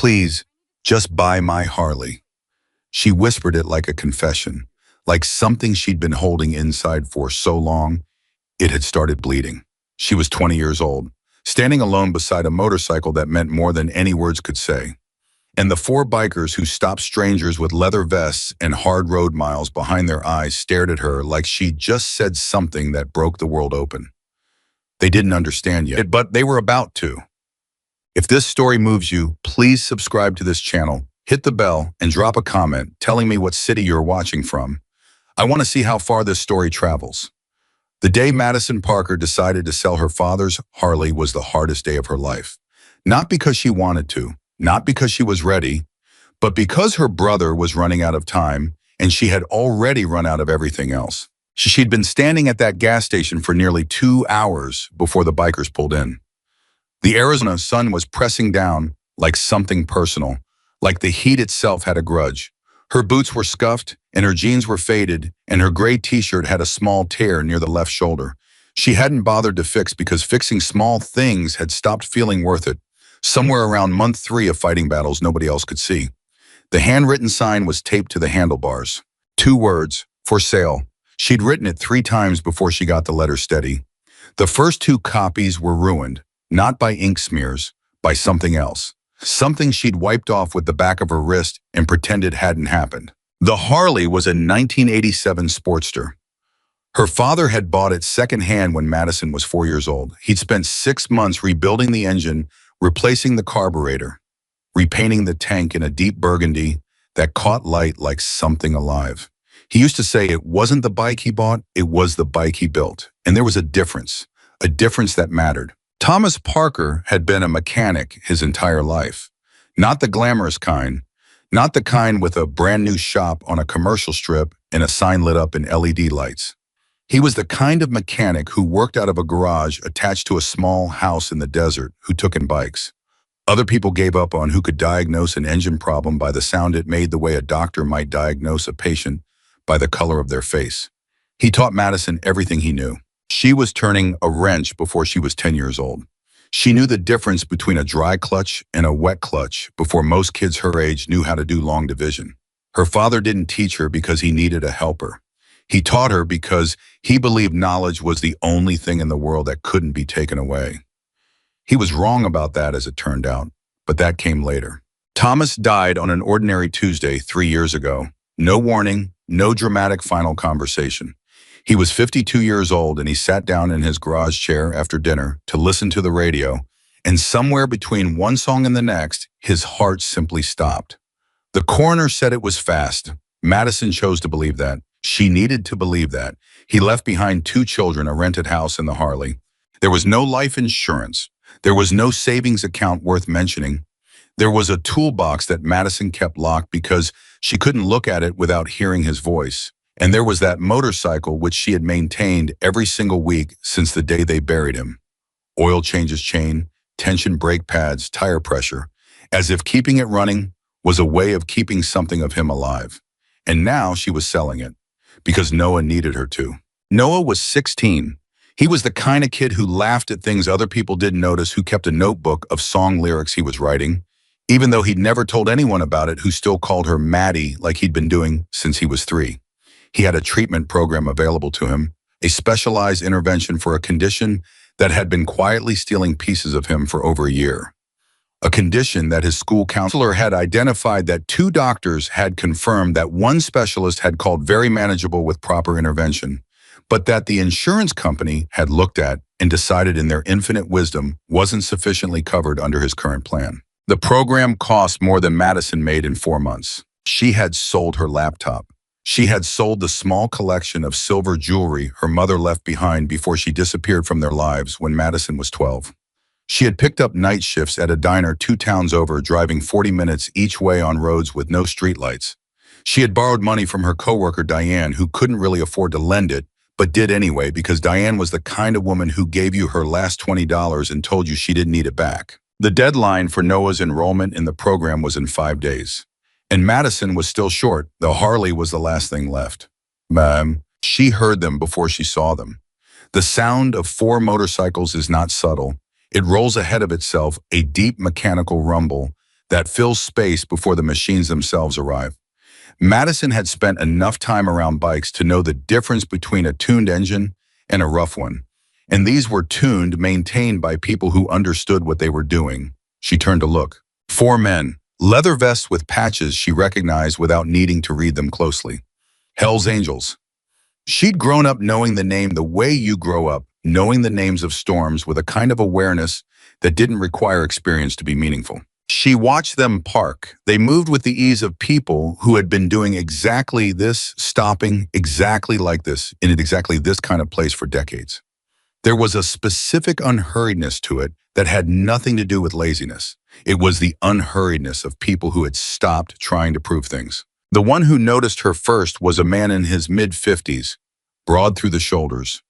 Please, just buy my Harley." She whispered it like a confession, like something she'd been holding inside for so long, it had started bleeding. She was 20 years old, standing alone beside a motorcycle that meant more than any words could say. And the four bikers who stopped strangers with leather vests and hard road miles behind their eyes stared at her like she'd just said something that broke the world open. They didn't understand yet, but they were about to. If this story moves you, please subscribe to this channel, hit the bell, and drop a comment telling me what city you're watching from. I want to see how far this story travels. The day Madison Parker decided to sell her father's Harley was the hardest day of her life. Not because she wanted to, not because she was ready, but because her brother was running out of time and she had already run out of everything else. She'd been standing at that gas station for nearly 2 hours before the bikers pulled in. The Arizona sun was pressing down like something personal, like the heat itself had a grudge. Her boots were scuffed and her jeans were faded and her gray t-shirt had a small tear near the left shoulder. She hadn't bothered to fix because fixing small things had stopped feeling worth it. Somewhere around month 3 of fighting battles nobody else could see. The handwritten sign was taped to the handlebars. 2 words, "For sale." She'd written it 3 times before she got the letter steady. The first 2 copies were ruined, not by ink smears, by something else. Something she'd wiped off with the back of her wrist and pretended hadn't happened. The Harley was a 1987 Sportster. Her father had bought it secondhand when Madison was 4 years old. He'd spent 6 months rebuilding the engine, replacing the carburetor, repainting the tank in a deep burgundy that caught light like something alive. He used to say it wasn't the bike he bought, it was the bike he built. And there was a difference that mattered. Thomas Parker had been a mechanic his entire life. Not the glamorous kind, not the kind with a brand new shop on a commercial strip and a sign lit up in LED lights. He was the kind of mechanic who worked out of a garage attached to a small house in the desert who took in bikes. Other people gave up on who could diagnose an engine problem by the sound it made, the way a doctor might diagnose a patient by the color of their face. He taught Madison everything he knew. She was turning a wrench before she was 10 years old. She knew the difference between a dry clutch and a wet clutch before most kids her age knew how to do long division. Her father didn't teach her because he needed a helper. He taught her because he believed knowledge was the only thing in the world that couldn't be taken away. He was wrong about that, as it turned out, but that came later. Thomas died on an ordinary Tuesday 3 years ago. No warning, no dramatic final conversation. He was 52 years old and he sat down in his garage chair after dinner to listen to the radio, and somewhere between one song and the next, his heart simply stopped. The coroner said it was fast. Madison chose to believe that. She needed to believe that. He left behind 2 children, a rented house, and the Harley. There was no life insurance. There was no savings account worth mentioning. There was a toolbox that Madison kept locked because she couldn't look at it without hearing his voice. And there was that motorcycle which she had maintained every single week since the day they buried him. Oil changes chain, tension brake pads, tire pressure, as if keeping it running was a way of keeping something of him alive. And now she was selling it, because Noah needed her to. Noah was 16. He was the kind of kid who laughed at things other people didn't notice, who kept a notebook of song lyrics he was writing, even though he'd never told anyone about it, who still called her Maddie like he'd been doing since he was 3. He had a treatment program available to him, a specialized intervention for a condition that had been quietly stealing pieces of him for over a year. A condition that his school counselor had identified, that 2 doctors had confirmed that one specialist had called very manageable with proper intervention, but that the insurance company had looked at and decided in their infinite wisdom wasn't sufficiently covered under his current plan. The program cost more than Madison made in 4 months. She had sold her laptop. She had sold the small collection of silver jewelry her mother left behind before she disappeared from their lives when Madison was 12. She had picked up night shifts at a diner 2 towns over, driving 40 minutes each way on roads with no streetlights. She had borrowed money from her coworker Diane, who couldn't really afford to lend it, but did anyway because Diane was the kind of woman who gave you her last $20 and told you she didn't need it back. The deadline for Noah's enrollment in the program was in 5 days. And Madison was still short. The Harley was the last thing left. She heard them before she saw them. The sound of 4 motorcycles is not subtle. It rolls ahead of itself, a deep mechanical rumble that fills space before the machines themselves arrive. Madison had spent enough time around bikes to know the difference between a tuned engine and a rough one. And these were tuned, maintained by people who understood what they were doing. She turned to look. 4 men, leather vests with patches she recognized without needing to read them closely. Hell's Angels. She'd grown up knowing the name the way you grow up, knowing the names of storms with a kind of awareness that didn't require experience to be meaningful. She watched them park. They moved with the ease of people who had been doing exactly this, stopping exactly like this, in exactly this kind of place for decades. There was a specific unhurriedness to it that had nothing to do with laziness. It was the unhurriedness of people who had stopped trying to prove things. The one who noticed her first was a man in his mid-50s, broad through the shoulders,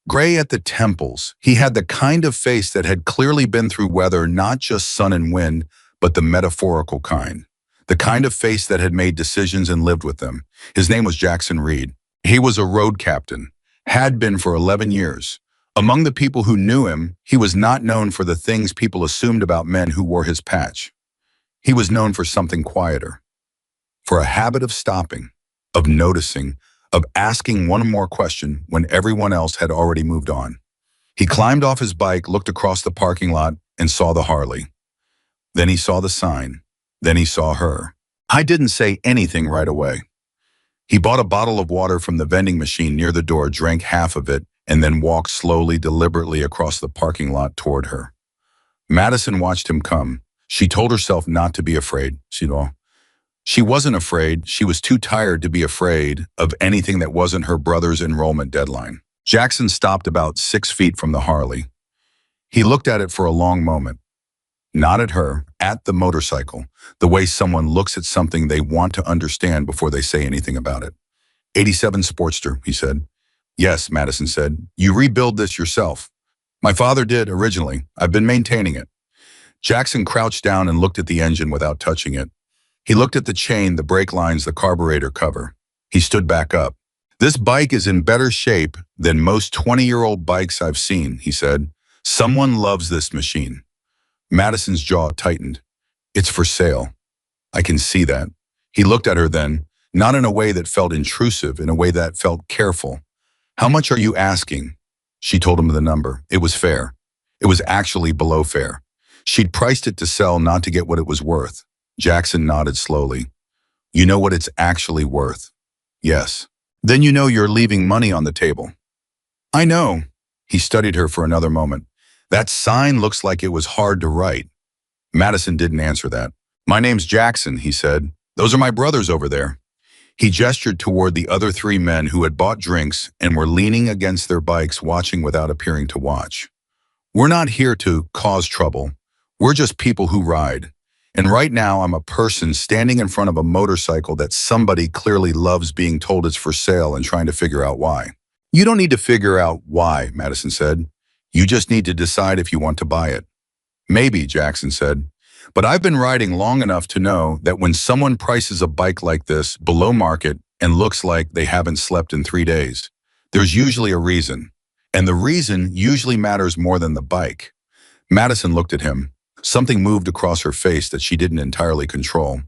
gray at the temples. He had the kind of face that had clearly been through weather, not just sun and wind, but the metaphorical kind. The kind of face that had made decisions and lived with them. His name was Jackson Reed. He was a road captain, had been for 11 years. Among the people who knew him, he was not known for the things people assumed about men who wore his patch. He was known for something quieter, for a habit of stopping, of noticing, of asking one more question when everyone else had already moved on. He climbed off his bike, looked across the parking lot, and saw the Harley. Then he saw the sign. Then he saw her. I didn't say anything right away. He bought a bottle of water from the vending machine near the door, drank half of it, and then walked slowly, deliberately across the parking lot toward her. Madison watched him come. She told herself not to be afraid. She wasn't afraid. She was too tired to be afraid of anything that wasn't her brother's enrollment deadline. Jackson stopped about 6 feet from the Harley. He looked at it for a long moment. Not at her, at the motorcycle, the way someone looks at something they want to understand before they say anything about it. 87 Sportster, he said. Yes, Madison said. You rebuild this yourself. My father did originally. I've been maintaining it. Jackson crouched down and looked at the engine without touching it. He looked at the chain, the brake lines, the carburetor cover. He stood back up. This bike is in better shape than most 20-year-old bikes I've seen, he said. Someone loves this machine. Madison's jaw tightened. It's for sale. I can see that. He looked at her then, not in a way that felt intrusive, in a way that felt careful. How much are you asking? She told him the number. It was fair. It was actually below fair. She'd priced it to sell, not to get what it was worth. Jackson nodded slowly. You know what it's actually worth? Yes. Then you know you're leaving money on the table. I know. He studied her for another moment. That sign looks like it was hard to write. Madison didn't answer that. My name's Jackson, he said. Those are my brothers over there. He gestured toward the other 3 men who had bought drinks and were leaning against their bikes, watching without appearing to watch. We're not here to cause trouble. We're just people who ride. And right now I'm a person standing in front of a motorcycle that somebody clearly loves being told it's for sale and trying to figure out why. You don't need to figure out why, Madison said. You just need to decide if you want to buy it. Maybe, Jackson said. But I've been riding long enough to know that when someone prices a bike like this below market and looks like they haven't slept in 3 days, there's usually a reason. And the reason usually matters more than the bike. Madison looked at him. Something moved across her face that she didn't entirely control.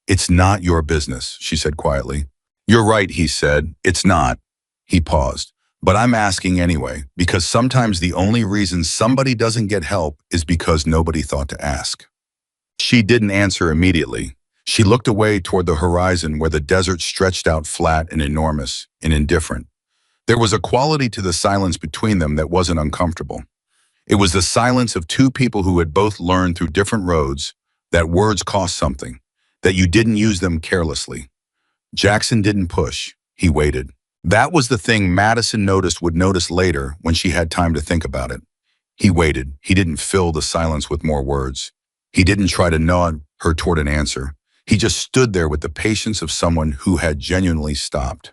It's not your business, she said quietly. You're right, he said. It's not. He paused. But I'm asking anyway, because sometimes the only reason somebody doesn't get help is because nobody thought to ask. She didn't answer immediately. She looked away toward the horizon where the desert stretched out flat and enormous and indifferent. There was a quality to the silence between them that wasn't uncomfortable. It was the silence of 2 people who had both learned through different roads that words cost something, that you didn't use them carelessly. Jackson didn't push. He waited. That was the thing Madison would notice later when she had time to think about it. He waited. He didn't fill the silence with more words. He didn't try to nod her toward an answer. He just stood there with the patience of someone who had genuinely stopped.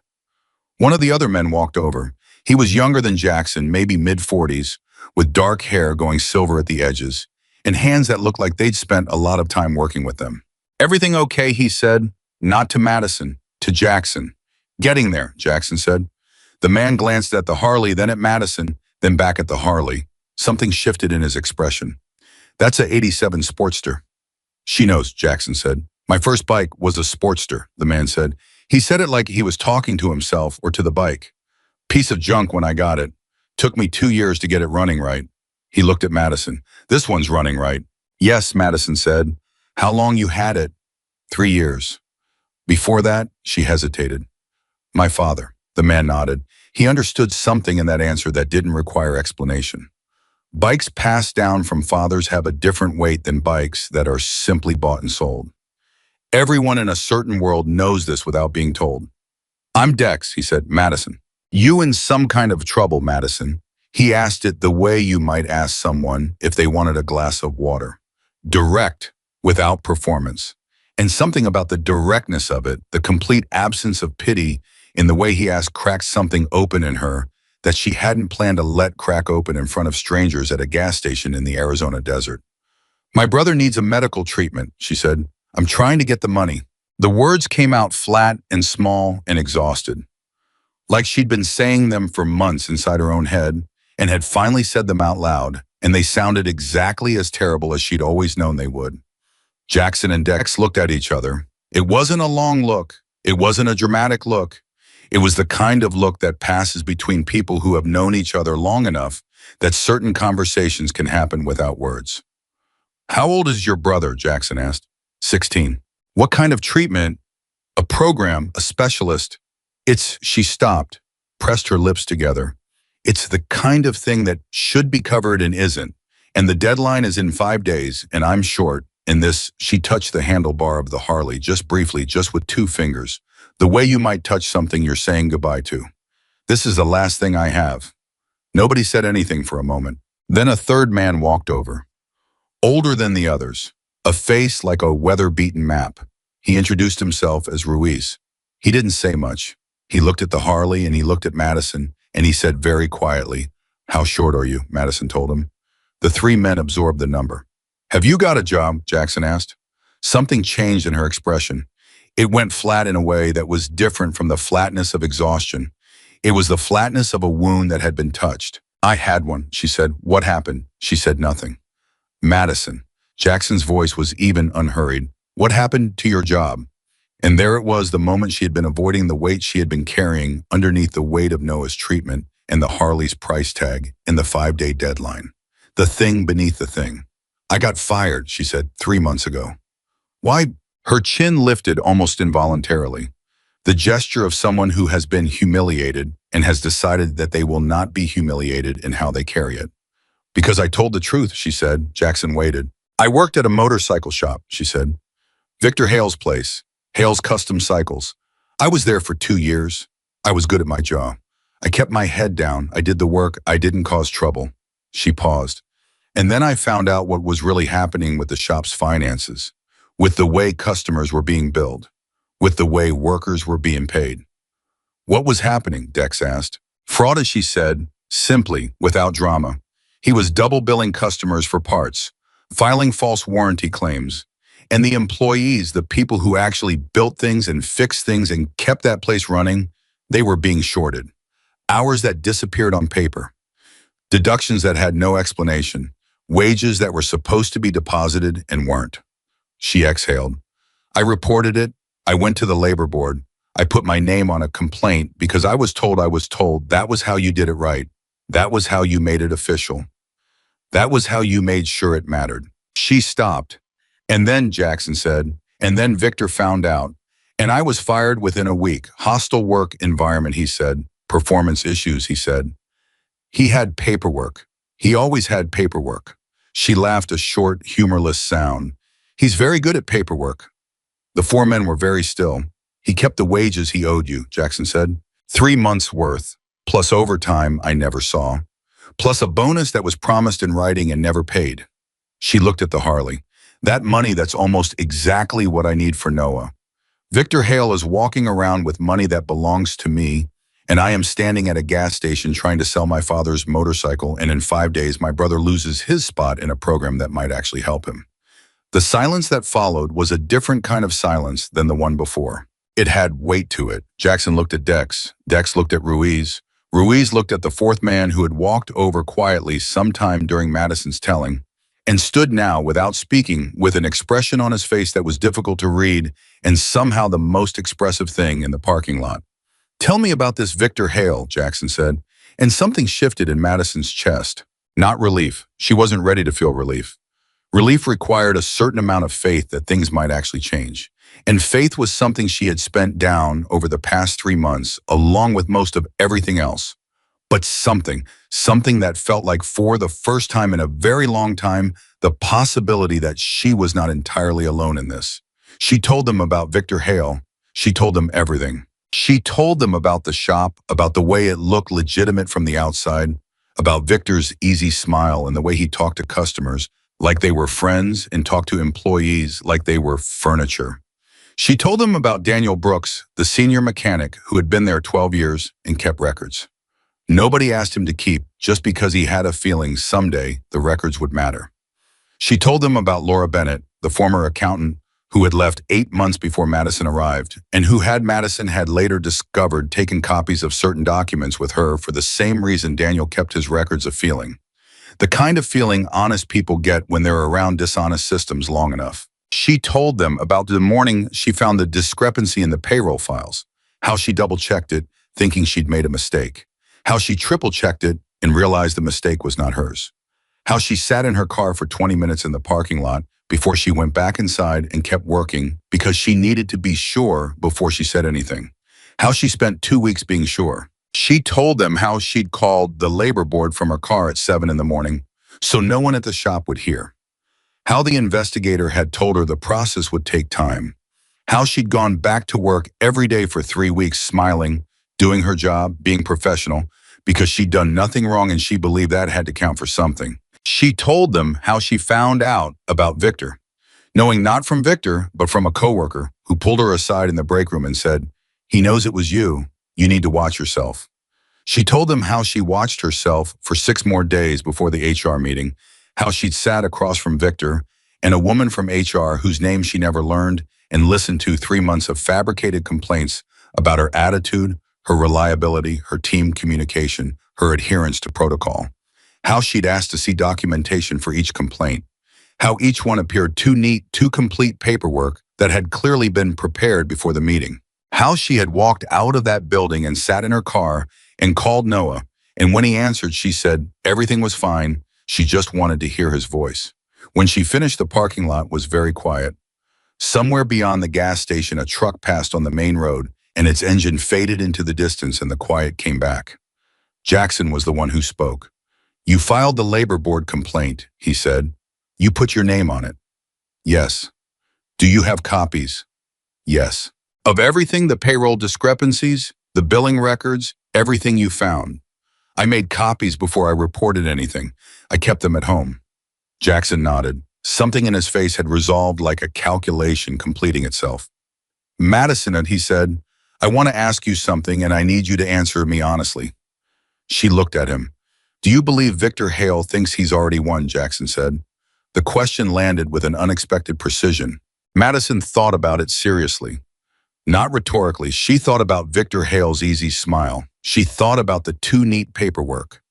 One of the other men walked over. He was younger than Jackson, maybe mid-40s, with dark hair going silver at the edges, and hands that looked like they'd spent a lot of time working with them. Everything okay, he said, not to Madison, to Jackson. Getting there, Jackson said. The man glanced at the Harley, then at Madison, then back at the Harley. Something shifted in his expression. That's a '87 Sportster. She knows, Jackson said. My first bike was a Sportster, the man said. He said it like he was talking to himself or to the bike. Piece of junk when I got it. Took me 2 years to get it running right. He looked at Madison. This one's running right. Yes, Madison said. How long you had it? 3 years. Before that, she hesitated. My father. The man nodded. He understood something in that answer that didn't require explanation. Bikes passed down from fathers have a different weight than bikes that are simply bought and sold. Everyone in a certain world knows this without being told. I'm Dex, he said. Madison. You in some kind of trouble, Madison. He asked it the way you might ask someone if they wanted a glass of water. Direct, without performance. And something about the directness of it, the complete absence of pity in the way he asked cracked something open in her that she hadn't planned to let crack open in front of strangers at a gas station in the Arizona desert. My brother needs a medical treatment, she said. I'm trying to get the money. The words came out flat and small and exhausted, like she'd been saying them for months inside her own head and had finally said them out loud, and they sounded exactly as terrible as she'd always known they would. Jackson and Dex looked at each other. It wasn't a long look. It wasn't a dramatic look. It was the kind of look that passes between people who have known each other long enough that certain conversations can happen without words. How old is your brother? Jackson asked. 16. What kind of treatment? A program, a specialist. She stopped, pressed her lips together. It's the kind of thing that should be covered and isn't. And the deadline is in 5 days, and I'm short. And she touched the handlebar of the Harley just briefly, just with 2 fingers. The way you might touch something you're saying goodbye to. This is the last thing I have. Nobody said anything for a moment. Then a third man walked over. Older than the others. A face like a weather-beaten map. He introduced himself as Ruiz. He didn't say much. He looked at the Harley and he looked at Madison, and he said very quietly, "How short are you?" Madison told him. The 3 men absorbed the number. Have you got a job? Jackson asked. Something changed in her expression. It went flat in a way that was different from the flatness of exhaustion. It was the flatness of a wound that had been touched. I had one, she said. What happened? She said nothing. Madison. Jackson's voice was even unhurried. What happened to your job? And there it was, the moment she had been avoiding, the weight she had been carrying underneath the weight of Noah's treatment and the Harley's price tag and the 5-day deadline. The thing beneath the thing. I got fired, she said, 3 months ago. Why? Her chin lifted almost involuntarily. The gesture of someone who has been humiliated and has decided that they will not be humiliated in how they carry it. Because I told the truth, she said. Jackson waited. I worked at a motorcycle shop, she said. Victor Hale's place. Hale's Custom Cycles. I was there for 2 years. I was good at my job. I kept my head down. I did the work. I didn't cause trouble. She paused. And then I found out what was really happening with the shop's finances, with the way customers were being billed, with the way workers were being paid. What was happening? Dex asked. Fraud, as she said, simply, without drama. He was double billing customers for parts, filing false warranty claims, and the employees, the people who actually built things and fixed things and kept that place running, they were being shorted. Hours that disappeared on paper. Deductions that had no explanation. Wages that were supposed to be deposited and weren't. She exhaled. I reported it. I went to the labor board. I put my name on a complaint because I was told that was how you did it right. That was how you made it official. That was how you made sure it mattered. She stopped. And then, Jackson said, and then Victor found out. And I was fired within a week. Hostile work environment, he said. Performance issues, he said. He had paperwork. He always had paperwork. She laughed a short, humorless sound. He's very good at paperwork. The 4 men were very still. He kept the wages he owed you, Jackson said. 3 months' worth, plus overtime I never saw, plus a bonus that was promised in writing and never paid. She looked at the Harley. That money, that's almost exactly what I need for Noah. Victor Hale is walking around with money that belongs to me, and I am standing at a gas station trying to sell my father's motorcycle, and in 5 days my brother loses his spot in a program that might actually help him. The silence that followed was a different kind of silence than the one before. It had weight to it. Jackson looked at Dex. Dex looked at Ruiz. Ruiz looked at the 4th man who had walked over quietly sometime during Madison's telling, and stood now without speaking with an expression on his face that was difficult to read and somehow the most expressive thing in the parking lot. "Tell me about this Victor Hale," Jackson said, and something shifted in Madison's chest. Not relief. She wasn't ready to feel relief. Relief required a certain amount of faith that things might actually change. And faith was something she had spent down over the past 3 months, along with most of everything else. But something that felt like for the first time in a very long time, the possibility that she was not entirely alone in this. She told them about Victor Hale. She told them everything. She told them about the shop, about the way it looked legitimate from the outside, about Victor's easy smile and the way he talked to customers like they were friends and talked to employees like they were furniture. She told them about Daniel Brooks, the senior mechanic who had been there 12 years and kept records. Nobody asked him to keep just because he had a feeling someday the records would matter. She told them about Laura Bennett, the former accountant who had left 8 months before Madison arrived, and who Madison had later discovered taken copies of certain documents with her for the same reason Daniel kept his records of feeling. The kind of feeling honest people get when they're around dishonest systems long enough. She told them about the morning she found the discrepancy in the payroll files, how she double-checked it, thinking she'd made a mistake, how she triple-checked it and realized the mistake was not hers, how she sat in her car for 20 minutes in the parking lot before she went back inside and kept working because she needed to be sure before she said anything, how she spent 2 weeks being sure. She told them how she'd called the labor board from her car at 7 in the morning so no one at the shop would hear, how the investigator had told her the process would take time, how she'd gone back to work every day for 3 weeks smiling, doing her job, being professional, because she'd done nothing wrong and she believed that had to count for something. She told them how she found out about Victor, knowing not from Victor, but from a coworker who pulled her aside in the break room and said, "He knows it was you. You need to watch yourself." She told them how she watched herself for 6 more days before the HR meeting, how she'd sat across from Victor and a woman from HR whose name she never learned and listened to 3 months of fabricated complaints about her attitude, her reliability, her team communication, her adherence to protocol, how she'd asked to see documentation for each complaint, how each one appeared too neat, too complete paperwork that had clearly been prepared before the meeting, how she had walked out of that building and sat in her car and called Noah, and when he answered, she said everything was fine, she just wanted to hear his voice. When she finished, the parking lot was very quiet. Somewhere beyond the gas station, a truck passed on the main road, and its engine faded into the distance and the quiet came back. Jackson was the one who spoke. "You filed the labor board complaint," he said. "You put your name on it." "Yes." "Do you have copies?" "Yes." "Of everything, the payroll discrepancies, the billing records, everything you found?" "I made copies before I reported anything. I kept them at home." Jackson nodded. Something in his face had resolved like a calculation completing itself. "Madison," he said, "I want to ask you something and I need you to answer me honestly." She looked at him. "Do you believe Victor Hale thinks he's already won?" Jackson said. The question landed with an unexpected precision. Madison thought about it seriously. Not rhetorically, she thought about Victor Hale's easy smile. She thought about the too neat paperwork.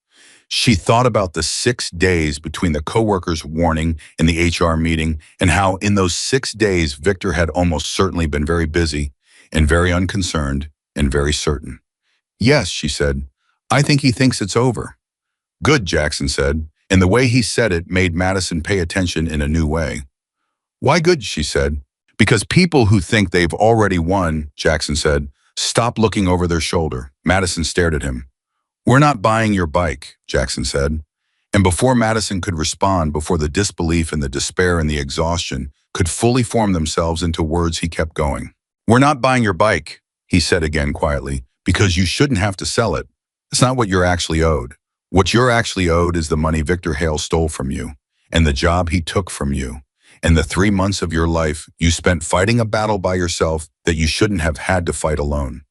She thought about the 6 days between the coworker's warning and the HR meeting and how in those 6 days Victor had almost certainly been very busy and very unconcerned and very certain. "Yes," she said, "I think he thinks it's over." "Good," Jackson said, and the way he said it made Madison pay attention in a new way. "Why good?" she said. "Because people who think they've already won," Jackson said, "stop looking over their shoulder." Madison stared at him. "We're not buying your bike," Jackson said. And before Madison could respond, before the disbelief and the despair and the exhaustion could fully form themselves into words, he kept going. "We're not buying your bike," he said again quietly, "because you shouldn't have to sell it. It's not what you're actually owed. What you're actually owed is the money Victor Hale stole from you, and the job he took from you, and the 3 months of your life you spent fighting a battle by yourself that you shouldn't have had to fight alone."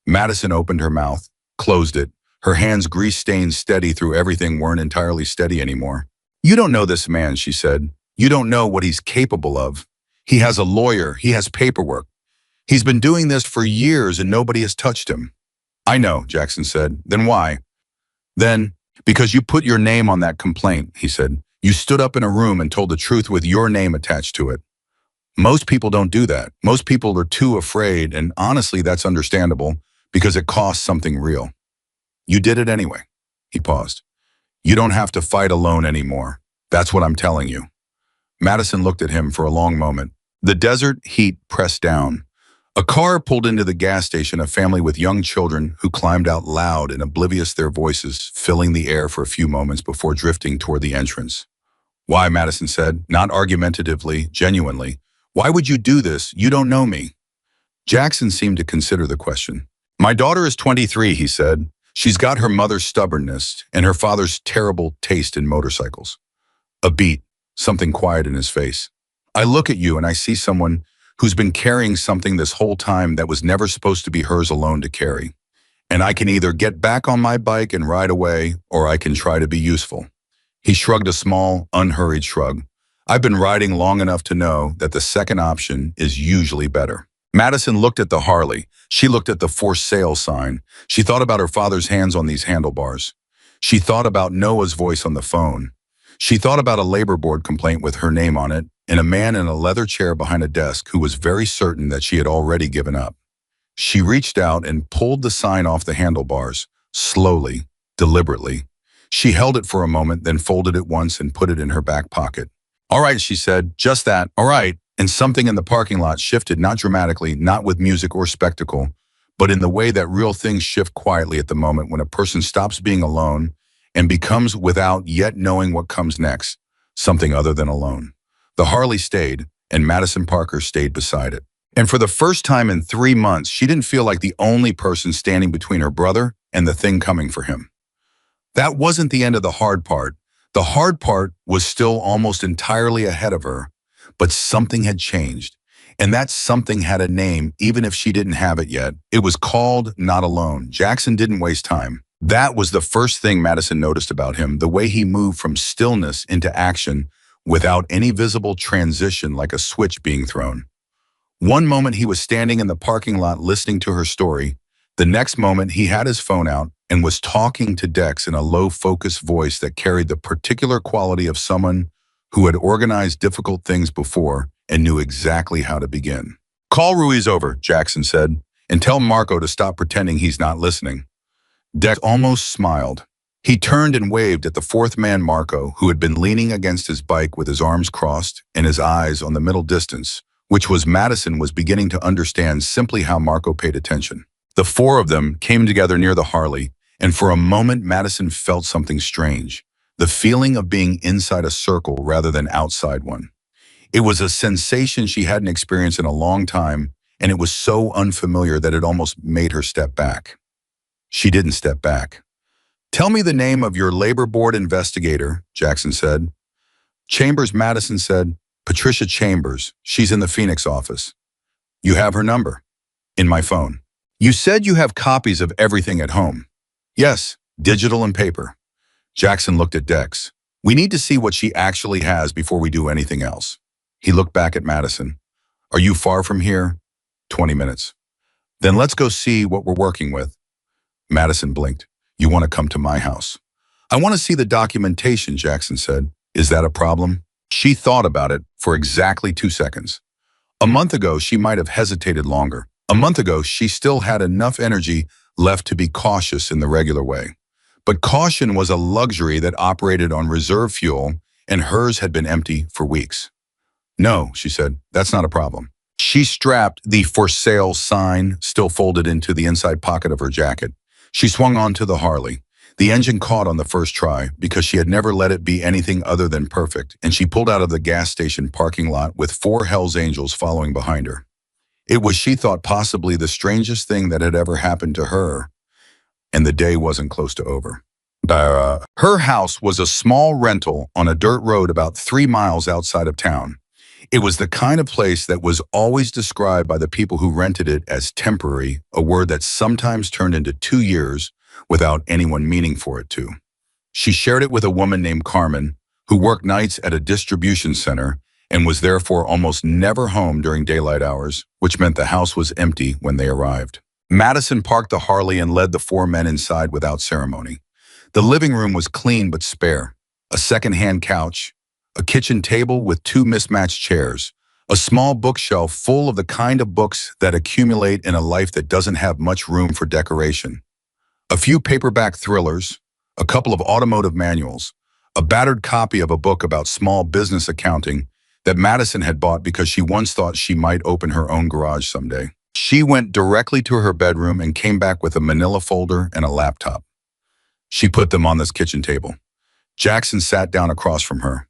Madison opened her mouth, closed it. Her hands grease-stained steady through everything weren't entirely steady anymore. "You don't know this man," she said. "You don't know what he's capable of. He has a lawyer. He has paperwork. He's been doing this for years and nobody has touched him." "I know," Jackson said. "Then why?" "Then, because you put your name on that complaint," he said. You stood up in a room and told the truth with your name attached to it. Most people don't do that. Most people are too afraid, and honestly, that's understandable because it costs something real. You did it anyway. He paused. You don't have to fight alone anymore. That's what I'm telling you. Madison looked at him for a long moment. The desert heat pressed down. A car pulled into the gas station, a family with young children who climbed out loud and oblivious their voices, filling the air for a few moments before drifting toward the entrance. Why, Madison said, not argumentatively, genuinely. Why would you do this? You don't know me. Jackson seemed to consider the question. My daughter is 23, he said. She's got her mother's stubbornness and her father's terrible taste in motorcycles. A beat, something quiet in his face. I look at you and I see someone who's been carrying something this whole time that was never supposed to be hers alone to carry. And I can either get back on my bike and ride away, or I can try to be useful. He shrugged a small, unhurried shrug. I've been riding long enough to know that the second option is usually better. Madison looked at the Harley. She looked at the for sale sign. She thought about her father's hands on these handlebars. She thought about Noah's voice on the phone. She thought about a labor board complaint with her name on it and a man in a leather chair behind a desk who was very certain that she had already given up. She reached out and pulled the sign off the handlebars, slowly, deliberately. She held it for a moment, then folded it once and put it in her back pocket. All right, she said, just that, all right. And something in the parking lot shifted, not dramatically, not with music or spectacle, but in the way that real things shift quietly at the moment when a person stops being alone and becomes without yet knowing what comes next, something other than alone. The Harley stayed, and Madison Parker stayed beside it. And for the first time in 3 months, she didn't feel like the only person standing between her brother and the thing coming for him. That wasn't the end of the hard part. The hard part was still almost entirely ahead of her, but something had changed. And that something had a name, even if she didn't have it yet. It was called Not Alone. Jackson didn't waste time. That was the first thing Madison noticed about him, the way he moved from stillness into action without any visible transition like a switch being thrown. One moment he was standing in the parking lot listening to her story. The next moment he had his phone out and was talking to Dex in a low-focused voice that carried the particular quality of someone who had organized difficult things before and knew exactly how to begin. Call Ruiz over, Jackson said, and tell Marco to stop pretending he's not listening. Dex almost smiled. He turned and waved at the fourth man, Marco, who had been leaning against his bike with his arms crossed and his eyes on the middle distance, which was Madison was beginning to understand simply how Marco paid attention. The four of them came together near the Harley, and for a moment Madison felt something strange, the feeling of being inside a circle rather than outside one. It was a sensation she hadn't experienced in a long time, and it was so unfamiliar that it almost made her step back. She didn't step back. Tell me the name of your labor board investigator, Jackson said. Chambers, Madison said. Patricia Chambers. She's in the Phoenix office. You have her number? In my phone. You said you have copies of everything at home. Yes, digital and paper. Jackson looked at Dex. We need to see what she actually has before we do anything else. He looked back at Madison. Are you far from here? 20 minutes. Then let's go see what we're working with. Madison blinked. You want to come to my house? I want to see the documentation, Jackson said. Is that a problem? She thought about it for exactly 2 seconds. A month ago, she might have hesitated longer. A month ago, she still had enough energy left to be cautious in the regular way. But caution was a luxury that operated on reserve fuel, and hers had been empty for weeks. No, she said, that's not a problem. She strapped the for sale sign still folded into the inside pocket of her jacket. She swung onto the Harley. The engine caught on the first try because she had never let it be anything other than perfect, and she pulled out of the gas station parking lot with 4 Hells Angels following behind her. It was, she thought, possibly the strangest thing that had ever happened to her, and the day wasn't close to over. Her house was a small rental on a dirt road about 3 miles outside of town. It was the kind of place that was always described by the people who rented it as temporary, a word that sometimes turned into 2 years without anyone meaning for it to. She shared it with a woman named Carmen, who worked nights at a distribution center and was therefore almost never home during daylight hours, which meant the house was empty when they arrived. Madison parked the Harley and led the 4 men inside without ceremony. The living room was clean but spare. a second-hand couch, a kitchen table with two mismatched chairs, a small bookshelf full of the kind of books that accumulate in a life that doesn't have much room for decoration, a few paperback thrillers, a couple of automotive manuals, a battered copy of a book about small business accounting that Madison had bought because she once thought she might open her own garage someday. She went directly to her bedroom and came back with a manila folder and a laptop. She put them on this kitchen table. Jackson sat down across from her.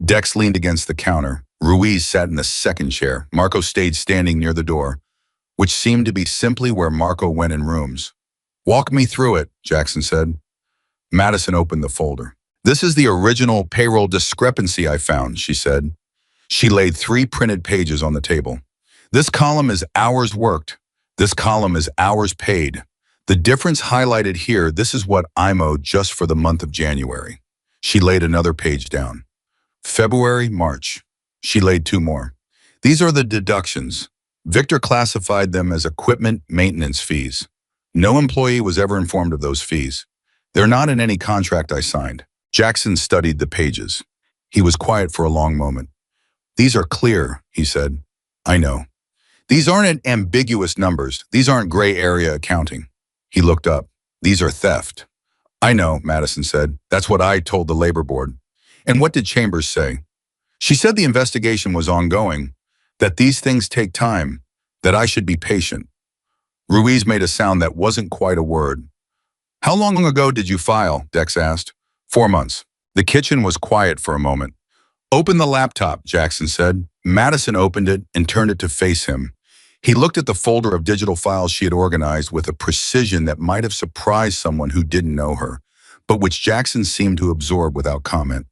Dex leaned against the counter. Ruiz sat in the second chair. Marco stayed standing near the door, which seemed to be simply where Marco went in rooms. "Walk me through it," Jackson said. Madison opened the folder. "This is the original payroll discrepancy I found," she said. She laid 3 printed pages on the table. "This column is hours worked. This column is hours paid. The difference highlighted here, this is what I'm owed just for the month of January." She laid another page down. "February, March." She laid 2 more. "These are the deductions." Victor classified them as equipment maintenance fees. No employee was ever informed of those fees. "They're not in any contract I signed." Jackson studied the pages. He was quiet for a long moment. "These are clear," he said. "I know. These aren't ambiguous numbers. These aren't gray area accounting." He looked up. "These are theft." "I know," Madison said. "That's what I told the labor board." "And what did Chambers say?" "She said the investigation was ongoing, that these things take time, that I should be patient." Ruiz made a sound that wasn't quite a word. "How long ago did you file?" Dex asked. 4 months. The kitchen was quiet for a moment. "Open the laptop," Jackson said. Madison opened it and turned it to face him. He looked at the folder of digital files she had organized with a precision that might have surprised someone who didn't know her, but which Jackson seemed to absorb without comment.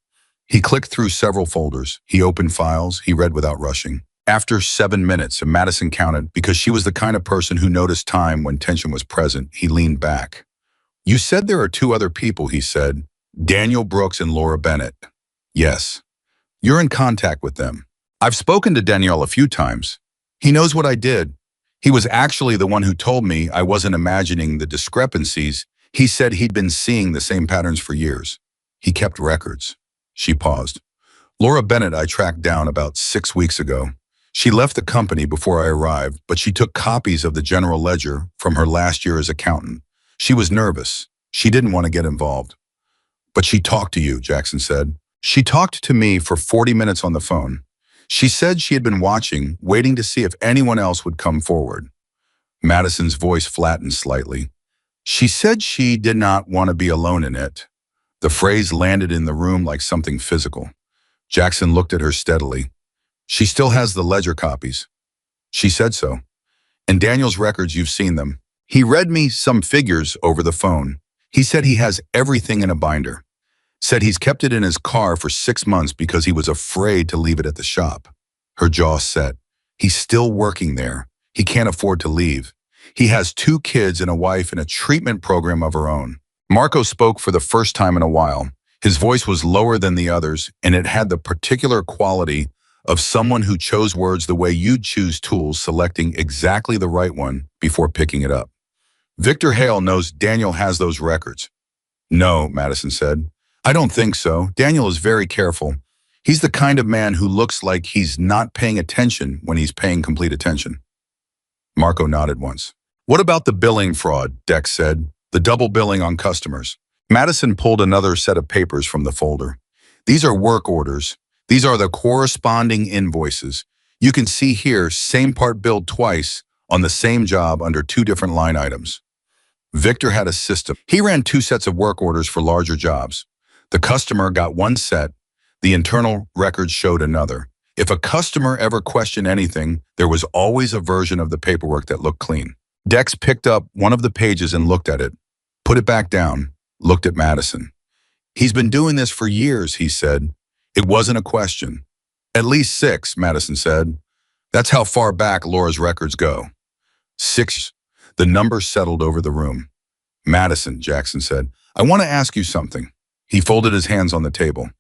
He clicked through several folders. He opened files. He read without rushing. After 7 minutes, and Madison counted, because she was the kind of person who noticed time when tension was present, he leaned back. "You said there are 2 other people," he said. "Daniel Brooks and Laura Bennett." "Yes." "You're in contact with them." "I've spoken to Daniel a few times. He knows what I did. He was actually the one who told me I wasn't imagining the discrepancies. He said he'd been seeing the same patterns for years. He kept records." She paused. "Laura Bennett I tracked down about 6 weeks ago. She left the company before I arrived, but she took copies of the general ledger from her last year as accountant. She was nervous. She didn't want to get involved." "But she talked to you," Jackson said. "She talked to me for 40 minutes on the phone. She said she had been watching, waiting to see if anyone else would come forward." Madison's voice flattened slightly. "She said she did not want to be alone in it." The phrase landed in the room like something physical. Jackson looked at her steadily. "She still has the ledger copies." "She said so." "And Daniel's records, you've seen them. He read me some figures over the phone. He said he has everything in a binder. Said he's kept it in his car for 6 months because he was afraid to leave it at the shop." Her jaw set. "He's still working there. He can't afford to leave. He has 2 kids and a wife and a treatment program of her own." Marco spoke for the first time in a while. His voice was lower than the others, and it had the particular quality of someone who chose words the way you'd choose tools, selecting exactly the right one before picking it up. "Victor Hale knows Daniel has those records." "No," Madison said. "I don't think so. Daniel is very careful. He's the kind of man who looks like he's not paying attention when he's paying complete attention." Marco nodded once. "What about the billing fraud?" Dex said. "The double billing on customers." Madison pulled another set of papers from the folder. "These are work orders. These are the corresponding invoices. You can see here, same part billed twice on the same job under 2 different line items." Victor had a system. He ran 2 sets of work orders for larger jobs. The customer got 1 set. The internal records showed another. If a customer ever questioned anything, there was always a version of the paperwork that looked clean. Dex picked up one of the pages and looked at it, put it back down, looked at Madison. "He's been doing this for years," he said. It wasn't a question. "At least 6, Madison said. "That's how far back Laura's records go." 6. The number settled over the room. "Madison," Jackson said, "I want to ask you something." He folded his hands on the table.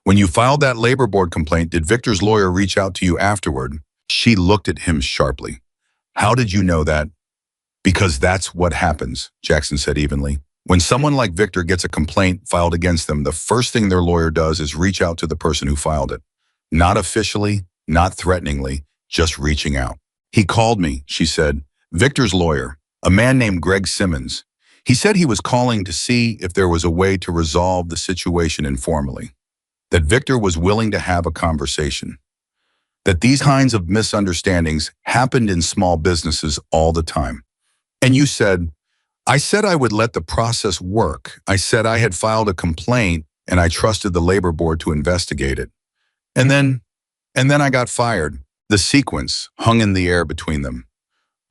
"When you filed that labor board complaint, did Victor's lawyer reach out to you afterward?" She looked at him sharply. "How did you know that?" "Because that's what happens," Jackson said evenly. When someone like Victor gets a complaint filed against them, the first thing their lawyer does is reach out to the person who filed it. Not officially, not threateningly, just reaching out. He called me, she said. Victor's lawyer, a man named Greg Simmons. He said he was calling to see if there was a way to resolve the situation informally. That Victor was willing to have a conversation. That these kinds of misunderstandings happened in small businesses all the time. And you said, I said I would let the process work. I said I had filed a complaint and I trusted the labor board to investigate it. And then I got fired. The sequence hung in the air between them.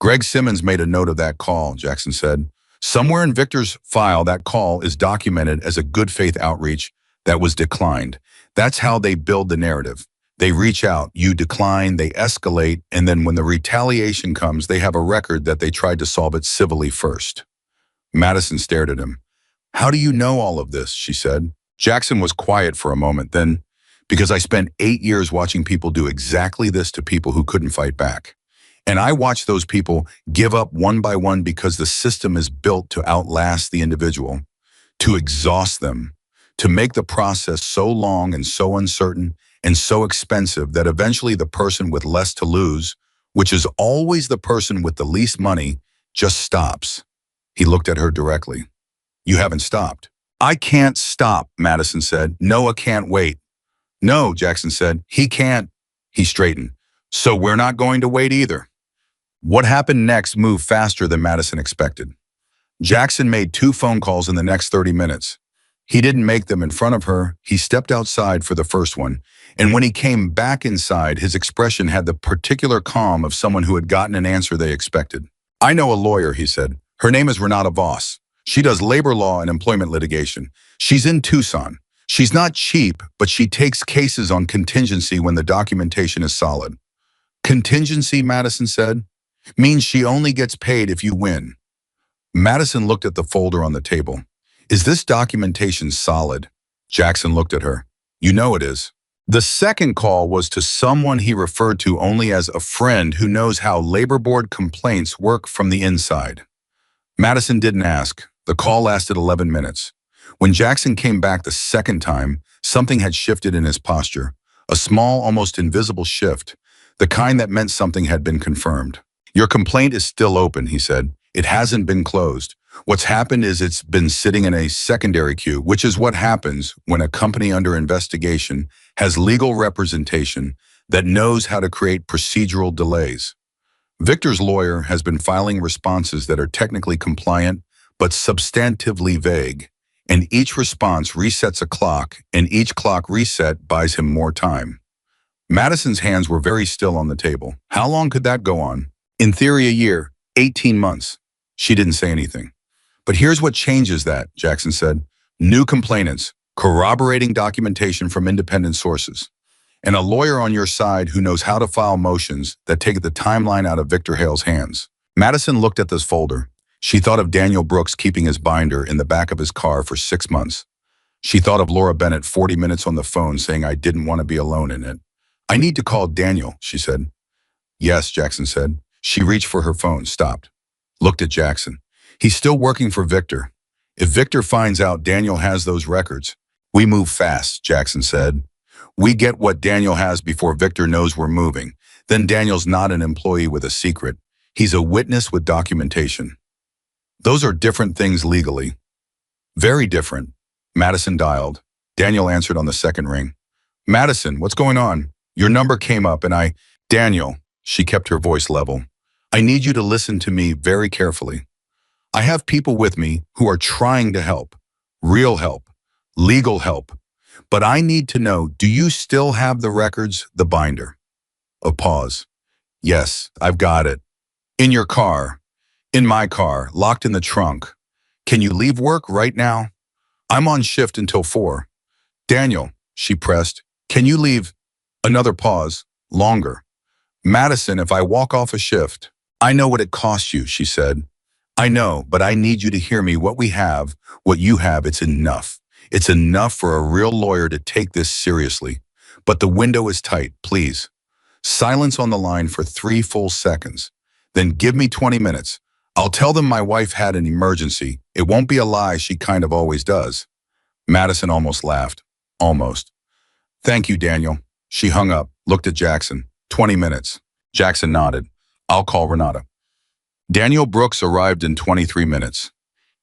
Greg Simmons made a note of that call, Jackson said. Somewhere in Victor's file, that call is documented as a good faith outreach that was declined. That's how they build the narrative. They reach out, you decline, they escalate, and then when the retaliation comes, they have a record that they tried to solve it civilly first. Madison stared at him. How do you know all of this? She said. Jackson was quiet for a moment, then, because I spent 8 years watching people do exactly this to people who couldn't fight back. And I watched those people give up one by one because the system is built to outlast the individual, to exhaust them, to make the process so long and so uncertain and so expensive that eventually the person with less to lose, which is always the person with the least money, just stops. He looked at her directly. You haven't stopped. I can't stop, Madison said. Noah can't wait. No, Jackson said. He can't. He straightened. So we're not going to wait either. What happened next moved faster than Madison expected. Jackson made 2 phone calls in the next 30 minutes. He didn't make them in front of her. He stepped outside for the first one. And when he came back inside, his expression had the particular calm of someone who had gotten an answer they expected. I know a lawyer, he said. Her name is Renata Voss. She does labor law and employment litigation. She's in Tucson. She's not cheap, but she takes cases on contingency when the documentation is solid. Contingency, Madison said, means she only gets paid if you win. Madison looked at the folder on the table. Is this documentation solid? Jackson looked at her. You know it is. The second call was to someone he referred to only as a friend who knows how labor board complaints work from the inside. Madison didn't ask. The call lasted 11 minutes. When Jackson came back the second time, something had shifted in his posture. A small, almost invisible shift, the kind that meant something had been confirmed. Your complaint is still open, he said. It hasn't been closed. What's happened is it's been sitting in a secondary queue, which is what happens when a company under investigation has legal representation that knows how to create procedural delays. Victor's lawyer has been filing responses that are technically compliant, but substantively vague. And each response resets a clock, and each clock reset buys him more time. Madison's hands were very still on the table. How long could that go on? In theory, a year, 18 months. She didn't say anything. But here's what changes that, Jackson said. New complainants, corroborating documentation from independent sources, and a lawyer on your side who knows how to file motions that take the timeline out of Victor Hale's hands. Madison looked at this folder. She thought of Daniel Brooks keeping his binder in the back of his car for 6 months. She thought of Laura Bennett 40 minutes on the phone saying I didn't want to be alone in it. I need to call Daniel, she said. Yes, Jackson said. She reached for her phone, stopped, looked at Jackson. He's still working for Victor. If Victor finds out Daniel has those records, we move fast, Jackson said. We get what Daniel has before Victor knows we're moving. Then Daniel's not an employee with a secret. He's a witness with documentation. Those are different things legally. Very different. Madison dialed. Daniel answered on the second ring. Madison, what's going on? Your number came up and Daniel, she kept her voice level. I need you to listen to me very carefully. I have people with me who are trying to help. Real help. Legal help. But I need to know, do you still have the records, the binder? A pause. Yes, I've got it. In your car. In my car, locked in the trunk. Can you leave work right now? I'm on shift until 4. Daniel, she pressed, can you leave? Another pause. Longer. Madison, if I walk off a shift, I know what it costs you, she said. I know, but I need you to hear me. What we have, what you have, it's enough. It's enough for a real lawyer to take this seriously. But the window is tight, please. Silence on the line for 3 full seconds. Then give me 20 minutes. I'll tell them my wife had an emergency. It won't be a lie, she kind of always does. Madison almost laughed. Almost. Thank you, Daniel. She hung up, looked at Jackson. 20 minutes. Jackson nodded. I'll call Renata. Daniel Brooks arrived in 23 minutes.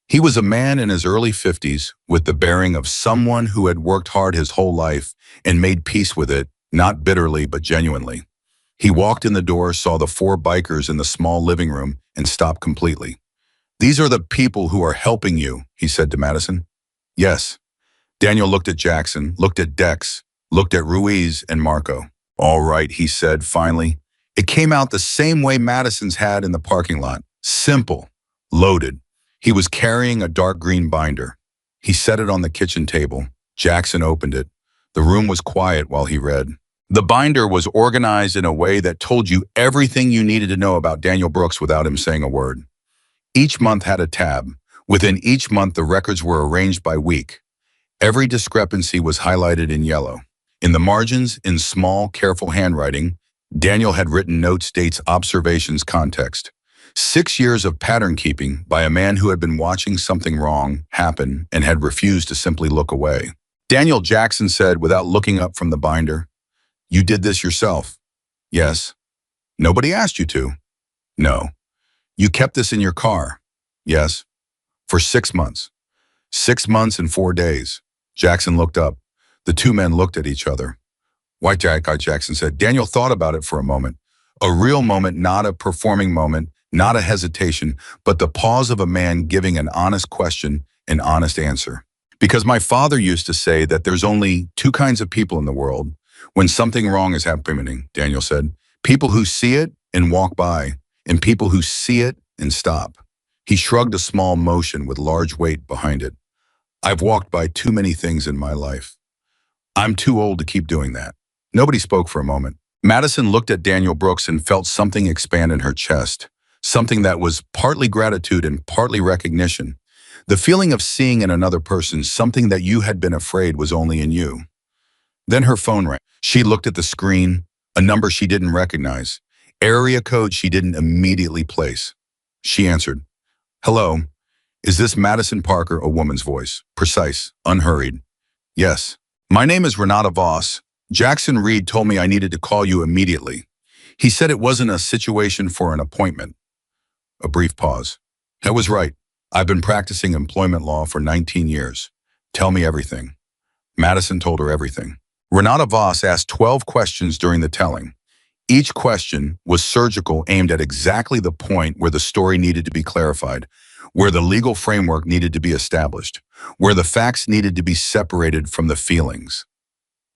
He was a man in his early 50s with the bearing of someone who had worked hard his whole life and made peace with it, not bitterly but genuinely. He walked in the door, saw the four bikers in the small living room, and stopped completely. These are the people who are helping you, he said to Madison. Yes. Daniel looked at Jackson, looked at Dex, looked at Ruiz and Marco. All right, he said finally. It came out the same way Madison's had in the parking lot. Simple. Loaded. He was carrying a dark green binder. He set it on the kitchen table. Jackson opened it. The room was quiet while he read. The binder was organized in a way that told you everything you needed to know about Daniel Brooks without him saying a word. Each month had a tab. Within each month, the records were arranged by week. Every discrepancy was highlighted in yellow. In the margins, in small, careful handwriting, Daniel had written notes, dates, observations, context. 6 years of pattern keeping by a man who had been watching something wrong happen and had refused to simply look away. Daniel, Jackson said without looking up from the binder, "You did this yourself?" "Yes." "Nobody asked you to?" "No." "You kept this in your car?" "Yes." "For 6 months?" 6 months and 4 days. Jackson looked up. The two men looked at each other. "Why, Jackson said. Daniel thought about it for a moment. A real moment, not a performing moment, not a hesitation, but the pause of a man giving an honest question, an honest answer. "Because my father used to say that there's only two kinds of people in the world when something wrong is happening," Daniel said. "People who see it and walk by, and people who see it and stop." He shrugged, a small motion with large weight behind it. "I've walked by too many things in my life. I'm too old to keep doing that." Nobody spoke for a moment. Madison looked at Daniel Brooks and felt something expand in her chest, something that was partly gratitude and partly recognition. The feeling of seeing in another person something that you had been afraid was only in you. Then her phone rang. She looked at the screen, a number she didn't recognize, area code she didn't immediately place. She answered. "Hello, is this Madison Parker?" A woman's voice, precise, unhurried. "Yes." "My name is Renata Voss. Jackson Reed told me I needed to call you immediately. He said it wasn't a situation for an appointment." A brief pause. "That was right. I've been practicing employment law for 19 years. Tell me everything." Madison told her everything. Renata Voss asked 12 questions during the telling. Each question was surgical, aimed at exactly the point where the story needed to be clarified, where the legal framework needed to be established, where the facts needed to be separated from the feelings.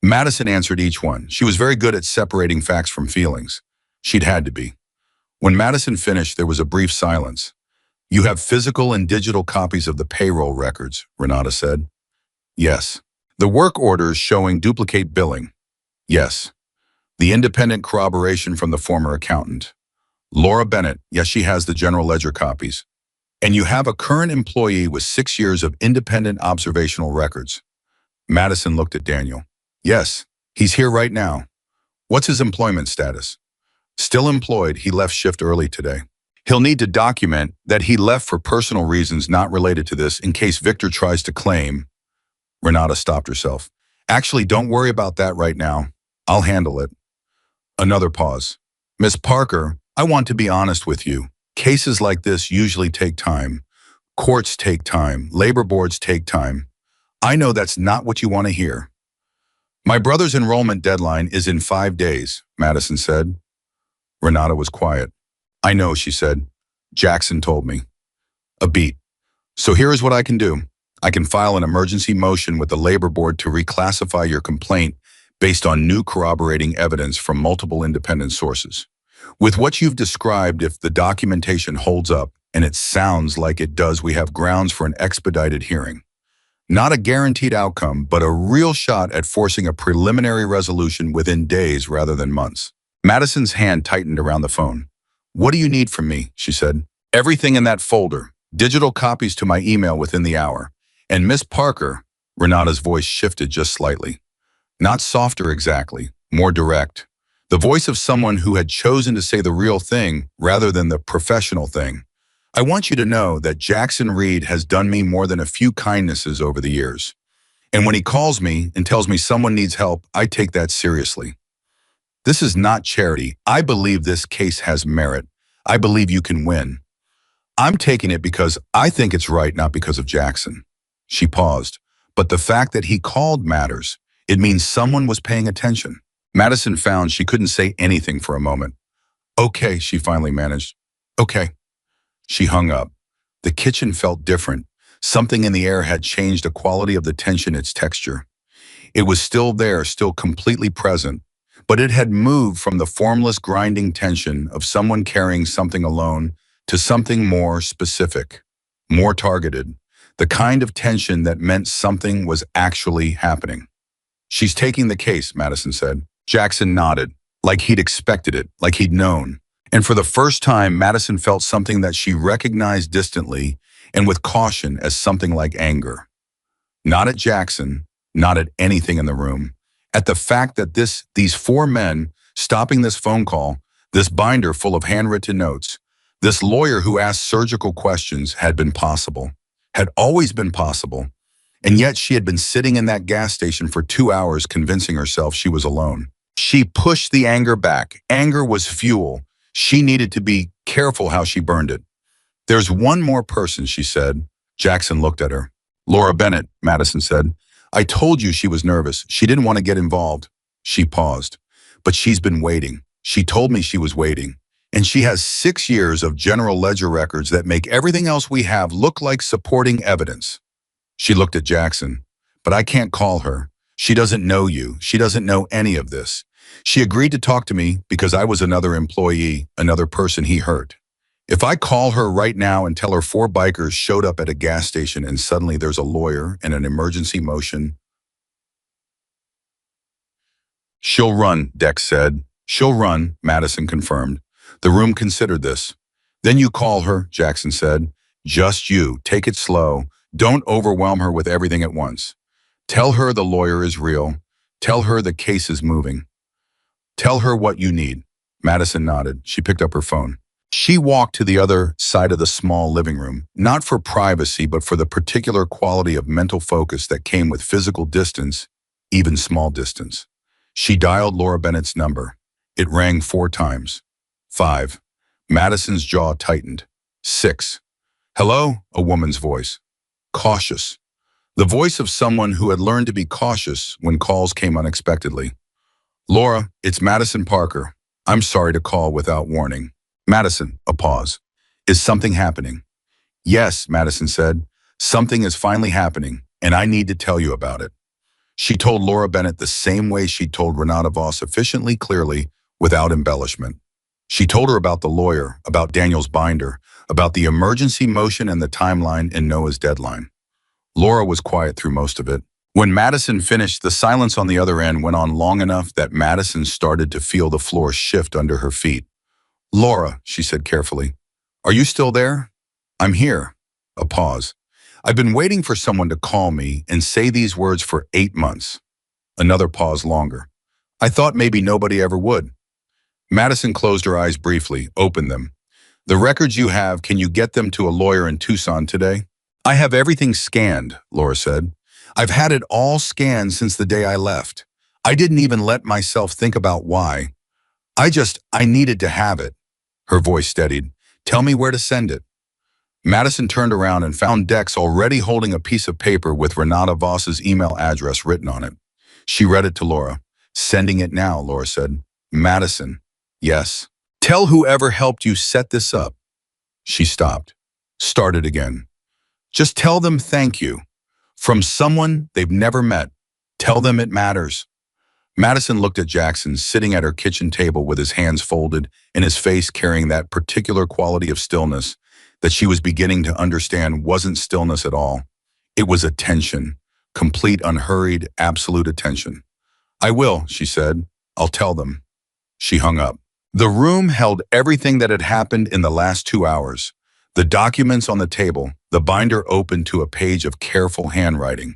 Madison answered each one. She was very good at separating facts from feelings. She'd had to be. When Madison finished, there was a brief silence. "You have physical and digital copies of the payroll records," Renata said. "Yes." "The work orders showing duplicate billing?" "Yes." "The independent corroboration from the former accountant?" "Laura Bennett, yes, she has the general ledger copies." "And you have a current employee with 6 years of independent observational records?" Madison looked at Daniel. "Yes, he's here right now." "What's his employment status?" "Still employed. He left shift early today." "He'll need to document that he left for personal reasons not related to this in case Victor tries to claim." Renata stopped herself. "Actually, don't worry about that right now. I'll handle it." Another pause. "Miss Parker, I want to be honest with you. Cases like this usually take time. Courts take time. Labor boards take time. I know that's not what you want to hear." "My brother's enrollment deadline is in 5 days, Madison said. Renata was quiet. "I know," she said. "Jackson told me." A beat. "So here is what I can do. I can file an emergency motion with the labor board to reclassify your complaint based on new corroborating evidence from multiple independent sources. With what you've described, if the documentation holds up, and it sounds like it does, we have grounds for an expedited hearing. Not a guaranteed outcome, but a real shot at forcing a preliminary resolution within days rather than months." Madison's hand tightened around the phone. "What do you need from me?" she said. "Everything in that folder. Digital copies to my email within the hour. And Miss Parker," Renata's voice shifted just slightly. Not softer exactly, more direct. The voice of someone who had chosen to say the real thing rather than the professional thing. I want you to know that Jackson Reed has done me more than a few kindnesses over the years. And when he calls me and tells me someone needs help, I take that seriously. This is not charity. I believe this case has merit. I believe you can win. I'm taking it because I think it's right, not because of Jackson. She paused. But the fact that he called matters. It means someone was paying attention. Madison found she couldn't say anything for a moment. Okay, she finally managed. Okay. She hung up. The kitchen felt different. Something in the air had changed the quality of the tension, its texture. It was still there, still completely present, but it had moved from the formless grinding tension of someone carrying something alone to something more specific, more targeted, the kind of tension that meant something was actually happening. She's taking the case, Madison said. Jackson nodded, like he'd expected it, like he'd known. And for the first time, Madison felt something that she recognized distantly and with caution as something like anger. Not at Jackson, not at anything in the room. At the fact that these four men stopping this phone call, this binder full of handwritten notes, this lawyer who asked surgical questions had been possible, had always been possible. And yet she had been sitting in that gas station for 2 hours convincing herself she was alone. She pushed the anger back. Anger was fuel. She needed to be careful how she burned it. There's one more person, she said. Jackson looked at her. Laura Bennett, Madison said. I told you she was nervous. She didn't want to get involved. She paused. But she's been waiting. She told me she was waiting. And she has 6 years of general ledger records that make everything else we have look like supporting evidence. She looked at Jackson. But I can't call her. She doesn't know you. She doesn't know any of this. She agreed to talk to me because I was another employee, another person he hurt. If I call her right now and tell her 4 bikers showed up at a gas station and suddenly there's a lawyer and an emergency motion, she'll run, Dex said. She'll run, Madison confirmed. The room considered this. Then you call her, Jackson said. Just you. Take it slow. Don't overwhelm her with everything at once. Tell her the lawyer is real. Tell her the case is moving. Tell her what you need. Madison nodded. She picked up her phone. She walked to the other side of the small living room, not for privacy, but for the particular quality of mental focus that came with physical distance, even small distance. She dialed Laura Bennett's number. It rang 4 times. 5. Madison's jaw tightened. 6. Hello? A woman's voice. Cautious. The voice of someone who had learned to be cautious when calls came unexpectedly. Laura, it's Madison Parker. I'm sorry to call without warning. Madison, a pause. Is something happening? Yes, Madison said. Something is finally happening, and I need to tell you about it. She told Laura Bennett the same way she told Renata Voss, efficiently, clearly, without embellishment. She told her about the lawyer, about Daniel's binder, about the emergency motion and the timeline and Noah's deadline. Laura was quiet through most of it. When Madison finished, the silence on the other end went on long enough that Madison started to feel the floor shift under her feet. Laura, she said carefully, are you still there? I'm here. A pause. I've been waiting for someone to call me and say these words for 8 months. Another pause longer. I thought maybe nobody ever would. Madison closed her eyes briefly, opened them. The records you have, can you get them to a lawyer in Tucson today? I have everything scanned, Laura said. I've had it all scanned since the day I left. I didn't even let myself think about why. I needed to have it. Her voice steadied. Tell me where to send it. Madison turned around and found Dex already holding a piece of paper with Renata Voss's email address written on it. She read it to Laura. Sending it now, Laura said. Madison. Yes. Tell whoever helped you set this up. She stopped. Started again. Just tell them thank you. From someone they've never met. Tell them it matters. Madison looked at Jackson sitting at her kitchen table with his hands folded and his face carrying that particular quality of stillness that she was beginning to understand wasn't stillness at all. It was attention, complete, unhurried, absolute attention. I will, she said. I'll tell them. She hung up. The room held everything that had happened in the last 2 hours. The documents on the table, the binder open to a page of careful handwriting.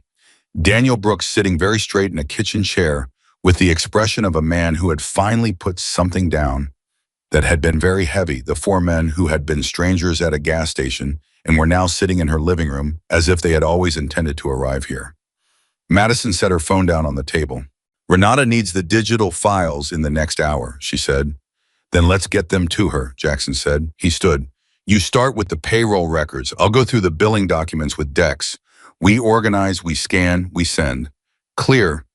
Daniel Brooks sitting very straight in a kitchen chair with the expression of a man who had finally put something down. that had been very heavy, the four men who had been strangers at a gas station and were now sitting in her living room as if they had always intended to arrive here. Madison set her phone down on the table. "Renata needs the digital files in the next hour," she said. "Then let's get them to her," Jackson said. He stood. "You start with the payroll records. I'll go through the billing documents with Dex. We organize, we scan, we send." "Clear,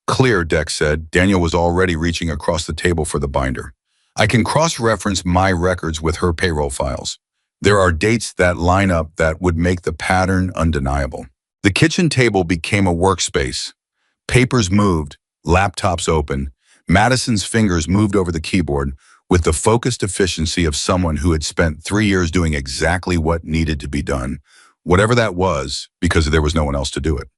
clear," Dex said. Daniel was already reaching across the table for the binder. "I can cross-reference my records with her payroll files. There are dates that line up that would make the pattern undeniable." The kitchen table became a workspace. Papers moved, laptops open. Madison's fingers moved over the keyboard with the focused efficiency of someone who had spent 3 years doing exactly what needed to be done, whatever that was, because there was no one else to do it.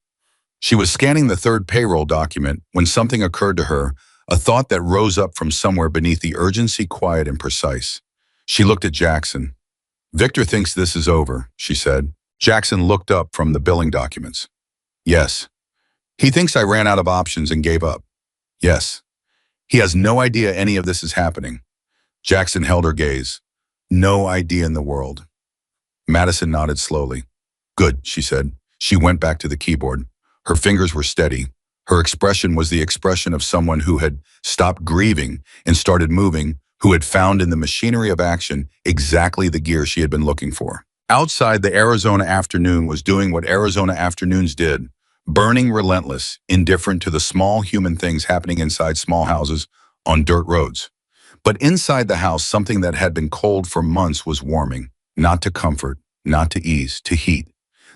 She was scanning the third payroll document when something occurred to her, a thought that rose up from somewhere beneath the urgency, quiet and precise. She looked at Jackson. "Victor thinks this is over," she said. Jackson looked up from the billing documents. "Yes. He thinks I ran out of options and gave up." "Yes. He has no idea any of this is happening." Jackson held her gaze. "No idea in the world." Madison nodded slowly. "Good," she said. She went back to the keyboard. Her fingers were steady. Her expression was the expression of someone who had stopped grieving and started moving, who had found in the machinery of action exactly the gear she had been looking for. Outside, the Arizona afternoon was doing what Arizona afternoons did, burning relentless, indifferent to the small human things happening inside small houses on dirt roads. But inside the house, something that had been cold for months was warming, not to comfort, not to ease, to heat.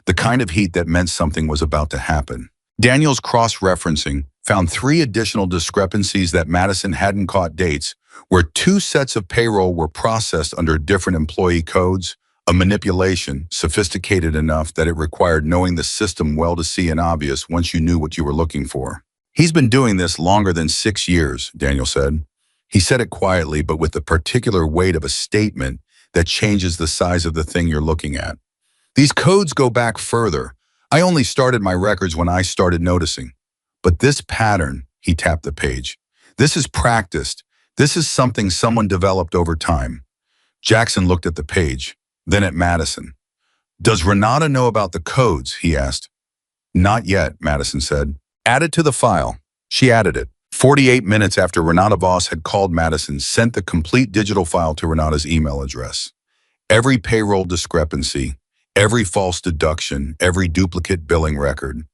The kind of heat that meant something was about to happen. Daniel's cross-referencing found 3 additional discrepancies that Madison hadn't caught: dates where 2 sets of payroll were processed under different employee codes, a manipulation sophisticated enough that it required knowing the system well to see and obvious once you knew what you were looking for. "He's been doing this longer than 6 years, Daniel said. He said it quietly, but with the particular weight of a statement that changes the size of the thing you're looking at. "These codes go back further. I only started my records when I started noticing. But this pattern," he tapped the page, "this is practiced. This is something someone developed over time." Jackson looked at the page, then at Madison. "Does Renata know about the codes?" he asked. "Not yet," Madison said. "Add it to the file." She added it. 48 minutes after Renata Voss had called, Madison sent the complete digital file to Renata's email address. Every payroll discrepancy, every false deduction, every duplicate billing record,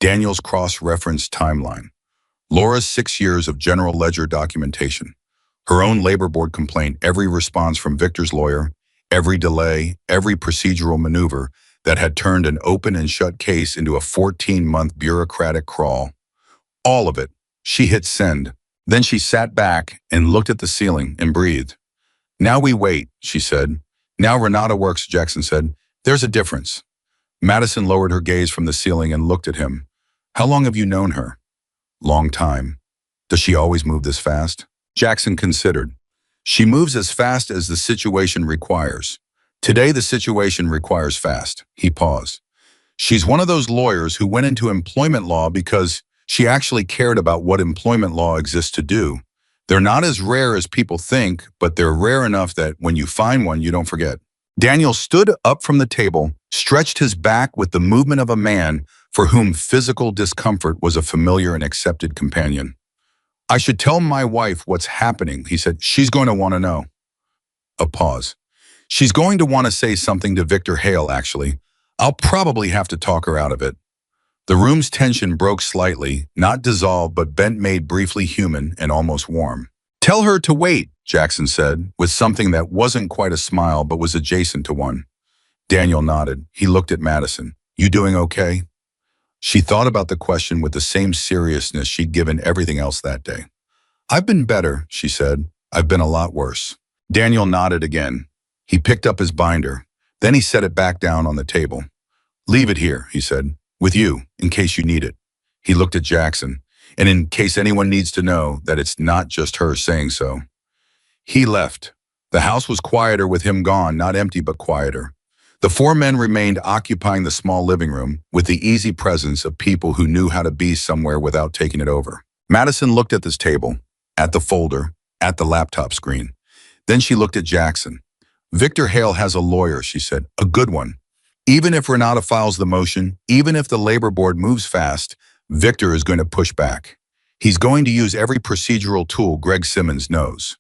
Daniel's cross-referenced timeline, Laura's 6 years of general ledger documentation, her own labor board complaint, every response from Victor's lawyer, every delay, every procedural maneuver that had turned an open and shut case into a 14-month bureaucratic crawl. All of it. She hit send. Then she sat back and looked at the ceiling and breathed. "Now we wait," she said. "Now Renata works," Jackson said. "There's a difference." Madison lowered her gaze from the ceiling and looked at him. "How long have you known her?" "Long time." "Does she always move this fast?" Jackson considered. "She moves as fast as the situation requires. Today the situation requires fast." He paused. "She's one of those lawyers who went into employment law because she actually cared about what employment law exists to do. They're not as rare as people think, but they're rare enough that when you find one, you don't forget." Daniel stood up from the table, stretched his back with the movement of a man for whom physical discomfort was a familiar and accepted companion. "I should tell my wife what's happening," he said. "She's going to want to know." A pause. "She's going to want to say something to Victor Hale, actually. I'll probably have to talk her out of it." The room's tension broke slightly, not dissolved, but bent, made briefly human and almost warm. "Tell her to wait," Jackson said, with something that wasn't quite a smile but was adjacent to one. Daniel nodded. He looked at Madison. "You doing okay?" She thought about the question with the same seriousness she'd given everything else that day. "I've been better," she said. "I've been a lot worse." Daniel nodded again. He picked up his binder. Then he set it back down on the table. "Leave it here," he said, "with you, in case you need it." He looked at Jackson. "And in case anyone needs to know that it's not just her saying so." He left. The house was quieter with him gone, not empty but quieter. The 4 men remained occupying the small living room with the easy presence of people who knew how to be somewhere without taking it over. Madison looked at this table, at the folder, at the laptop screen. Then she looked at Jackson. Victor Hale has a lawyer, she said, a good one. Even if Renata files the motion, even if the labor board moves fast, Victor is going to push back. He's going to use every procedural tool Greg Simmons knows.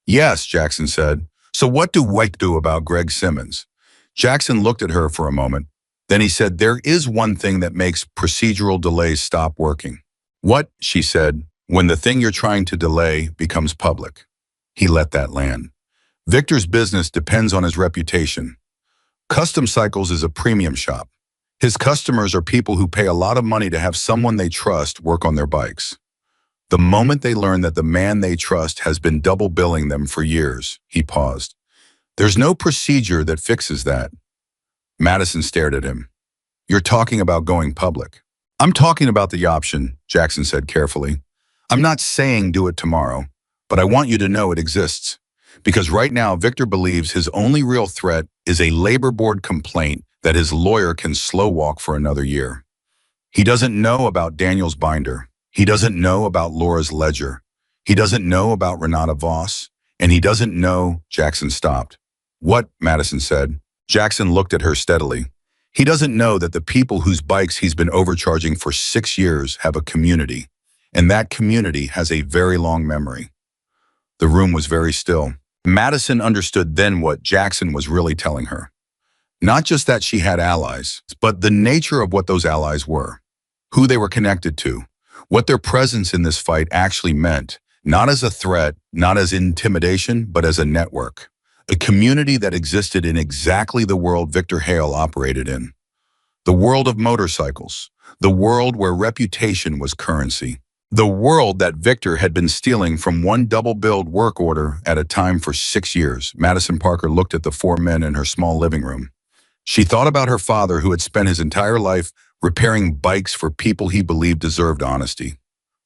Yes, Jackson said. So what do White do about Greg Simmons? Jackson looked at her for a moment. Then he said, there is one thing that makes procedural delays stop working. What? She said, when the thing you're trying to delay becomes public. He let that land. Victor's business depends on his reputation. Custom Cycles is a premium shop. His customers are people who pay a lot of money to have someone they trust work on their bikes. The moment they learn that the man they trust has been double billing them for years, he paused. There's no procedure that fixes that. Madison stared at him. You're talking about going public. I'm talking about the option, Jackson said carefully. I'm not saying do it tomorrow, but I want you to know it exists. Because right now, Victor believes his only real threat is a labor board complaint that his lawyer can slow walk for another year. He doesn't know about Daniel's binder. He doesn't know about Laura's ledger. He doesn't know about Renata Voss. And he doesn't know. Jackson stopped. What? Madison said. Jackson looked at her steadily. He doesn't know that the people whose bikes he's been overcharging for 6 years have a community. And that community has a very long memory. The room was very still. Madison understood then what Jackson was really telling her. Not just that she had allies, but the nature of what those allies were, who they were connected to, what their presence in this fight actually meant, not as a threat, not as intimidation, but as a network, a community that existed in exactly the world Victor Hale operated in. The world of motorcycles, the world where reputation was currency, the world that Victor had been stealing from one double-billed work order at a time for 6 years. Madison Parker looked at the 4 men in her small living room. She thought about her father who had spent his entire life repairing bikes for people he believed deserved honesty,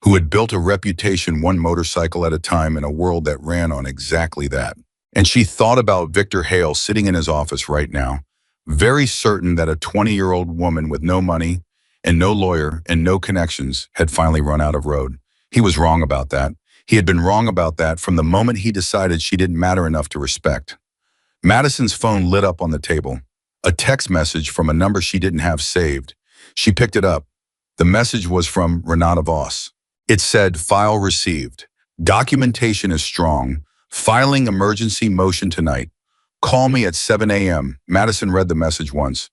who had built a reputation one motorcycle at a time in a world that ran on exactly that. And she thought about Victor Hale sitting in his office right now, very certain that a 20-year-old woman with no money and no lawyer and no connections had finally run out of road. He was wrong about that. He had been wrong about that from the moment he decided she didn't matter enough to respect. Madison's phone lit up on the table. A text message from a number she didn't have saved. She picked it up. The message was from Renata Voss. It said, file received. Documentation is strong. Filing emergency motion tonight. Call me at 7 a.m. Madison read the message once.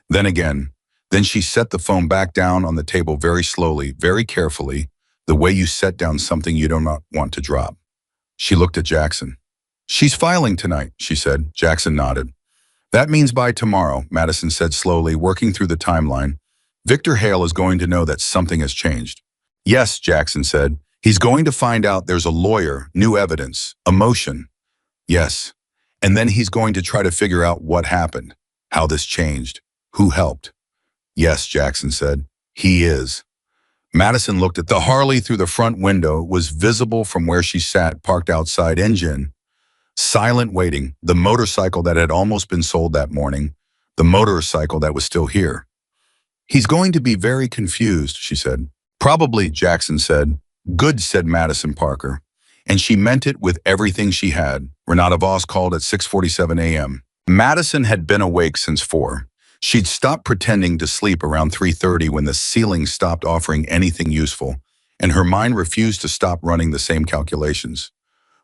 Then again. Then she set the phone back down on the table very slowly, very carefully, the way you set down something you do not want to drop. She looked at Jackson. She's filing tonight, she said. Jackson nodded. That means by tomorrow, Madison said slowly, working through the timeline. Victor Hale is going to know that something has changed. Yes, Jackson said. He's going to find out there's a lawyer, new evidence, a motion. Yes. And then he's going to try to figure out what happened, how this changed, who helped. Yes, Jackson said. He is. Madison looked at the Harley through the front window. It was visible from where she sat, parked outside, engine. Silent waiting, the motorcycle that had almost been sold that morning, the motorcycle that was still here. He's going to be very confused, she said. Probably, Jackson said. Good, said Madison Parker. And she meant it with everything she had. Renata Voss called at 6:47 a.m. Madison had been awake since 4. She'd stopped pretending to sleep around 3:30 when the ceiling stopped offering anything useful, and her mind refused to stop running the same calculations.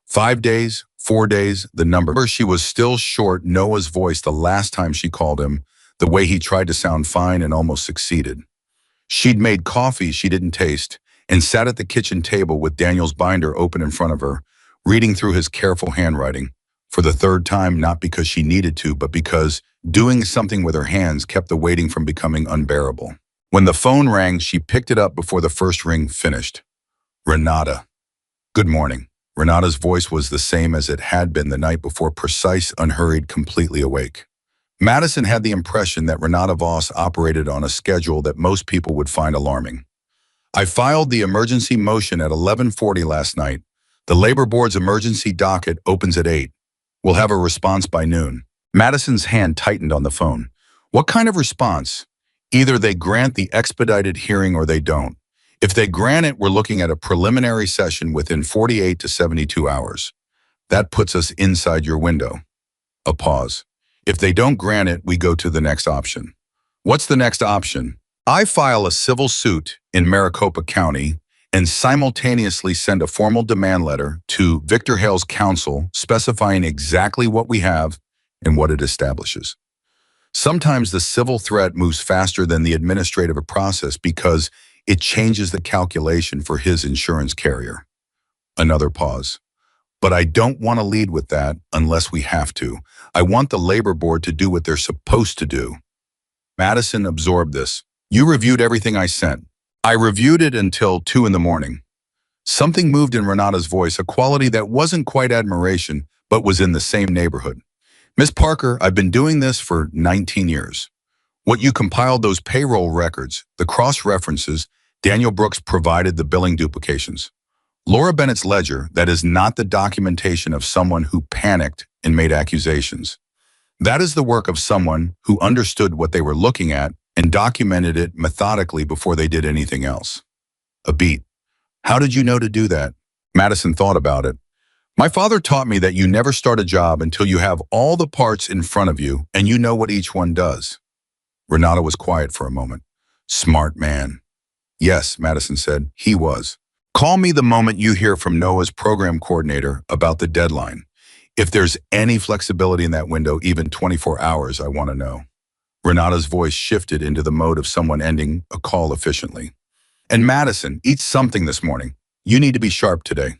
5 days, 4 days, the number. She was still short Noah's voice the last time she called him, the way he tried to sound fine and almost succeeded. She'd made coffee she didn't taste and sat at the kitchen table with Daniel's binder open in front of her, reading through his careful handwriting. For the 3rd time, not because she needed to, but because doing something with her hands kept the waiting from becoming unbearable. When the phone rang, she picked it up before the first ring finished. Renata. Good morning. Renata's voice was the same as it had been the night before, precise, unhurried, completely awake. Madison had the impression that Renata Voss operated on a schedule that most people would find alarming. I filed the emergency motion at 11:40 last night. The labor board's emergency docket opens at 8. We'll have a response by noon. Madison's hand tightened on the phone. What kind of response? Either they grant the expedited hearing or they don't. If they grant it, we're looking at a preliminary session within 48 to 72 hours. That puts us inside your window. A pause. If they don't grant it, we go to the next option. What's the next option? I file a civil suit in Maricopa County and simultaneously send a formal demand letter to Victor Hale's counsel specifying exactly what we have and what it establishes. Sometimes the civil threat moves faster than the administrative process because it changes the calculation for his insurance carrier. Another pause. But I don't want to lead with that unless we have to. I want the labor board to do what they're supposed to do. Madison absorbed this. You reviewed everything I sent. I reviewed it until 2 in the morning. Something moved in Renata's voice, a quality that wasn't quite admiration, but was in the same neighborhood. Miss Parker, I've been doing this for 19 years. What you compiled, those payroll records, the cross-references, Daniel Brooks provided the billing duplications. Laura Bennett's ledger, that is not the documentation of someone who panicked and made accusations. That is the work of someone who understood what they were looking at and documented it methodically before they did anything else. A beat. How did you know to do that? Madison thought about it. My father taught me that you never start a job until you have all the parts in front of you and you know what each one does. Renata was quiet for a moment. Smart man. Yes, Madison said, he was. Call me the moment you hear from Noah's program coordinator about the deadline. If there's any flexibility in that window, even 24 hours, I want to know. Renata's voice shifted into the mode of someone ending a call efficiently. And Madison, eat something this morning. You need to be sharp today.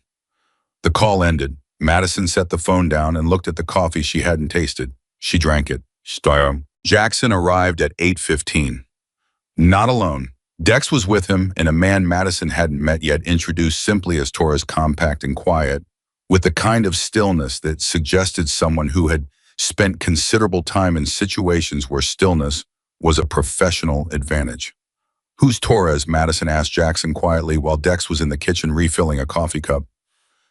The call ended. Madison set the phone down and looked at the coffee she hadn't tasted. She drank it. Jackson arrived at 8:15. Not alone. Dex was with him, and a man Madison hadn't met yet, introduced simply as Torres, compact and quiet, with the kind of stillness that suggested someone who had spent considerable time in situations where stillness was a professional advantage. Who's Torres? Madison asked Jackson quietly while Dex was in the kitchen refilling a coffee cup.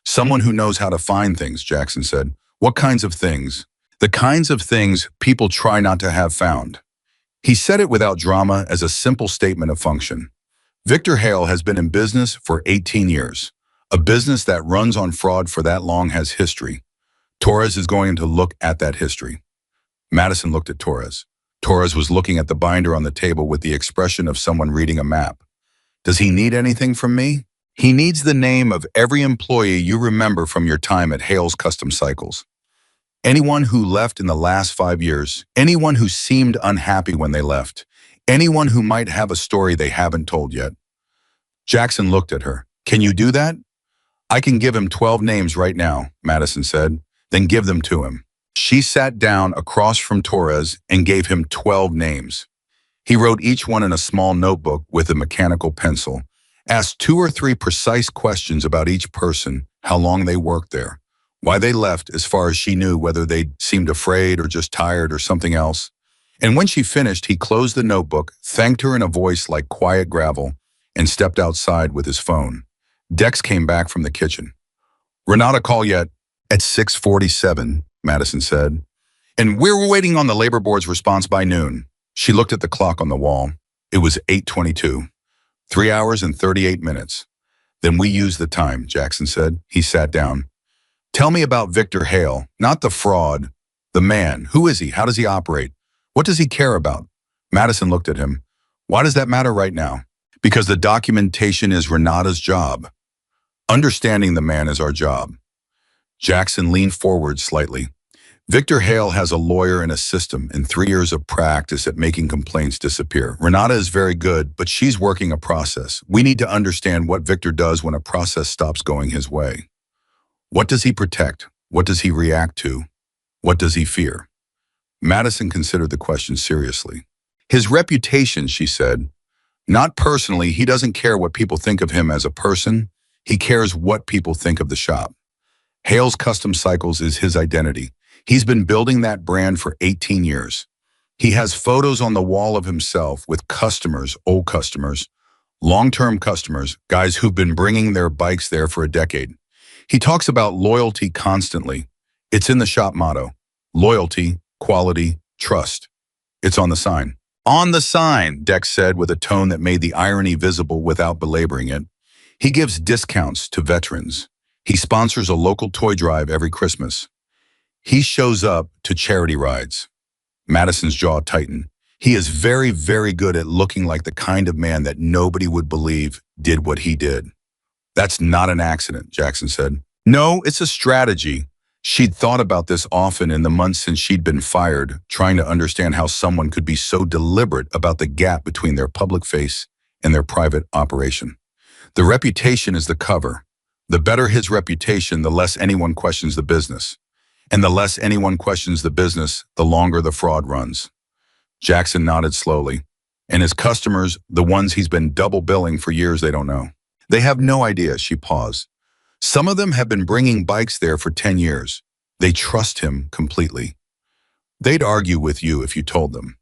Someone who knows how to find things, Jackson said. What kinds of things? The kinds of things people try not to have found. He said it without drama, as a simple statement of function. Victor Hale has been in business for 18 years. A business that runs on fraud for that long has history. Torres is going to look at that history. Madison looked at Torres. Torres was looking at the binder on the table with the expression of someone reading a map. Does he need anything from me? He needs the name of every employee you remember from your time at Hale's Custom Cycles. Anyone who left in the last 5 years, anyone who seemed unhappy when they left, anyone who might have a story they haven't told yet. Jackson looked at her. Can you do that? I can give him 12 names right now, Madison said. Then give them to him. She sat down across from Torres and gave him 12 names. He wrote each one in a small notebook with a mechanical pencil, asked 2 or 3 precise questions about each person, how long they worked there, why they left as far as she knew, whether they seemed afraid or just tired or something else. And when she finished, he closed the notebook, thanked her in a voice like quiet gravel, and stepped outside with his phone. Dex came back from the kitchen. Renata call yet? At 6:47, Madison said. And we're waiting on the labor board's response by noon. She looked at the clock on the wall. It was 8:22. 3 hours and 38 minutes. Then we use the time, Jackson said. He sat down. Tell me about Victor Hale, not the fraud, the man. Who is he? How does he operate? What does he care about? Madison looked at him. Why does that matter right now? Because the documentation is Renata's job. Understanding the man is our job. Jackson leaned forward slightly. Victor Hale has a lawyer and a system and 3 years of practice at making complaints disappear. Renata is very good, but she's working a process. We need to understand what Victor does when a process stops going his way. What does he protect? What does he react to? What does he fear? Madison considered the question seriously. His reputation, she said. Not personally, he doesn't care what people think of him as a person. He cares what people think of the shop. Hale's Custom Cycles is his identity. He's been building that brand for 18 years. He has photos on the wall of himself with customers, old customers, long-term customers, guys who've been bringing their bikes there for a decade. He talks about loyalty constantly. It's in the shop motto. Loyalty, quality, trust. It's on the sign. On the sign, Dex said with a tone that made the irony visible without belaboring it. He gives discounts to veterans. He sponsors a local toy drive every Christmas. He shows up to charity rides. Madison's jaw tightened. He is very, very good at looking like the kind of man that nobody would believe did what he did. That's not an accident, Jackson said. No, it's a strategy. She'd thought about this often in the months since she'd been fired, trying to understand how someone could be so deliberate about the gap between their public face and their private operation. The reputation is the cover. The better his reputation, the less anyone questions the business. And the less anyone questions the business, the longer the fraud runs. Jackson nodded slowly. And his customers, the ones he's been double billing for years, they don't know. They have no idea, she paused. Some of them have been bringing bikes there for 10 years. They trust him completely. They'd argue with you if you told them.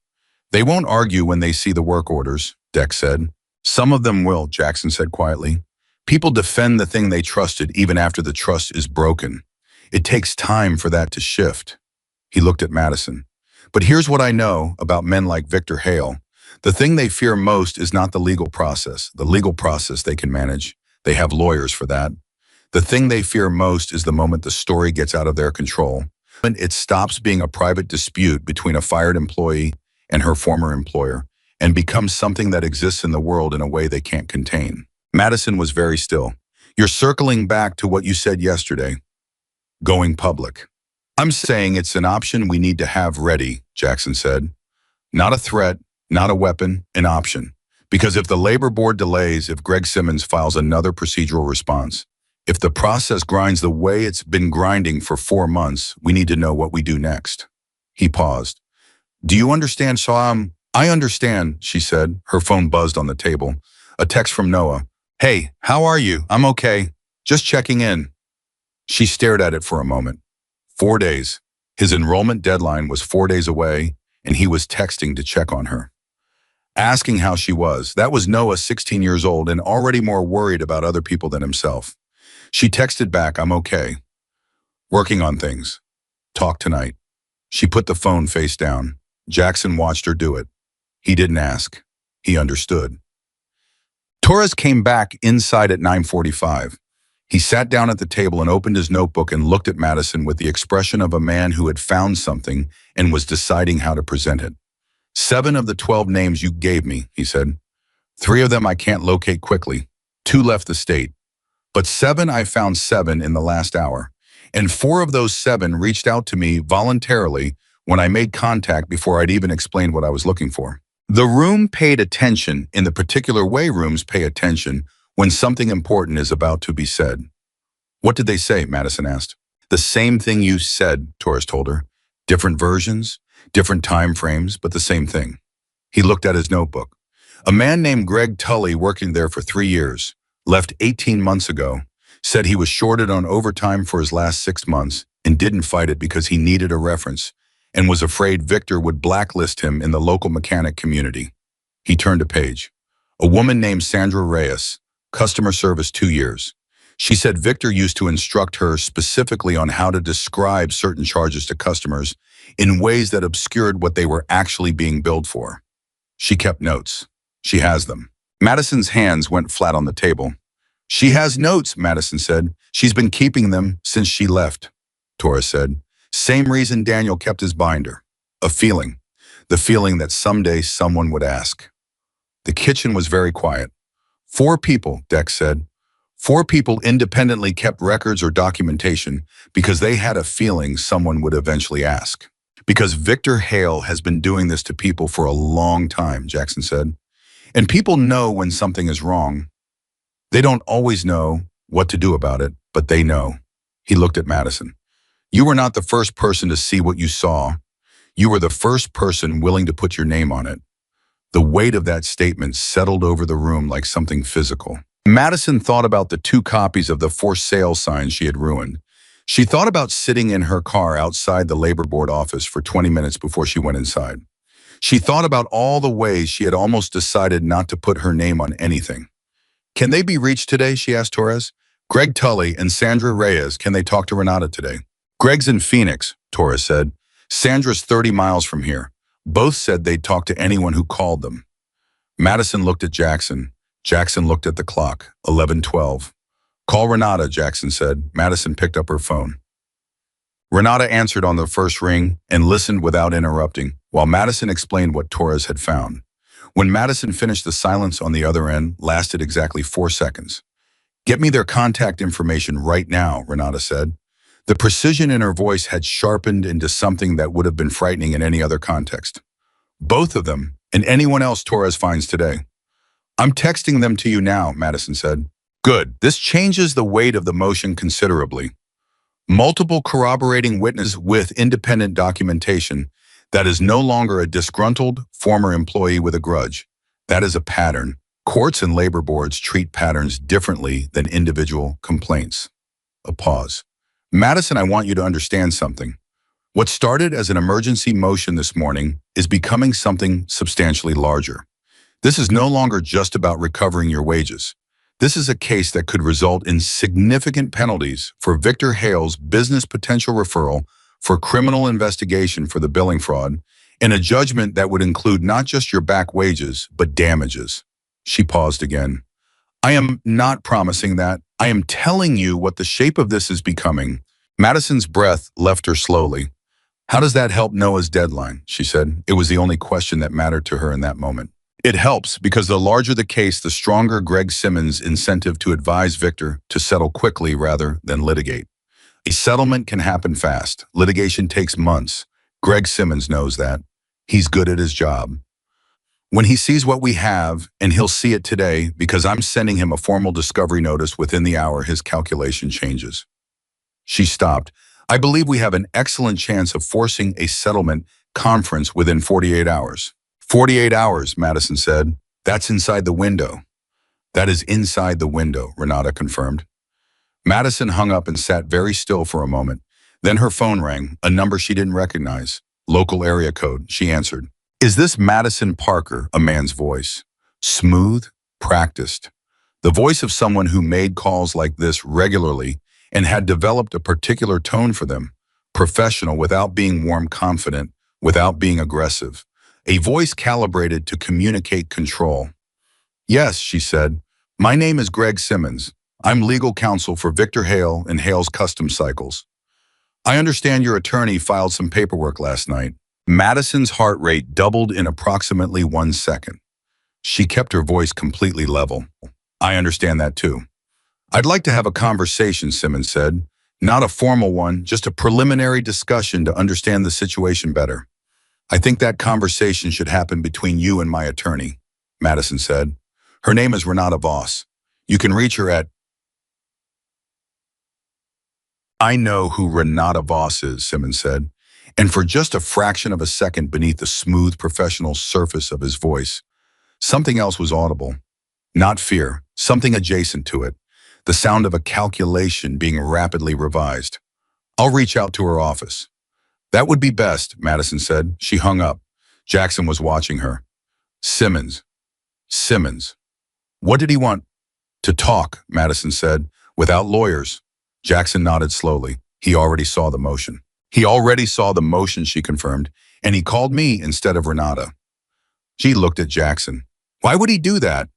They won't argue when they see the work orders, Dex said. Some of them will, Jackson said quietly. People defend the thing they trusted even after the trust is broken. It takes time for that to shift. He looked at Madison. But here's what I know about men like Victor Hale. The thing they fear most is not the legal process. The legal process they can manage. They have lawyers for that. The thing they fear most is the moment the story gets out of their control. When it stops being a private dispute between a fired employee and her former employer and becomes something that exists in the world in a way they can't contain. Madison was very still. You're circling back to what you said yesterday. Going public. I'm saying it's an option we need to have ready, Jackson said. Not a threat, not a weapon, an option. Because if the labor board delays, if Greg Simmons files another procedural response, if the process grinds the way it's been grinding for 4 months, we need to know what we do next. He paused. Do you understand, Shaw? I understand, she said. Her phone buzzed on the table. A text from Noah. Hey, how are you? I'm okay. Just checking in. She stared at it for a moment. 4 days. His enrollment deadline was 4 days away, and he was texting to check on her. Asking how she was. That was Noah, 16 years old, and already more worried about other people than himself. She texted back, I'm okay. Working on things. Talk tonight. She put the phone face down. Jackson watched her do it. He didn't ask. He understood. Torres came back inside at 9:45. He sat down at the table and opened his notebook and looked at Madison with the expression of a man who had found something and was deciding how to present it. 7 of the 12 names you gave me, he said. 3 of them I can't locate quickly. 2 left the state. But 7, I found 7 in the last hour. And 4 of those 7 reached out to me voluntarily when I made contact before I'd even explained what I was looking for. The room paid attention in the particular way rooms pay attention when something important is about to be said. What did they say? Madison asked. The same thing you said, Torres told her. Different versions, different time frames, but the same thing. He looked at his notebook. A man named Greg Tully, working there for 3 years, left 18 months ago, said he was shorted on overtime for his last 6 months and didn't fight it because he needed a reference and was afraid Victor would blacklist him in the local mechanic community. He turned a page. A woman named Sandra Reyes, customer service 2 years. She said Victor used to instruct her specifically on how to describe certain charges to customers in ways that obscured what they were actually being billed for. She kept notes. She has them. Madison's hands went flat on the table. She has notes, Madison said. She's been keeping them since she left, Torres said. Same reason Daniel kept his binder. A feeling. The feeling that someday someone would ask. The kitchen was very quiet. 4 people, Dex said. 4 people independently kept records or documentation because they had a feeling someone would eventually ask. Because Victor Hale has been doing this to people for a long time, Jackson said. And people know when something is wrong. They don't always know what to do about it, but they know. He looked at Madison. You were not the first person to see what you saw. You were the first person willing to put your name on it. The weight of that statement settled over the room like something physical. Madison thought about the 2 copies of the for sale signs she had ruined. She thought about sitting in her car outside the labor board office for 20 minutes before she went inside. She thought about all the ways she had almost decided not to put her name on anything. Can they be reached today? She asked Torres. Greg Tully and Sandra Reyes, can they talk to Renata today? Greg's in Phoenix, Torres said. Sandra's 30 miles from here. Both said they'd talk to anyone who called them. Madison looked at Jackson. Jackson looked at the clock, 11:12. Call Renata, Jackson said. Madison picked up her phone. Renata answered on the first ring and listened without interrupting, while Madison explained what Torres had found. When Madison finished, the silence on the other end lasted exactly 4 seconds. Get me their contact information right now, Renata said. The precision in her voice had sharpened into something that would have been frightening in any other context. Both of them, and anyone else Torres finds today. I'm texting them to you now, Madison said. Good. This changes the weight of the motion considerably. Multiple corroborating witnesses with independent documentation. That is no longer a disgruntled former employee with a grudge. That is a pattern. Courts and labor boards treat patterns differently than individual complaints. A pause. Madison, I want you to understand something. What started as an emergency motion this morning is becoming something substantially larger. This is no longer just about recovering your wages. This is a case that could result in significant penalties for Victor Hale's business potential referral for criminal investigation for the billing fraud, and a judgment that would include not just your back wages, but damages. She paused again. I am not promising that. I am telling you what the shape of this is becoming. Madison's breath left her slowly. How does that help Noah's deadline? She said. It was the only question that mattered to her in that moment. It helps because the larger the case, the stronger Greg Simmons' incentive to advise Victor to settle quickly rather than litigate. A settlement can happen fast. Litigation takes months. Greg Simmons knows that. He's good at his job. When he sees what we have, and he'll see it today because I'm sending him a formal discovery notice within the hour, his calculation changes. She stopped. I believe we have an excellent chance of forcing a settlement conference within 48 hours. 48 hours, Madison said. That's inside the window. That is inside the window, Renata confirmed. Madison hung up and sat very still for a moment. Then her phone rang, a number she didn't recognize. Local area code, she answered. Is this Madison Parker? A man's voice. Smooth, practiced. The voice of someone who made calls like this regularly and had developed a particular tone for them. Professional without being warm, confident, without being aggressive. A voice calibrated to communicate control. Yes, she said. My name is Greg Simmons. I'm legal counsel for Victor Hale and Hale's Custom Cycles. I understand your attorney filed some paperwork last night. Madison's heart rate doubled in approximately 1 second. She kept her voice completely level. I understand that too. I'd like to have a conversation, Simmons said. Not a formal one, just a preliminary discussion to understand the situation better. I think that conversation should happen between you and my attorney, Madison said. Her name is Renata Voss. You can reach her at... I know who Renata Voss is, Simmons said. And for just a fraction of a second beneath the smooth professional surface of his voice, something else was audible. Not fear, something adjacent to it. The sound of a calculation being rapidly revised. I'll reach out to her office. That would be best, Madison said. She hung up. Jackson was watching her. Simmons. What did he want? To talk, Madison said. Without lawyers. Jackson nodded slowly. He already saw the motion. She confirmed. And he called me instead of Renata. She looked at Jackson. Why would he do that?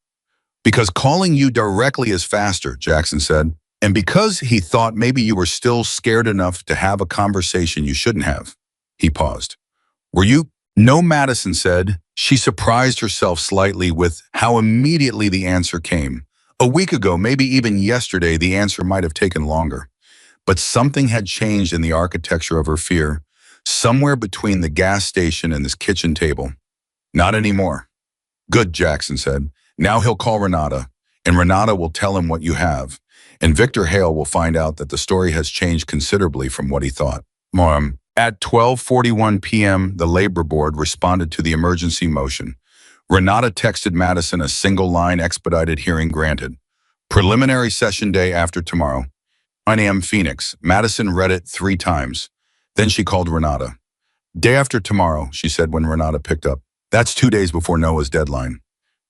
Because calling you directly is faster, Jackson said. And because he thought maybe you were still scared enough to have a conversation you shouldn't have. He paused. Were you? No, Madison said. She surprised herself slightly with how immediately the answer came. A week ago, maybe even yesterday, the answer might have taken longer. But something had changed in the architecture of her fear, somewhere between the gas station and this kitchen table. Not anymore. Good, Jackson said. Now he'll call Renata, and Renata will tell him what you have. And Victor Hale will find out that the story has changed considerably from what he thought. At 12:41 p.m., the labor board responded to the emergency motion. Renata texted Madison a single line: expedited hearing granted. Preliminary session day after tomorrow. 9 a.m. Phoenix. Madison read it 3 times. Then she called Renata. Day after tomorrow, she said when Renata picked up. That's 2 days before Noah's deadline.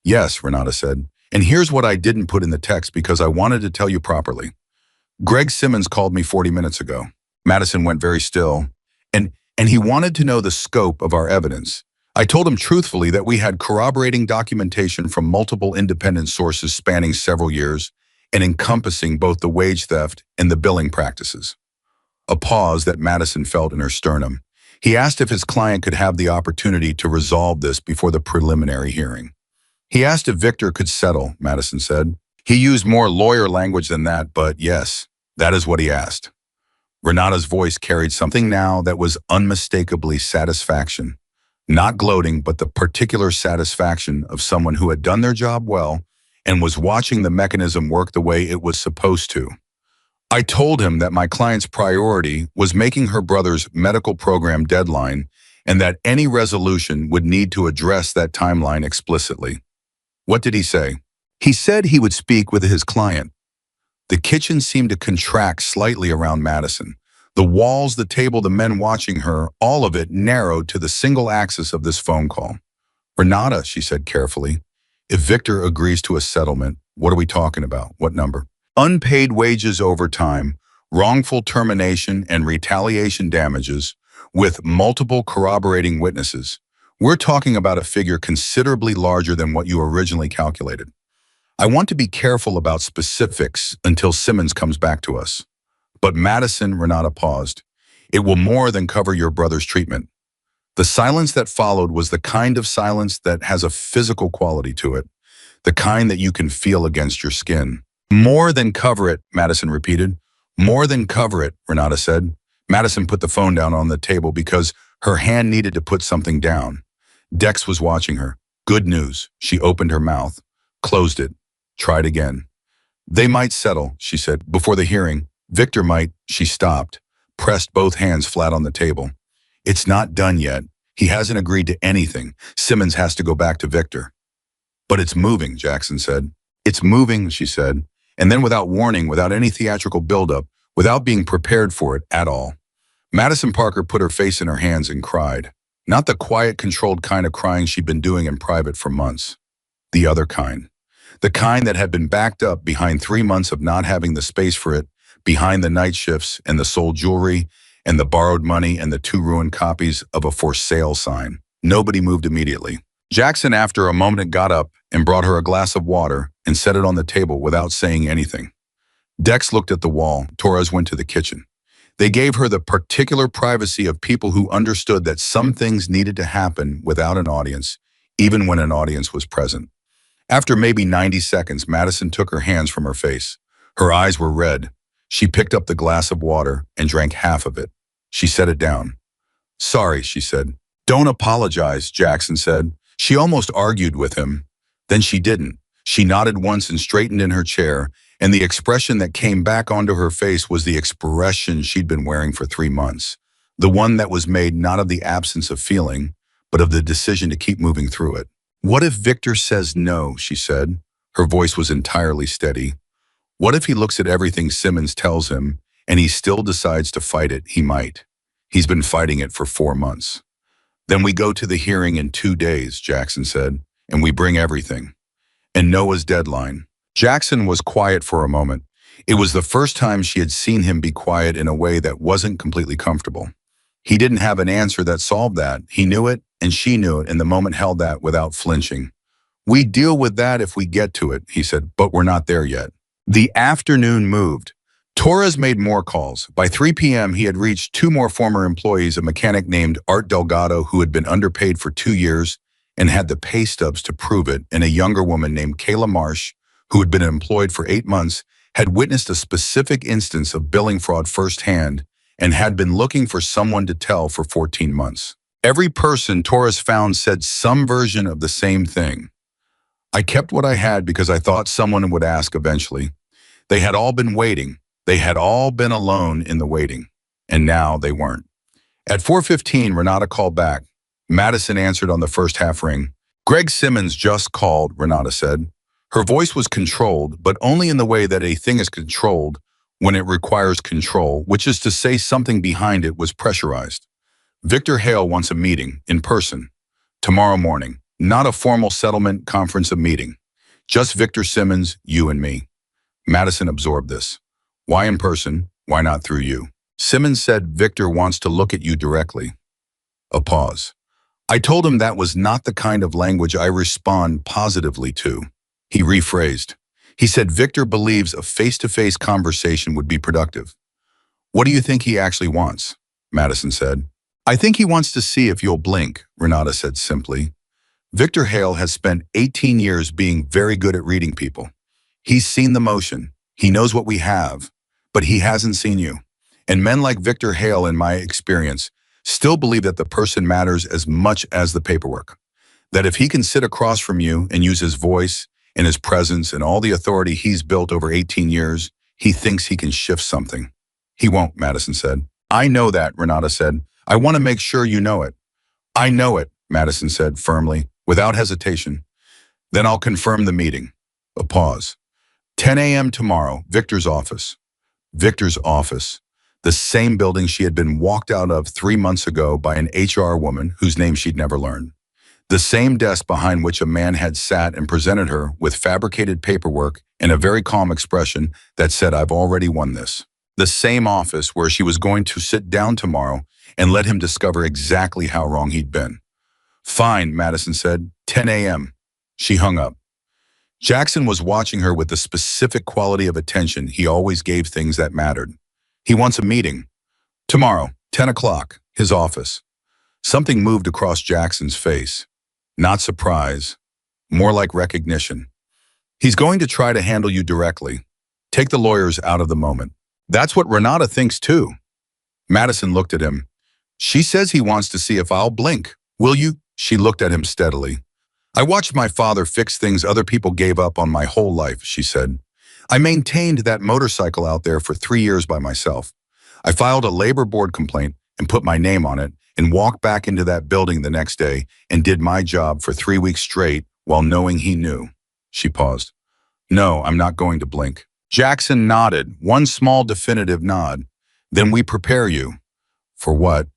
Yes, Renata said. And here's what I didn't put in the text because I wanted to tell you properly. Greg Simmons called me 40 minutes ago. Madison went very still. And he wanted to know the scope of our evidence. I told him truthfully that we had corroborating documentation from multiple independent sources spanning several years, and encompassing both the wage theft and the billing practices. A pause that Madison felt in her sternum. He asked if his client could have the opportunity to resolve this before the preliminary hearing. He asked if Victor could settle, Madison said. He used more lawyer language than that, but yes, that is what he asked. Renata's voice carried something now that was unmistakably satisfaction. Not gloating, but the particular satisfaction of someone who had done their job well and was watching the mechanism work the way it was supposed to. I told him that my client's priority was making her brother's medical program deadline and that any resolution would need to address that timeline explicitly. What did he say? He said he would speak with his client. The kitchen seemed to contract slightly around Madison. The walls, the table, the men watching her, all of it narrowed to the single axis of this phone call. Renata, she said carefully, if Victor agrees to a settlement, what are we talking about? What number? Unpaid wages over time, wrongful termination and retaliation damages, with multiple corroborating witnesses. We're talking about a figure considerably larger than what you originally calculated. I want to be careful about specifics until Simmons comes back to us. But Madison, Renata paused. It will more than cover your brother's treatment. The silence that followed was the kind of silence that has a physical quality to it, the kind that you can feel against your skin. More than cover it, Madison repeated. More than cover it, Renata said. Madison put the phone down on the table because her hand needed to put something down. Dex was watching her. Good news. She opened her mouth, closed it, tried again. They might settle, she said, before the hearing. Victor might. She stopped, pressed both hands flat on the table. It's not done yet. He hasn't agreed to anything. Simmons has to go back to Victor. But it's moving, Jackson said. It's moving, she said, and then without warning, without any theatrical buildup, without being prepared for it at all. Madison Parker put her face in her hands and cried. Not the quiet, controlled kind of crying she'd been doing in private for months. The other kind. The kind that had been backed up behind 3 months of not having the space for it, behind the night shifts and the sold jewelry and the borrowed money and the 2 ruined copies of a for sale sign. Nobody moved immediately. Jackson, after a moment, got up and brought her a glass of water and set it on the table without saying anything. Dex looked at the wall. Torres went to the kitchen. They gave her the particular privacy of people who understood that some things needed to happen without an audience, even when an audience was present. After maybe 90 seconds, Madison took her hands from her face. Her eyes were red. She picked up the glass of water and drank half of it. She set it down. Sorry, she said. Don't apologize, Jackson said. She almost argued with him. Then she didn't. She nodded once and straightened in her chair, and the expression that came back onto her face was the expression she'd been wearing for 3 months. The one that was made not of the absence of feeling, but of the decision to keep moving through it. What if Victor says no, she said. Her voice was entirely steady. What if he looks at everything Simmons tells him and he still decides to fight it? He might. He's been fighting it for 4 months. Then we go to the hearing in 2 days, Jackson said, and we bring everything. And Noah's deadline. Jackson was quiet for a moment. It was the first time she had seen him be quiet in a way that wasn't completely comfortable. He didn't have an answer that solved that. He knew it, and she knew it, and the moment held that without flinching. We deal with that if we get to it, he said, but we're not there yet. The afternoon moved. Torres made more calls. By 3 p.m., he had reached 2 more former employees, a mechanic named Art Delgado who had been underpaid for 2 years and had the pay stubs to prove it, and a younger woman named Kayla Marsh, who had been employed for 8 months, had witnessed a specific instance of billing fraud firsthand and had been looking for someone to tell for 14 months. Every person Torres found said some version of the same thing. I kept what I had because I thought someone would ask eventually. They had all been waiting. They had all been alone in the waiting. And now they weren't. At 4:15, Renata called back. Madison answered on the first half ring. Greg Simmons just called, Renata said. Her voice was controlled, but only in the way that a thing is controlled when it requires control, which is to say something behind it was pressurized. Victor Hale wants a meeting, in person, tomorrow morning. Not a formal settlement conference, a meeting. Just Victor Simmons, you and me. Madison absorbed this. Why in person? Why not through you? Simmons said Victor wants to look at you directly. A pause. I told him that was not the kind of language I respond positively to. He rephrased. He said Victor believes a face-to-face conversation would be productive. What do you think he actually wants? Madison said. I think he wants to see if you'll blink, Renata said simply. Victor Hale has spent 18 years being very good at reading people. He's seen the motion. He knows what we have, but he hasn't seen you. And men like Victor Hale, in my experience, still believe that the person matters as much as the paperwork. That if he can sit across from you and use his voice and his presence and all the authority he's built over 18 years, he thinks he can shift something. He won't, Madison said. I know that, Renata said. I want to make sure you know it. I know it, Madison said firmly, without hesitation. Then I'll confirm the meeting. A pause. 10 a.m. tomorrow, Victor's office. Victor's office. The same building she had been walked out of 3 months ago by an HR woman whose name she'd never learned. The same desk behind which a man had sat and presented her with fabricated paperwork and a very calm expression that said, I've already won this. The same office where she was going to sit down tomorrow and let him discover exactly how wrong he'd been. Fine, Madison said. 10 a.m. She hung up. Jackson was watching her with the specific quality of attention he always gave things that mattered. He wants a meeting. Tomorrow, 10 o'clock, his office. Something moved across Jackson's face. Not surprise, more like recognition. He's going to try to handle you directly. Take the lawyers out of the moment. That's what Renata thinks too. Madison looked at him. She says he wants to see if I'll blink. Will you? She looked at him steadily. I watched my father fix things other people gave up on my whole life, she said. I maintained that motorcycle out there for 3 years by myself. I filed a labor board complaint and put my name on it and walked back into that building the next day and did my job for 3 weeks straight while knowing he knew. She paused. No, I'm not going to blink. Jackson nodded, one small definitive nod. Then we prepare you. For what?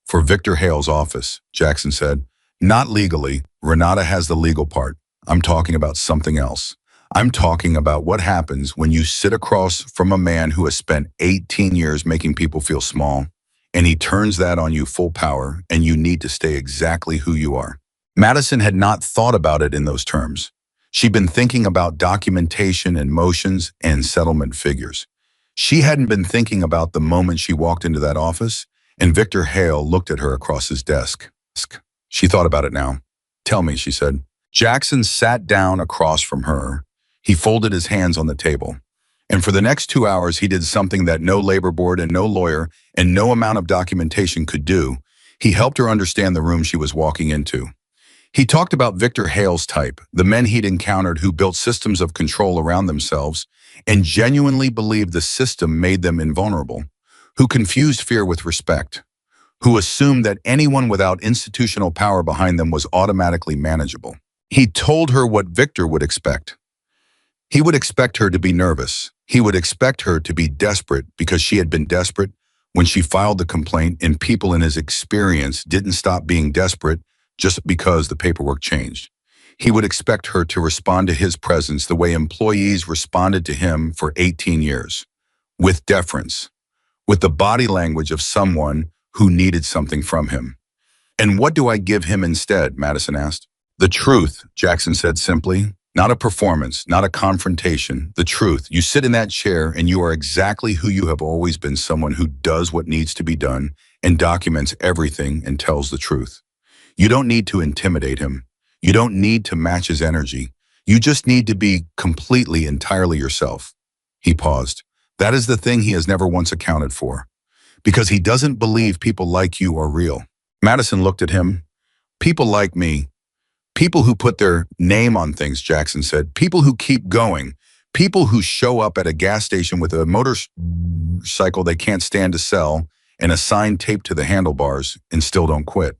For Victor Hale's office, Jackson said. Not legally. Renata has the legal part. I'm talking about something else. I'm talking about what happens when you sit across from a man who has spent 18 years making people feel small, and he turns that on you full power, and you need to stay exactly who you are. Madison had not thought about it in those terms. She'd been thinking about documentation and motions and settlement figures. She hadn't been thinking about the moment she walked into that office, and Victor Hale looked at her across his desk. She thought about it now. Tell me, she said. Jackson sat down across from her. He folded his hands on the table. And for the next 2 hours, he did something that no labor board and no lawyer and no amount of documentation could do. He helped her understand the room she was walking into. He talked about Victor Hale's type, the men he'd encountered who built systems of control around themselves and genuinely believed the system made them invulnerable, who confused fear with respect, who assumed that anyone without institutional power behind them was automatically manageable. He told her what Victor would expect. He would expect her to be nervous. He would expect her to be desperate because she had been desperate when she filed the complaint, and people in his experience didn't stop being desperate just because the paperwork changed. He would expect her to respond to his presence the way employees responded to him for 18 years, with deference, with the body language of someone who needed something from him. And what do I give him instead? Madison asked. The truth, Jackson said simply. Not a performance, not a confrontation, the truth. You sit in that chair and you are exactly who you have always been, someone who does what needs to be done and documents everything and tells the truth. You don't need to intimidate him. You don't need to match his energy. You just need to be completely, entirely yourself. He paused. That is the thing he has never once accounted for, because he doesn't believe people like you are real. Madison looked at him. People like me. People who put their name on things, Jackson said. People who keep going. People who show up at a gas station with a motorcycle they can't stand to sell and a sign taped to the handlebars and still don't quit.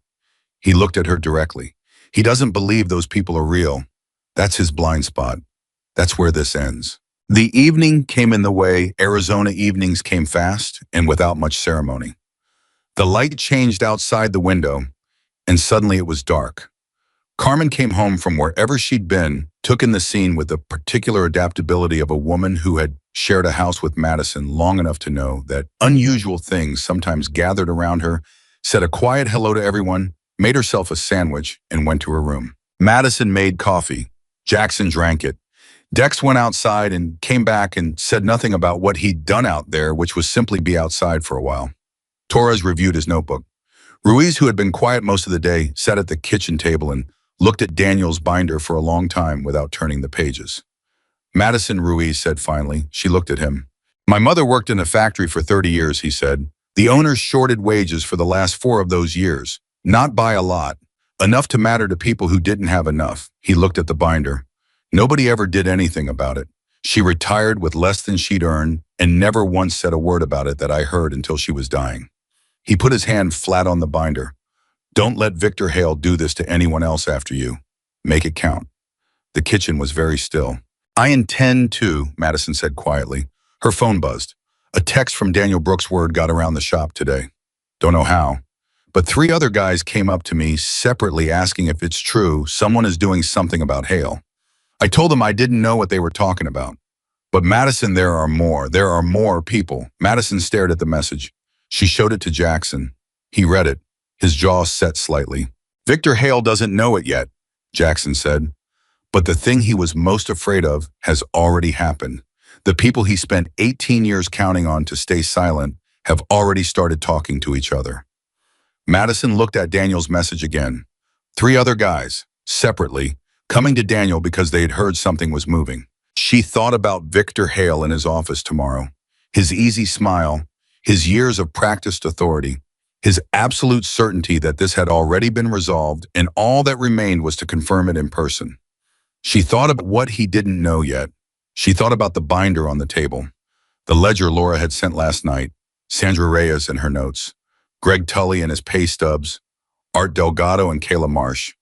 He looked at her directly. He doesn't believe those people are real. That's his blind spot. That's where this ends. The evening came in the way Arizona evenings came fast and without much ceremony. The light changed outside the window, and suddenly it was dark. Carmen came home from wherever she'd been, took in the scene with the particular adaptability of a woman who had shared a house with Madison long enough to know that unusual things sometimes gathered around her, said a quiet hello to everyone, made herself a sandwich, and went to her room. Madison made coffee. Jackson drank it. Dex went outside and came back and said nothing about what he'd done out there, which was simply be outside for a while. Torres reviewed his notebook. Ruiz, who had been quiet most of the day, sat at the kitchen table and looked at Daniel's binder for a long time without turning the pages. Madison, Ruiz said finally. She looked at him. My mother worked in a factory for 30 years, he said. The owners shorted wages for the last 4 of those years. Not by a lot. Enough to matter to people who didn't have enough. He looked at the binder. Nobody ever did anything about it. She retired with less than she'd earned and never once said a word about it that I heard until she was dying. He put his hand flat on the binder. Don't let Victor Hale do this to anyone else after you. Make it count. The kitchen was very still. I intend to, Madison said quietly. Her phone buzzed. A text from Daniel Brooks' word got around the shop today. Don't know how. But 3 other guys came up to me separately asking if it's true someone is doing something about Hale. I told them I didn't know what they were talking about. But Madison, there are more. There are more people. Madison stared at the message. She showed it to Jackson. He read it. His jaw set slightly. Victor Hale doesn't know it yet, Jackson said. But the thing he was most afraid of has already happened. The people he spent 18 years counting on to stay silent have already started talking to each other. Madison looked at Daniel's message again. 3 other guys, separately, coming to Daniel because they had heard something was moving. She thought about Victor Hale in his office tomorrow. His easy smile, his years of practiced authority, his absolute certainty that this had already been resolved and all that remained was to confirm it in person. She thought about what he didn't know yet. She thought about the binder on the table, the ledger Laura had sent last night, Sandra Reyes and her notes, Greg Tully and his pay stubs, Art Delgado and Kayla Marsh.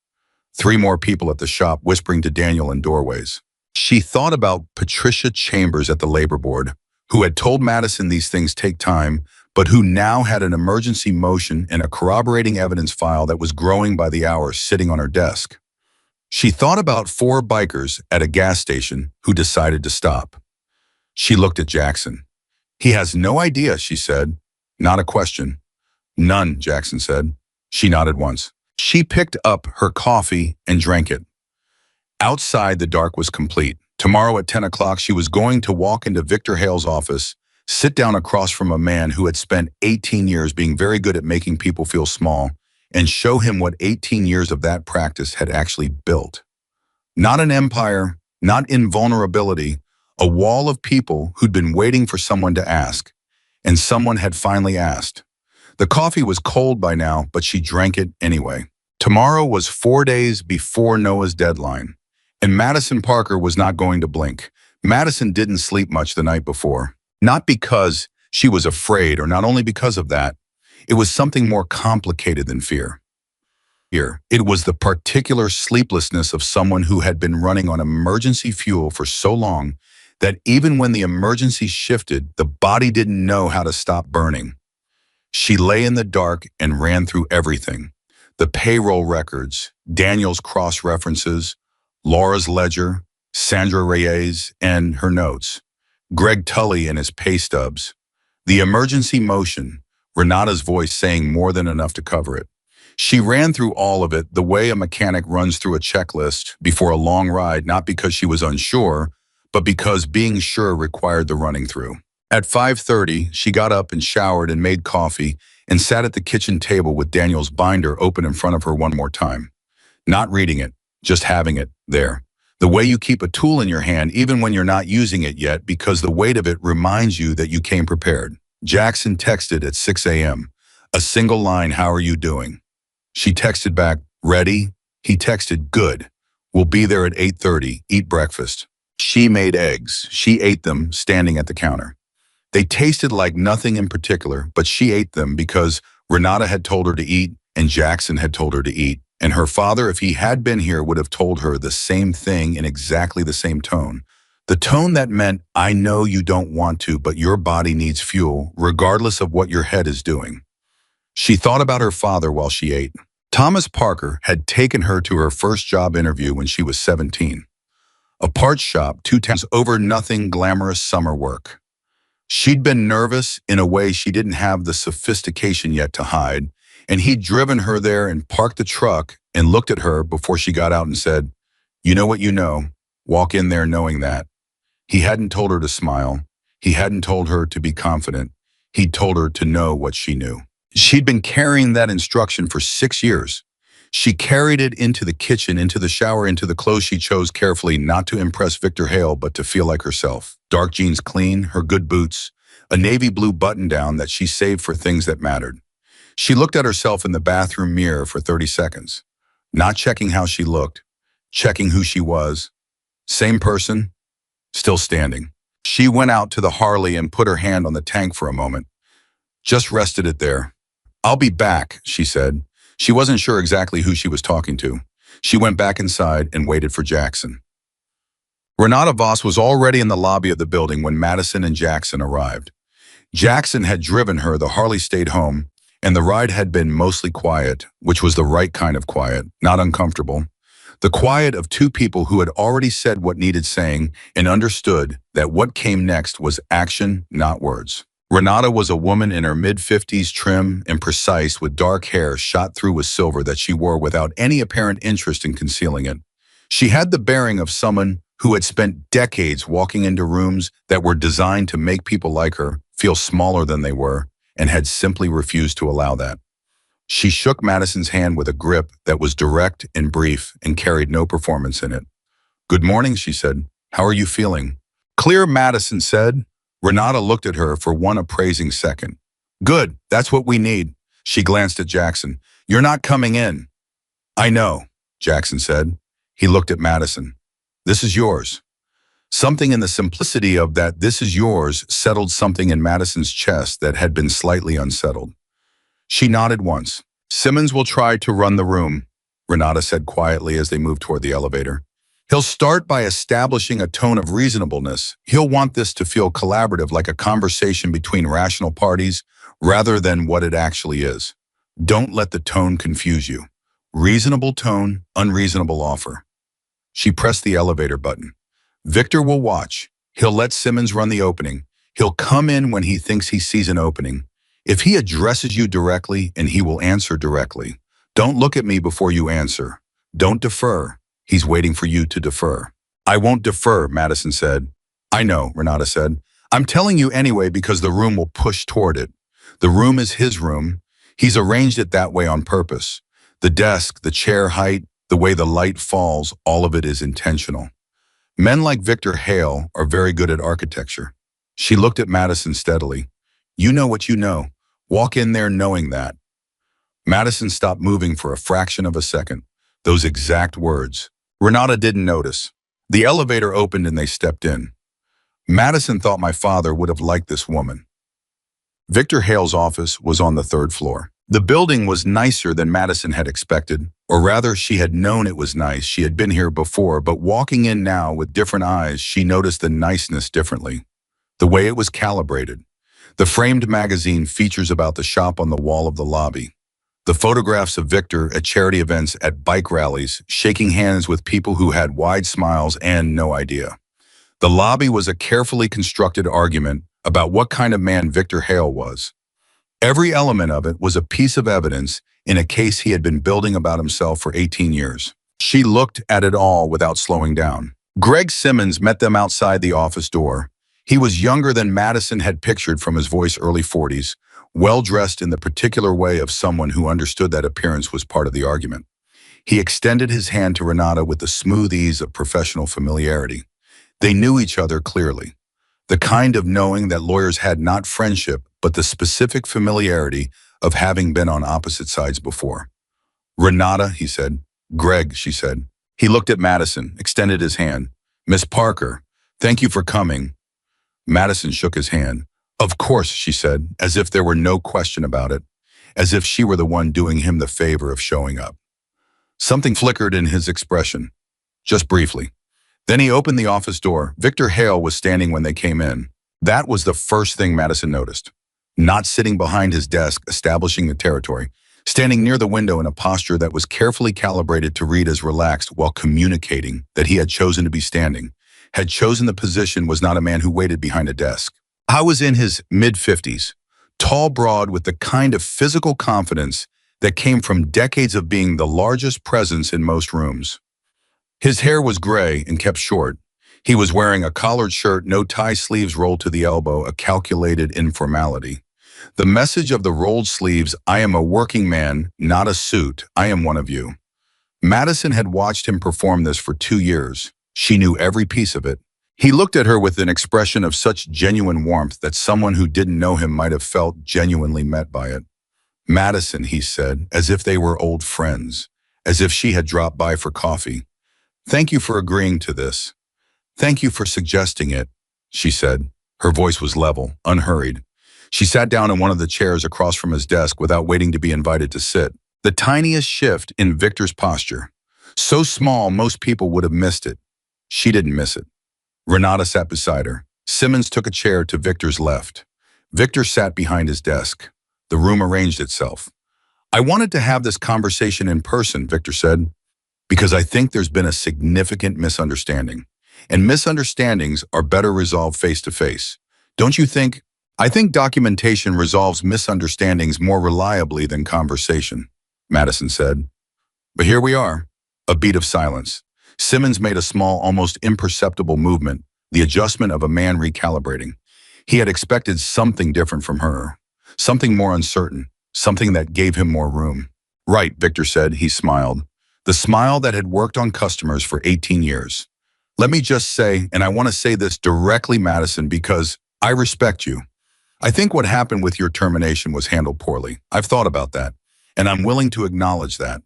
3 more people at the shop whispering to Daniel in doorways. She thought about Patricia Chambers at the labor board, who had told Madison these things take time, but who now had an emergency motion and a corroborating evidence file that was growing by the hour sitting on her desk. She thought about 4 bikers at a gas station who decided to stop. She looked at Jackson. He has no idea, she said. Not a question. None, Jackson said. She nodded once. She picked up her coffee and drank it. Outside, the dark was complete. Tomorrow at 10 o'clock, she was going to walk into Victor Hale's office, sit down across from a man who had spent 18 years being very good at making people feel small, and show him what 18 years of that practice had actually built. Not an empire, not invulnerability, a wall of people who'd been waiting for someone to ask, and someone had finally asked. The coffee was cold by now, but she drank it anyway. Tomorrow was 4 days before Noah's deadline, and Madison Parker was not going to blink. Madison didn't sleep much the night before, not because she was afraid or not only because of that. It was something more complicated than fear. It was the particular sleeplessness of someone who had been running on emergency fuel for so long that even when the emergency shifted, the body didn't know how to stop burning. She lay in the dark and ran through everything. The payroll records, Daniel's cross-references, Laura's ledger, Sandra Reyes and her notes, Greg Tully and his pay stubs. The emergency motion, Renata's voice saying more than enough to cover it. She ran through all of it the way a mechanic runs through a checklist before a long ride, not because she was unsure, but because being sure required the running through. At 5:30, she got up and showered and made coffee and sat at the kitchen table with Daniel's binder open in front of her one more time. Not reading it, just having it there. The way you keep a tool in your hand even when you're not using it yet because the weight of it reminds you that you came prepared. Jackson texted at 6 a.m. A single line, "How are you doing?" She texted back, "Ready?" He texted, "Good. We'll be there at 8:30. Eat breakfast." She made eggs. She ate them standing at the counter. They tasted like nothing in particular, but she ate them because Renata had told her to eat and Jackson had told her to eat. And her father, if he had been here, would have told her the same thing in exactly the same tone. The tone that meant, "I know you don't want to, but your body needs fuel, regardless of what your head is doing." She thought about her father while she ate. Thomas Parker had taken her to her first job interview when she was 17. A parts shop 2 towns over, nothing glamorous summer work. She'd been nervous in a way she didn't have the sophistication yet to hide, and he'd driven her there and parked the truck and looked at her before she got out and said, "You know what you know? walk in there knowing that. He hadn't told her to smile. He hadn't told her to be confident. He'd told her to know what she knew. She'd been carrying that instruction for 6 years. She carried it into the kitchen, into the shower, into the clothes she chose carefully, not to impress Victor Hale, but to feel like herself. Dark jeans clean, her good boots, a navy blue button-down that she saved for things that mattered. She looked at herself in the bathroom mirror for 30 seconds, not checking how she looked, checking who she was. Same person, still standing. She went out to the Harley and put her hand on the tank for a moment, just rested it there. "I'll be back," she said. She wasn't sure exactly who she was talking to. She went back inside and waited for Jackson. Renata Voss was already in the lobby of the building when Madison and Jackson arrived. Jackson had driven her, the Harley stayed home, and the ride had been mostly quiet, which was the right kind of quiet, not uncomfortable. The quiet of two people who had already said what needed saying and understood that what came next was action, not words. Renata was a woman in her mid-50s, trim and precise, with dark hair shot through with silver that she wore without any apparent interest in concealing it. She had the bearing of someone who had spent decades walking into rooms that were designed to make people like her feel smaller than they were, and had simply refused to allow that. She shook Madison's hand with a grip that was direct and brief and carried no performance in it. "Good morning," she said. "How are you feeling?" "Clear," Madison said. Renata looked at her for one appraising second. "Good, that's what we need." She glanced at Jackson. "You're not coming in." "I know," Jackson said. He looked at Madison. "This is yours." Something in the simplicity of that "this is yours" settled something in Madison's chest that had been slightly unsettled. She nodded once. "Simmons will try to run the room," Renata said quietly as they moved toward the elevator. "He'll start by establishing a tone of reasonableness. He'll want this to feel collaborative, like a conversation between rational parties, rather than what it actually is. Don't let the tone confuse you. Reasonable tone, unreasonable offer." She pressed the elevator button. "Victor will watch. He'll let Simmons run the opening. He'll come in when he thinks he sees an opening. If he addresses you directly, and he will answer directly. Don't look at me before you answer. Don't defer. He's waiting for you to defer." "I won't defer," Madison said. "I know," Renata said. "I'm telling you anyway because the room will push toward it. The room is his room. He's arranged it that way on purpose. The desk, the chair height, the way the light falls, all of it is intentional. Men like Victor Hale are very good at architecture." She looked at Madison steadily. "You know what you know. Walk in there knowing that." Madison stopped moving for a fraction of a second. Those exact words. Renata didn't notice. The elevator opened and they stepped in. Madison thought my father would have liked this woman. Victor Hale's office was on the 3rd floor. The building was nicer than Madison had expected, or rather she had known it was nice. She had been here before, but walking in now with different eyes, she noticed the niceness differently. The way it was calibrated. The framed magazine features about the shop on the wall of the lobby. The photographs of Victor at charity events, at bike rallies, shaking hands with people who had wide smiles and no idea. The lobby was a carefully constructed argument about what kind of man Victor Hale was. Every element of it was a piece of evidence in a case he had been building about himself for 18 years. She looked at it all without slowing down. Greg Simmons met them outside the office door. He was younger than Madison had pictured from his voice, early 40s, well-dressed in the particular way of someone who understood that appearance was part of the argument. He extended his hand to Renata with the smooth ease of professional familiarity. They knew each other clearly. The kind of knowing that lawyers had, not friendship, but the specific familiarity of having been on opposite sides before. "Renata," he said. "Greg," she said. He looked at Madison, extended his hand. "Miss Parker, thank you for coming." Madison shook his hand. "Of course," she said, as if there were no question about it, as if she were the one doing him the favor of showing up. Something flickered in his expression, just briefly. Then he opened the office door. Victor Hale was standing when they came in. That was the first thing Madison noticed. Not sitting behind his desk, establishing the territory, standing near the window in a posture that was carefully calibrated to read as relaxed while communicating that he had chosen to be standing, had chosen the position, was not a man who waited behind a desk. I was in his mid-50s, tall, broad, with the kind of physical confidence that came from decades of being the largest presence in most rooms. His hair was gray and kept short. He was wearing a collared shirt, no tie sleeves rolled to the elbow, a calculated informality. The message of the rolled sleeves, I am a working man, not a suit. I am one of you. Madison had watched him perform this for 2 years. She knew every piece of it. He looked at her with an expression of such genuine warmth that someone who didn't know him might have felt genuinely met by it. Madison, he said, as if they were old friends, as if she had dropped by for coffee. Thank you for agreeing to this. Thank you for suggesting it, she said. Her voice was level, unhurried. She sat down in one of the chairs across from his desk without waiting to be invited to sit. The tiniest shift in Victor's posture. So small, most people would have missed it. She didn't miss it. Renata sat beside her. Simmons took a chair to Victor's left. Victor sat behind his desk. The room arranged itself. I wanted to have this conversation in person, Victor said, because I think there's been a significant misunderstanding. And misunderstandings are better resolved face to face. Don't you think? I think documentation resolves misunderstandings more reliably than conversation, Madison said. But here we are. A beat of silence. Simmons made a small, almost imperceptible movement, the adjustment of a man recalibrating. He had expected something different from her, something more uncertain, something that gave him more room. Right, Victor said. He smiled. The smile that had worked on customers for 18 years. Let me just say, and I want to say this directly, Madison, because I respect you. I think what happened with your termination was handled poorly. I've thought about that, and I'm willing to acknowledge that.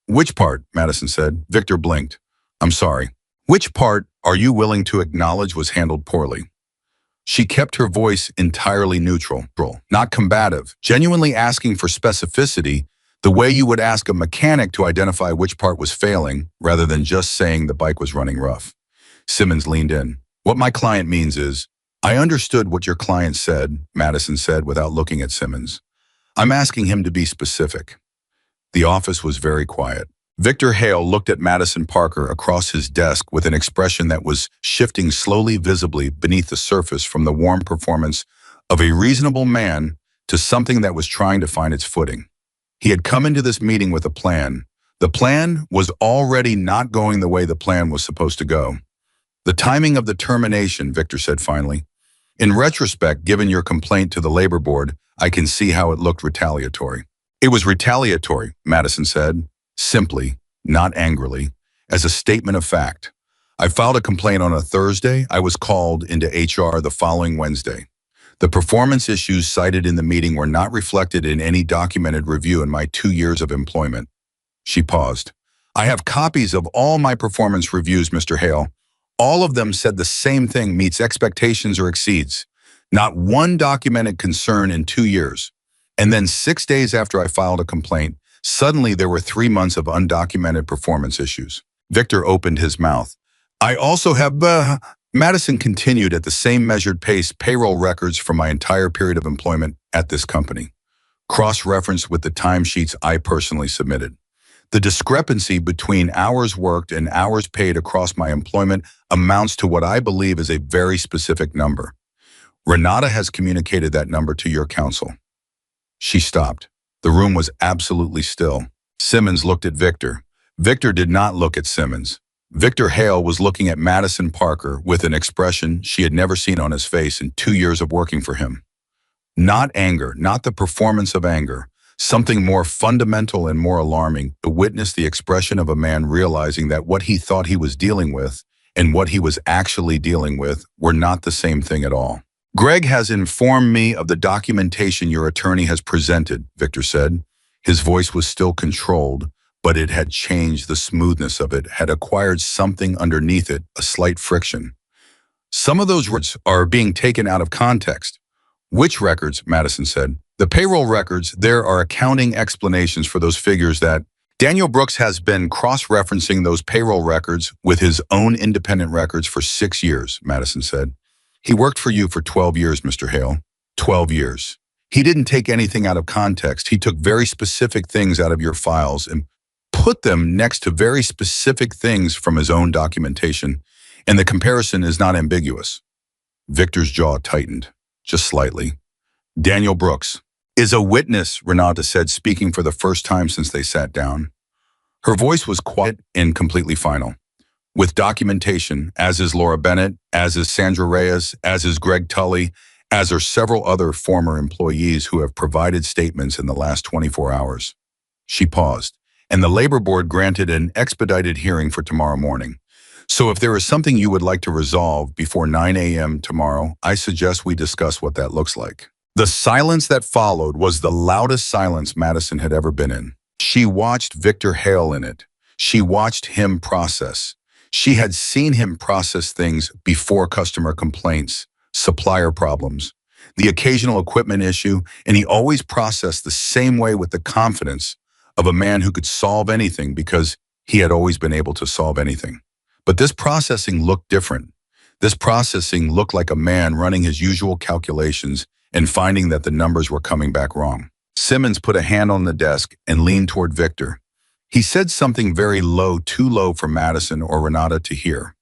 Which part? Madison said. Victor blinked. I'm sorry. Which part are you willing to acknowledge was handled poorly? She kept her voice entirely neutral, not combative, genuinely asking for specificity, the way you would ask a mechanic to identify which part was failing, rather than just saying the bike was running rough. Simmons leaned in. What my client means is, I understood what your client said, Madison said without looking at Simmons. I'm asking him to be specific. The office was very quiet. Victor Hale looked at Madison Parker across his desk with an expression that was shifting slowly visibly beneath the surface from the warm performance of a reasonable man to something that was trying to find its footing. He had come into this meeting with a plan. The plan was already not going the way the plan was supposed to go. The timing of the termination, Victor said finally. In retrospect, given your complaint to the labor board, I can see how it looked retaliatory. It was retaliatory, Madison said, simply, not angrily, as a statement of fact. I filed a complaint on a Thursday. I was called into HR the following Wednesday. The performance issues cited in the meeting were not reflected in any documented review in my 2 years of employment. She paused. I have copies of all my performance reviews, Mr. Hale. All of them said the same thing, meets expectations or exceeds. Not one documented concern in 2 years. And then 6 days after I filed a complaint, suddenly there were 3 months of undocumented performance issues. Victor opened his mouth. I also have, Madison continued at the same measured pace, payroll records for my entire period of employment at this company, cross-referenced with the timesheets I personally submitted. The discrepancy between hours worked and hours paid across my employment amounts to what I believe is a very specific number. Renata has communicated that number to your counsel. She stopped. The room was absolutely still. Simmons looked at Victor. Victor did not look at Simmons. Victor Hale was looking at Madison Parker with an expression she had never seen on his face in 2 years of working for him. Not anger, not the performance of anger, something more fundamental and more alarming, to witness the expression of a man realizing that what he thought he was dealing with and what he was actually dealing with were not the same thing at all. Greg has informed me of the documentation your attorney has presented, Victor said. His voice was still controlled, but it had changed. The smoothness of it had acquired something underneath it, a slight friction. Some of those words are being taken out of context. Which records? Madison said. The payroll records. There are accounting explanations for those figures that Daniel Brooks has been cross-referencing those payroll records with his own independent records for 6 years, Madison said. He worked for you for 12 years, Mr. Hale. 12 years. He didn't take anything out of context. He took very specific things out of your files and put them next to very specific things from his own documentation, and the comparison is not ambiguous. Victor's jaw tightened, just slightly. Daniel Brooks is a witness, Renata said, speaking for the first time since they sat down. Her voice was quiet and completely final. with documentation, as is Laura Bennett, as is Sandra Reyes, as is Greg Tully, as are several other former employees who have provided statements in the last 24 hours. She paused, and the labor board granted an expedited hearing for tomorrow morning. So if there is something you would like to resolve before 9 a.m. tomorrow, I suggest we discuss what that looks like. The silence that followed was the loudest silence Madison had ever been in. She watched Victor Hale in it. She watched him process. She had seen him process things before: customer complaints, supplier problems, the occasional equipment issue, and he always processed the same way, with the confidence of a man who could solve anything because he had always been able to solve anything. But this processing looked different. This processing looked like a man running his usual calculations and finding that the numbers were coming back wrong. Simmons put a hand on the desk and leaned toward Victor. He said something very low, too low for Madison or Renata to hear.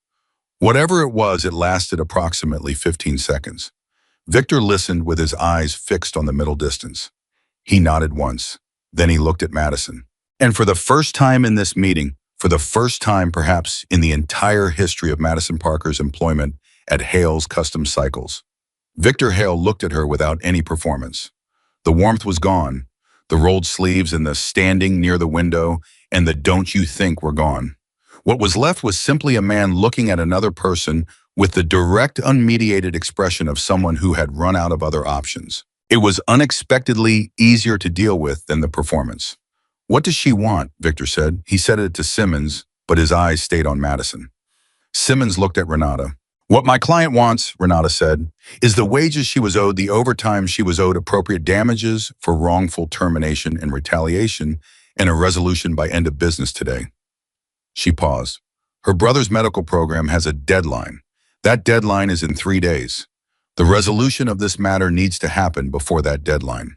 Whatever it was, it lasted approximately 15 seconds. Victor listened with his eyes fixed on the middle distance. He nodded once. Then he looked at Madison. And for the first time in this meeting, for the first time perhaps in the entire history of Madison Parker's employment at Hale's Custom Cycles, Victor Hale looked at her without any performance. The warmth was gone. The rolled sleeves and the standing near the window and the "don't you think" were gone. What was left was simply a man looking at another person with the direct, unmediated expression of someone who had run out of other options. It was unexpectedly easier to deal with than the performance. "What does she want?" Victor said. He said it to Simmons, but his eyes stayed on Madison. Simmons looked at Renata. "What my client wants," Renata said, "is the wages she was owed, the overtime she was owed, appropriate damages for wrongful termination and retaliation, and a resolution by end of business today." She paused. Her brother's medical program has a deadline. That deadline is in 3 days. The resolution of this matter needs to happen before that deadline.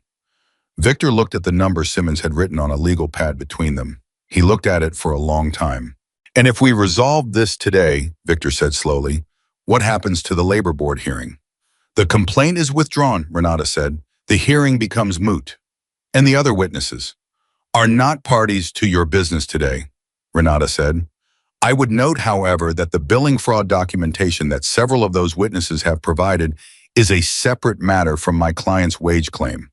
Victor looked at the number Simmons had written on a legal pad between them. He looked at it for a long time. "And if we resolve this today," Victor said slowly, "what happens to the labor board hearing?" "The complaint is withdrawn," Renata said. "The hearing becomes moot." "And the other witnesses are not parties to your business today," Renata said. "I would note, however, that the billing fraud documentation that several of those witnesses have provided is a separate matter from my client's wage claim.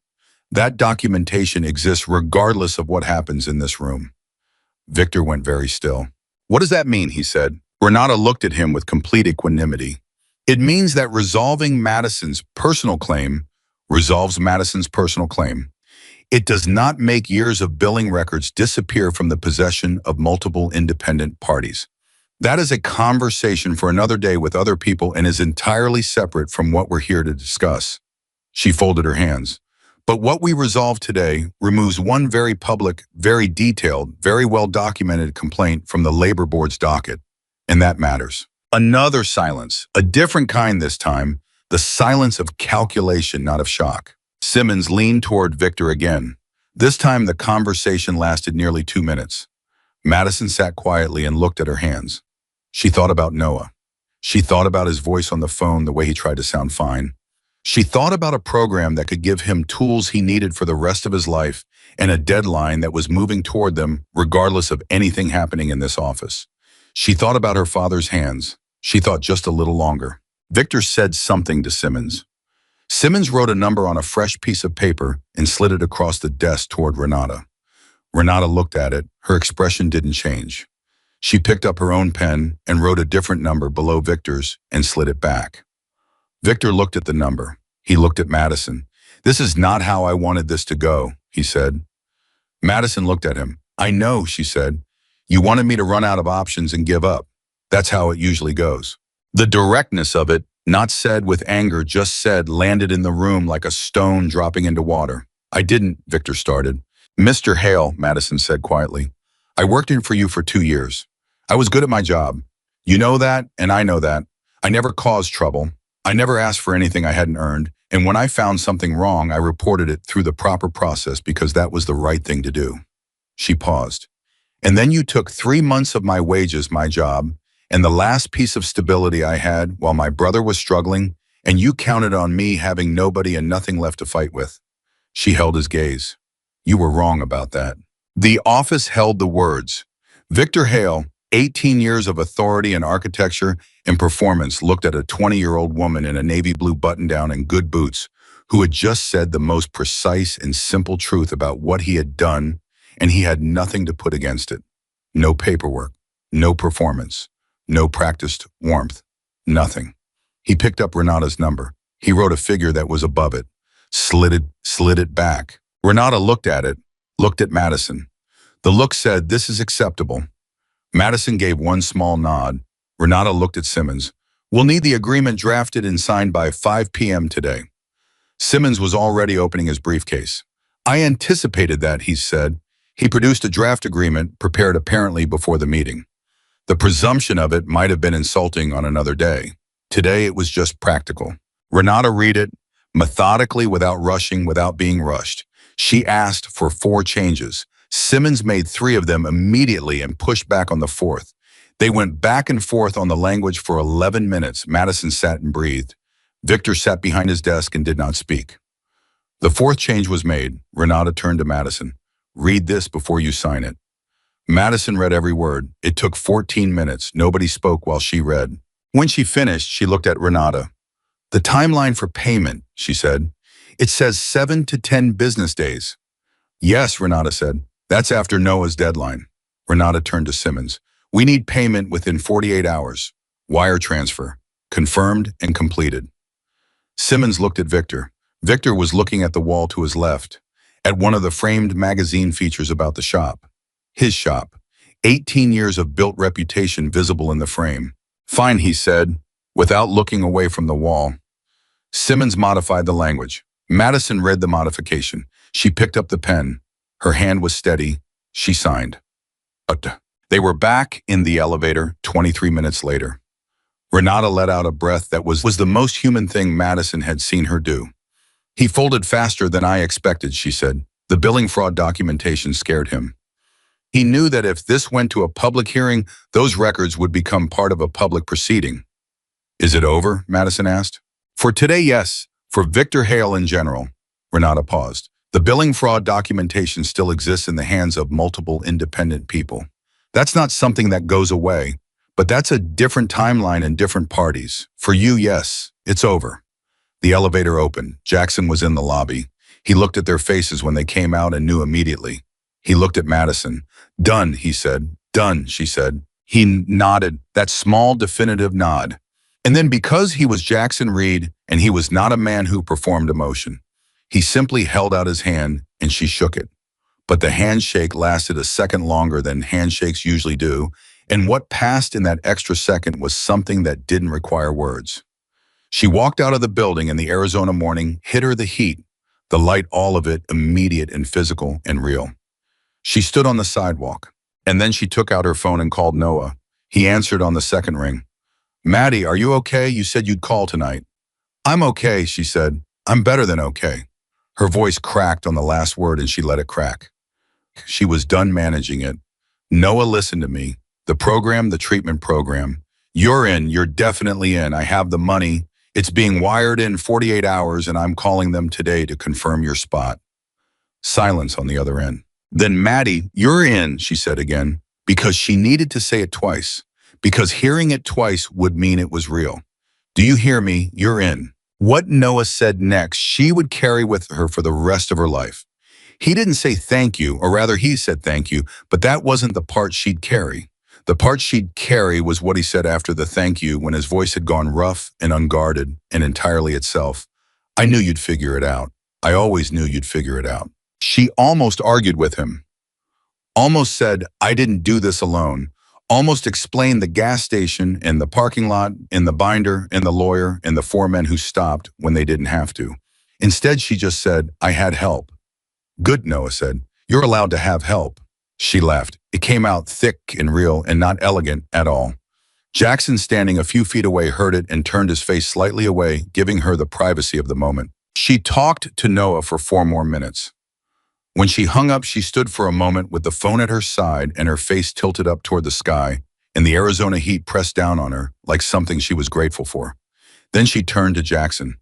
That documentation exists regardless of what happens in this room." Victor went very still. "What does that mean?" he said. Renata looked at him with complete equanimity. "It means that resolving Madison's personal claim resolves Madison's personal claim. It does not make years of billing records disappear from the possession of multiple independent parties. That is a conversation for another day with other people and is entirely separate from what we're here to discuss." She folded her hands. "But what we resolve today removes one very public, very detailed, very well-documented complaint from the labor board's docket, and that matters." Another silence, a different kind this time, the silence of calculation, not of shock. Simmons leaned toward Victor again. This time the conversation lasted nearly 2 minutes. Madison sat quietly and looked at her hands. She thought about Noah. She thought about his voice on the phone, the way he tried to sound fine. She thought about a program that could give him tools he needed for the rest of his life and a deadline that was moving toward them regardless of anything happening in this office. She thought about her father's hands. She thought just a little longer. Victor said something to Simmons. Simmons wrote a number on a fresh piece of paper and slid it across the desk toward Renata. Renata looked at it. Her expression didn't change. She picked up her own pen and wrote a different number below Victor's and slid it back. Victor looked at the number. He looked at Madison. "This is not how I wanted this to go," he said. Madison looked at him. "I know," she said. "You wanted me to run out of options and give up. That's how it usually goes." The directness of it, not said with anger, just said, landed in the room like a stone dropping into water. "I didn't," Victor started. "Mr. Hale," Madison said quietly, "I worked in for you for 2 years. I was good at my job. You know that, and I know that. I never caused trouble. I never asked for anything I hadn't earned, and when I found something wrong, I reported it through the proper process because that was the right thing to do." She paused. "And then you took 3 months of my wages, my job, and the last piece of stability I had while my brother was struggling, and you counted on me having nobody and nothing left to fight with." She held his gaze. "You were wrong about that." The office held the words. Victor Hale, 18 years of authority in architecture and performance looked at a 20-year-old woman in a navy blue button-down and good boots who had just said the most precise and simple truth about what he had done, and he had nothing to put against it. No paperwork, no performance, no practiced warmth, nothing. He picked up Renata's number. He wrote a figure that was above it, slid it back. Renata looked at it, looked at Madison. The look said, "This is acceptable." Madison gave one small nod. Renata looked at Simmons. "We'll need the agreement drafted and signed by 5 p.m. today." Simmons was already opening his briefcase. "I anticipated that," he said. He produced a draft agreement prepared apparently before the meeting. The presumption of it might have been insulting on another day. Today it was just practical. Renata read it, methodically, without rushing, without being rushed. She asked for 4 changes. Simmons made 3 of them immediately and pushed back on the 4th. They went back and forth on the language for 11 minutes. Madison sat and breathed. Victor sat behind his desk and did not speak. The 4th change was made. Renata turned to Madison. "Read this before you sign it." Madison read every word. It took 14 minutes. Nobody spoke while she read. When she finished, she looked at Renata. "The timeline for payment," she said. "It says 7 to 10 business days." "Yes," Renata said. "That's after Noah's deadline." Renata turned to Simmons. "We need payment within 48 hours. Wire transfer. Confirmed and completed." Simmons looked at Victor. Victor was looking at the wall to his left, at one of the framed magazine features about the shop. His shop. 18 years of built reputation visible in the frame. "Fine," he said, without looking away from the wall. Simmons modified the language. Madison read the modification. She picked up the pen. Her hand was steady. She signed. They were back in the elevator 23 minutes later. Renata let out a breath that was the most human thing Madison had seen her do. "He folded faster than I expected," she said. The billing fraud documentation scared him. He knew that if this went to a public hearing, those records would become part of a public proceeding. "Is it over?" Madison asked. "For today, yes. For Victor Hale in general." Renata paused. "The billing fraud documentation still exists in the hands of multiple independent people. That's not something that goes away, but that's a different timeline and different parties. For you, yes, it's over." The elevator opened. Jackson was in the lobby. He looked at their faces when they came out and knew immediately. He looked at Madison. "Done," he said. "Done," she said. He nodded, that small definitive nod. And then, because he was Jackson Reed and he was not a man who performed emotion, he simply held out his hand and she shook it. But the handshake lasted a second longer than handshakes usually do, and what passed in that extra second was something that didn't require words. She walked out of the building in the Arizona morning, hit her the heat, the light, all of it immediate and physical and real. She stood on the sidewalk, and then she took out her phone and called Noah. He answered on the second ring. "Maddie, are you okay? You said you'd call tonight." "I'm okay," she said. "I'm better than okay." Her voice cracked on the last word and she let it crack. She was done managing it. "Noah, listen to me. The program, the treatment program. You're in, you're definitely in. I have the money. It's being wired in 48 hours and I'm calling them today to confirm your spot." Silence on the other end. "Then Maddie, you're in," she said again, because she needed to say it twice, because hearing it twice would mean it was real. "Do you hear me? You're in." What Noah said next, she would carry with her for the rest of her life. He didn't say thank you, or rather he said thank you, but that wasn't the part she'd carry. The part she'd carry was what he said after the thank you, when his voice had gone rough and unguarded and entirely itself. "I knew you'd figure it out. I always knew you'd figure it out." She almost argued with him. Almost said, "I didn't do this alone." Almost explained the gas station and the parking lot and the binder and the lawyer and the 4 men who stopped when they didn't have to. Instead, she just said, "I had help." "Good," Noah said. "You're allowed to have help." She laughed. It came out thick and real and not elegant at all. Jackson, standing a few feet away, heard it and turned his face slightly away, giving her the privacy of the moment. She talked to Noah for 4 more minutes. When she hung up, she stood for a moment with the phone at her side and her face tilted up toward the sky, and the Arizona heat pressed down on her like something she was grateful for. Then she turned to Jackson.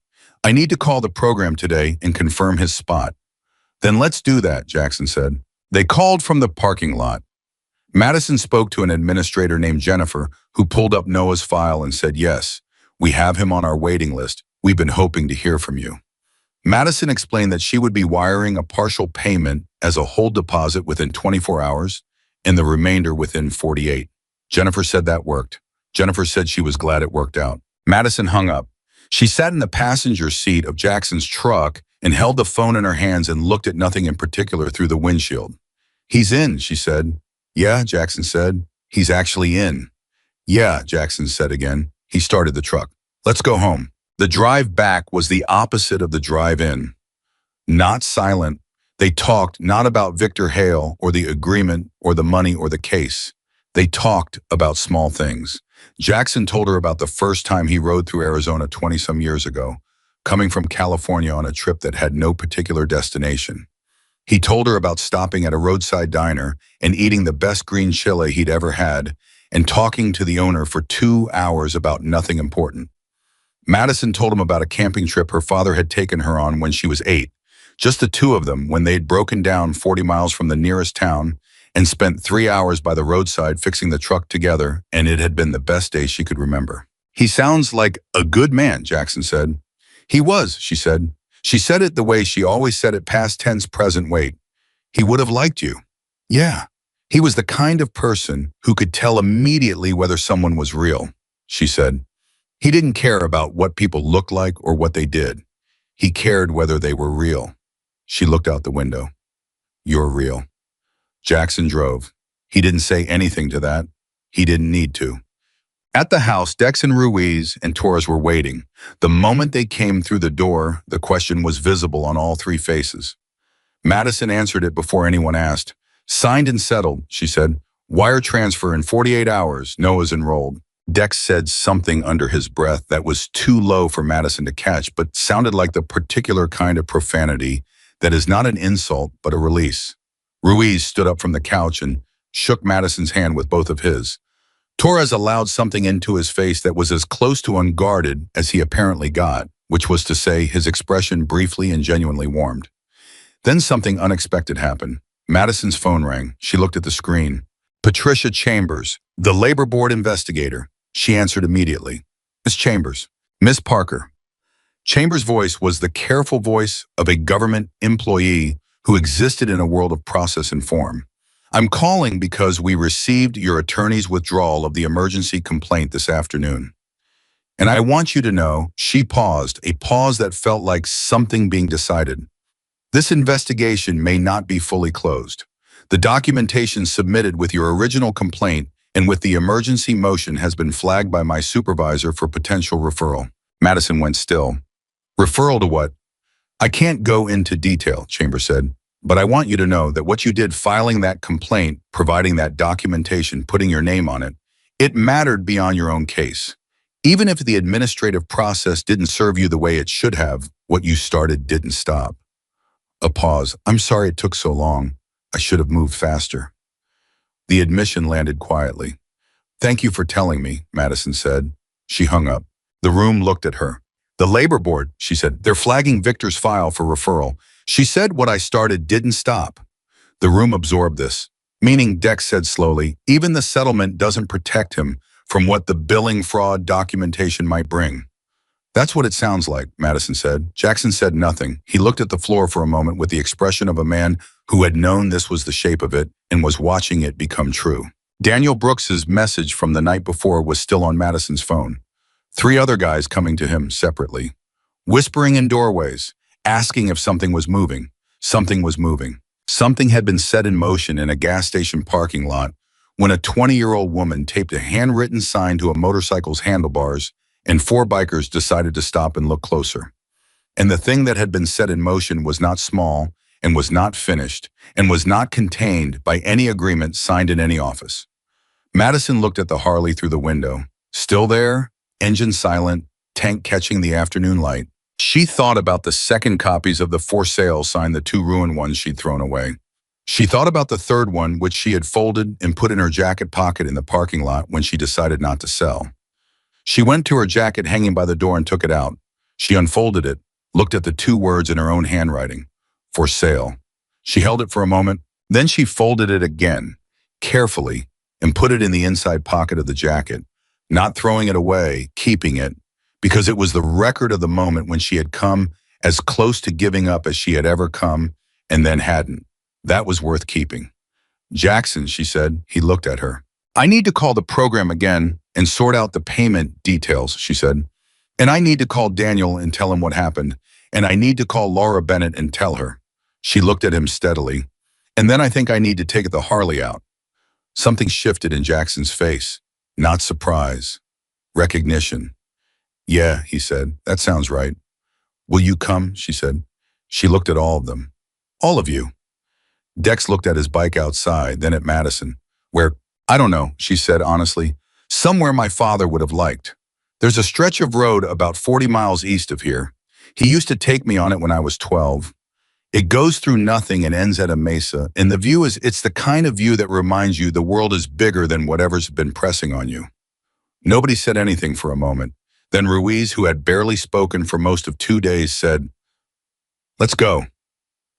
"I need to call the program today and confirm his spot." "Then let's do that," Jackson said. They called from the parking lot. Madison spoke to an administrator named Jennifer, who pulled up Noah's file and said, "Yes, we have him on our waiting list. We've been hoping to hear from you." Madison explained that she would be wiring a partial payment as a hold deposit within 24 hours and the remainder within 48. Jennifer said that worked. Jennifer said she was glad it worked out. Madison hung up. She sat in the passenger seat of Jackson's truck and held the phone in her hands and looked at nothing in particular through the windshield. "He's in," she said. "Yeah," Jackson said. "He's actually in." "Yeah," Jackson said again. He started the truck. "Let's go home." The drive back was the opposite of the drive in. Not silent. They talked not about Victor Hale or the agreement or the money or the case. They talked about small things. Jackson told her about the first time he rode through Arizona 20-some years ago, coming from California on a trip that had no particular destination. He told her about stopping at a roadside diner and eating the best green chile he'd ever had and talking to the owner for 2 hours about nothing important. Madison told him about a camping trip her father had taken her on when she was 8, just the two of them when they'd broken down 40 miles from the nearest town and spent 3 hours by the roadside fixing the truck together, and it had been the best day she could remember. "He sounds like a good man," Jackson said. "He was," she said. She said it the way she always said it, past tense, present wait. "He would have liked you." "Yeah. He was the kind of person who could tell immediately whether someone was real," she said. "He didn't care about what people looked like or what they did. He cared whether they were real." She looked out the window. "You're real." Jackson drove. He didn't say anything to that. He didn't need to. At the house, Dex and Ruiz and Torres were waiting. The moment they came through the door, the question was visible on all three faces. Madison answered it before anyone asked. "Signed and settled," she said. "Wire transfer in 48 hours. Noah's enrolled." Dex said something under his breath that was too low for Madison to catch, but sounded like the particular kind of profanity that is not an insult, but a release. Ruiz stood up from the couch and shook Madison's hand with both of his. Torres allowed something into his face that was as close to unguarded as he apparently got, which was to say his expression briefly and genuinely warmed. Then something unexpected happened. Madison's phone rang. She looked at the screen. "Patricia Chambers, the labor board investigator." She answered immediately. "Miss Chambers." "Miss Parker." Chambers' voice was the careful voice of a government employee who existed in a world of process and form. "I'm calling because we received your attorney's withdrawal of the emergency complaint this afternoon. And I want you to know," she paused, a pause that felt like something being decided. "This investigation may not be fully closed. The documentation submitted with your original complaint and with the emergency motion has been flagged by my supervisor for potential referral." Madison went still. "Referral to what?" "I can't go into detail," Chambers said, "but I want you to know that what you did filing that complaint, providing that documentation, putting your name on it, it mattered beyond your own case. Even if the administrative process didn't serve you the way it should have, what you started didn't stop." A pause. "I'm sorry it took so long. I should have moved faster." The admission landed quietly. "Thank you for telling me," Madison said. She hung up. The room looked at her. "The labor board," she said. "They're flagging Victor's file for referral. She said what I started didn't stop." The room absorbed this. "Meaning," Dex said slowly, "even the settlement doesn't protect him from what the billing fraud documentation might bring." "That's what it sounds like," Madison said. Jackson said nothing. He looked at the floor for a moment with the expression of a man who had known this was the shape of it and was watching it become true. Daniel Brooks's message from the night before was still on Madison's phone. 3 other guys coming to him separately. Whispering in doorways, asking if something was moving. Something was moving. Something had been set in motion in a gas station parking lot when a 20-year-old woman taped a handwritten sign to a motorcycle's handlebars and 4 bikers decided to stop and look closer. And the thing that had been set in motion was not small and was not finished and was not contained by any agreement signed in any office. Madison looked at the Harley through the window. Still there, engine silent, tank catching the afternoon light. She thought about the second copies of the for sale sign, the 2 ruined ones she'd thrown away. She thought about the third one, which she had folded and put in her jacket pocket in the parking lot when she decided not to sell. She went to her jacket hanging by the door and took it out. She unfolded it, looked at the 2 words in her own handwriting. For sale. She held it for a moment, then she folded it again. carefully, and put it in the inside pocket of the jacket, not throwing it away, keeping it, because it was the record of the moment when she had come as close to giving up as she had ever come, and then hadn't. That was worth keeping. Jackson, she said. He looked at her. I need to call the program again and sort out the payment details, she said. And I need to call Daniel and tell him what happened. And I need to call Laura Bennett and tell her. She looked at him steadily. And then I think I need to take the Harley out. Something shifted in Jackson's face. Not surprise. Recognition. Yeah, he said. That sounds right. Will you come? She said. She looked at all of them. All of you. Dex looked at his bike outside, then at Madison. Where, I don't know, she said honestly. Somewhere my father would have liked. There's a stretch of road about 40 miles east of here. He used to take me on it when I was 12. It goes through nothing and ends at a mesa, and the view it's the kind of view that reminds you the world is bigger than whatever's been pressing on you. Nobody said anything for a moment. Then Ruiz, who had barely spoken for most of 2 days, said, Let's go.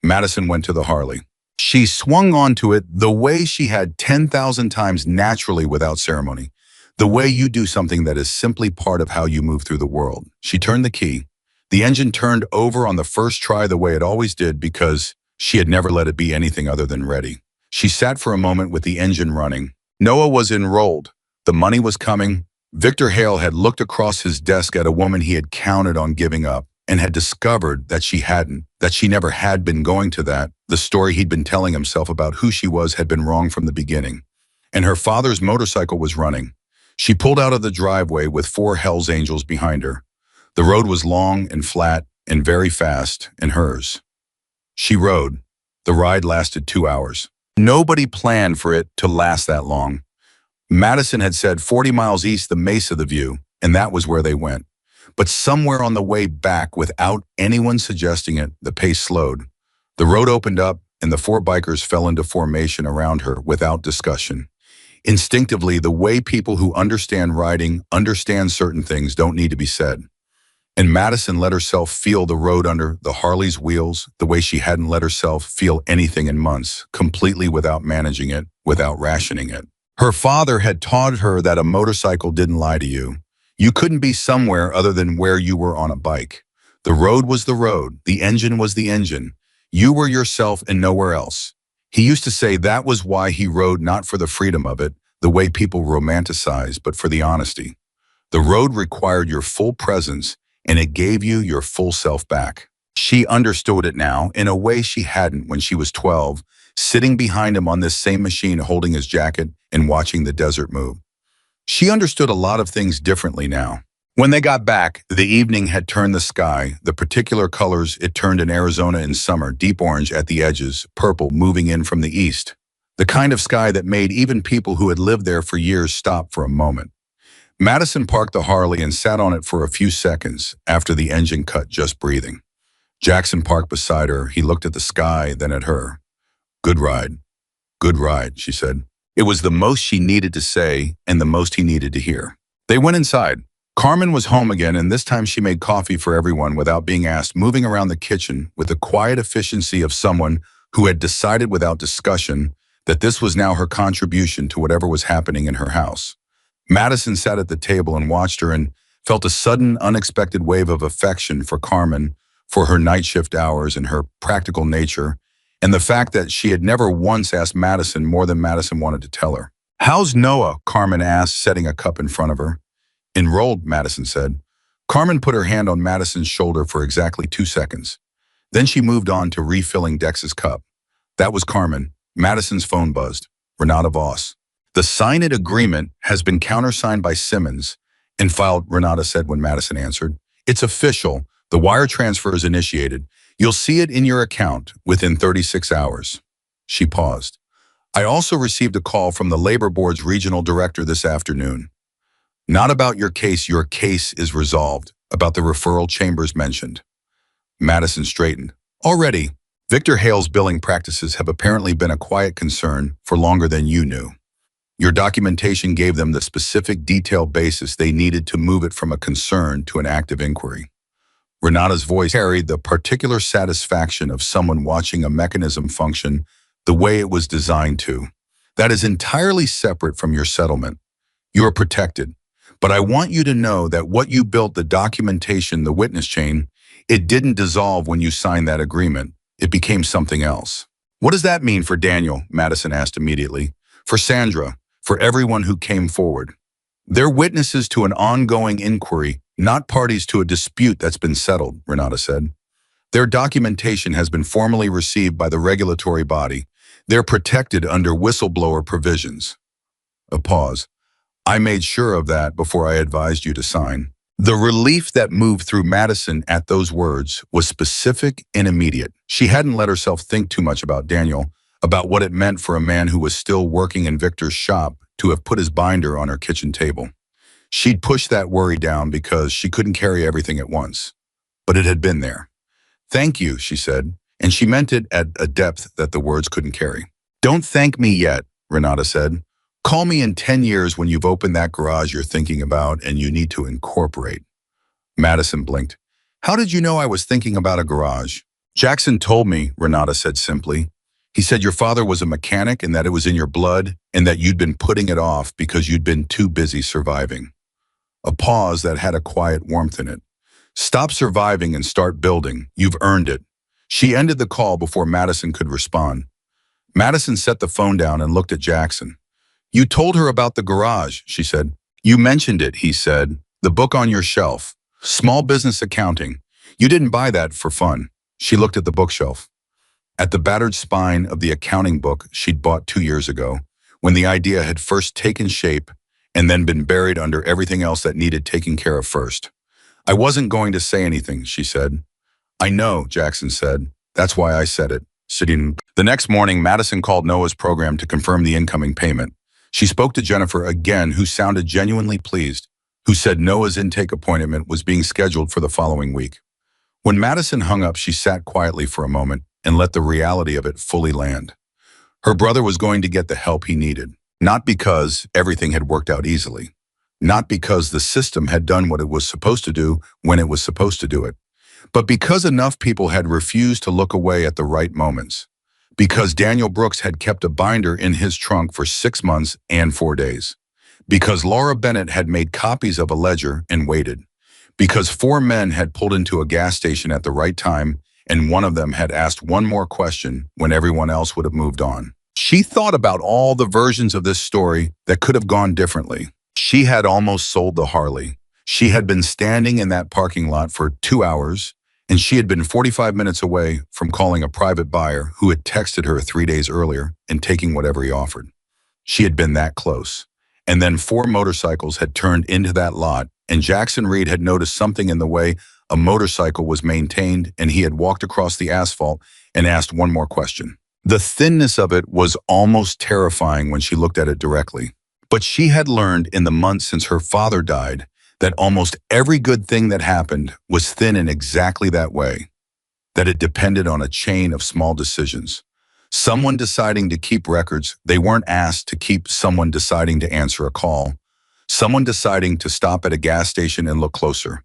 Madison went to the Harley. She swung onto it the way she had 10,000 times naturally without ceremony. The way you do something that is simply part of how you move through the world. She turned the key. The engine turned over on the first try the way it always did because she had never let it be anything other than ready. She sat for a moment with the engine running. Noah was enrolled. The money was coming. Victor Hale had looked across his desk at a woman he had counted on giving up and had discovered that she hadn't, that she never had been going to that. The story he'd been telling himself about who she was had been wrong from the beginning. And her father's motorcycle was running. She pulled out of the driveway with 4 Hells Angels behind her. The road was long and flat and very fast, and hers. She rode. The ride lasted 2 hours. Nobody planned for it to last that long. Madison had said 40 miles east the Mesa the View, and that was where they went. But somewhere on the way back, without anyone suggesting it, the pace slowed. The road opened up, and the 4 bikers fell into formation around her without discussion. Instinctively, the way people who understand riding understand certain things don't need to be said. And Madison let herself feel the road under the Harley's wheels the way she hadn't let herself feel anything in months, completely without managing it, without rationing it. Her father had taught her that a motorcycle didn't lie to you. You couldn't be somewhere other than where you were on a bike. The road was the road. The engine was the engine. You were yourself and nowhere else. He used to say that was why he rode, not for the freedom of it, the way people romanticize, but for the honesty. The road required your full presence, and it gave you your full self back. She understood it now in a way she hadn't when she was 12, sitting behind him on this same machine holding his jacket and watching the desert move. She understood a lot of things differently now. When they got back, the evening had turned the sky, the particular colors it turned in Arizona in summer, deep orange at the edges, purple moving in from the east. The kind of sky that made even people who had lived there for years stop for a moment. Madison parked the Harley and sat on it for a few seconds after the engine cut just breathing. Jackson parked beside her. He looked at the sky, then at her. Good ride, she said. It was the most she needed to say and the most he needed to hear. They went inside. Carmen was home again, and this time she made coffee for everyone without being asked, moving around the kitchen with the quiet efficiency of someone who had decided without discussion that this was now her contribution to whatever was happening in her house. Madison sat at the table and watched her and felt a sudden, unexpected wave of affection for Carmen, for her night shift hours and her practical nature, and the fact that she had never once asked Madison more than Madison wanted to tell her. How's Noah? Carmen asked, setting a cup in front of her. Enrolled, Madison said. Carmen put her hand on Madison's shoulder for exactly 2 seconds. Then she moved on to refilling Dex's cup. That was Carmen. Madison's phone buzzed. Renata Voss. The sign-it agreement has been countersigned by Simmons and filed, Renata said when Madison answered. It's official. The wire transfer is initiated. You'll see it in your account within 36 hours. She paused. I also received a call from the Labor Board's regional director this afternoon. Not about your case is resolved, about the referral chambers mentioned. Madison straightened. Already, Victor Hale's billing practices have apparently been a quiet concern for longer than you knew. Your documentation gave them the specific detailed basis they needed to move it from a concern to an active inquiry. Renata's voice carried the particular satisfaction of someone watching a mechanism function the way it was designed to. That is entirely separate from your settlement. You are protected. But I want you to know that what you built, the documentation, the witness chain, it didn't dissolve when you signed that agreement. It became something else. What does that mean for Daniel? Madison asked immediately. For Sandra, for everyone who came forward. They're witnesses to an ongoing inquiry, not parties to a dispute that's been settled, Renata said. Their documentation has been formally received by the regulatory body. They're protected under whistleblower provisions. A pause. I made sure of that before I advised you to sign. The relief that moved through Madison at those words was specific and immediate. She hadn't let herself think too much about Daniel, about what it meant for a man who was still working in Victor's shop to have put his binder on her kitchen table. She'd pushed that worry down because she couldn't carry everything at once. But it had been there. Thank you, she said, and she meant it at a depth that the words couldn't carry. Don't thank me yet, Renata said. Call me in 10 years when you've opened that garage you're thinking about and you need to incorporate. Madison blinked. How did you know I was thinking about a garage? Jackson told me, Renata said simply. He said your father was a mechanic and that it was in your blood and that you'd been putting it off because you'd been too busy surviving. A pause that had a quiet warmth in it. Stop surviving and start building. You've earned it. She ended the call before Madison could respond. Madison set the phone down and looked at Jackson. You told her about the garage, she said. You mentioned it, he said. The book on your shelf. Small business accounting. You didn't buy that for fun. She looked at the bookshelf. At the battered spine of the accounting book she'd bought 2 years ago, when the idea had first taken shape and then been buried under everything else that needed taking care of first. I wasn't going to say anything, she said. I know, Jackson said. That's why I said it. Sitting. The next morning, Madison called Noah's program to confirm the incoming payment. She spoke to Jennifer again, who sounded genuinely pleased, who said Noah's intake appointment was being scheduled for the following week. When Madison hung up, she sat quietly for a moment and let the reality of it fully land. Her brother was going to get the help he needed, not because everything had worked out easily, not because the system had done what it was supposed to do when it was supposed to do it, but because enough people had refused to look away at the right moments. Because Daniel Brooks had kept a binder in his trunk for 6 months and 4 days. Because Laura Bennett had made copies of a ledger and waited. Because 4 men had pulled into a gas station at the right time and one of them had asked one more question when everyone else would have moved on. She thought about all the versions of this story that could have gone differently. She had almost sold the Harley. She had been standing in that parking lot for 2 hours, and she had been 45 minutes away from calling a private buyer who had texted her 3 days earlier and taking whatever he offered. She had been that close. And then 4 motorcycles had turned into that lot, and Jackson Reed had noticed something in the way a motorcycle was maintained, and he had walked across the asphalt and asked one more question. The thinness of it was almost terrifying when she looked at it directly. But she had learned in the months since her father died that almost every good thing that happened was thin in exactly that way, that it depended on a chain of small decisions. Someone deciding to keep records they weren't asked to keep, someone deciding to answer a call, someone deciding to stop at a gas station and look closer.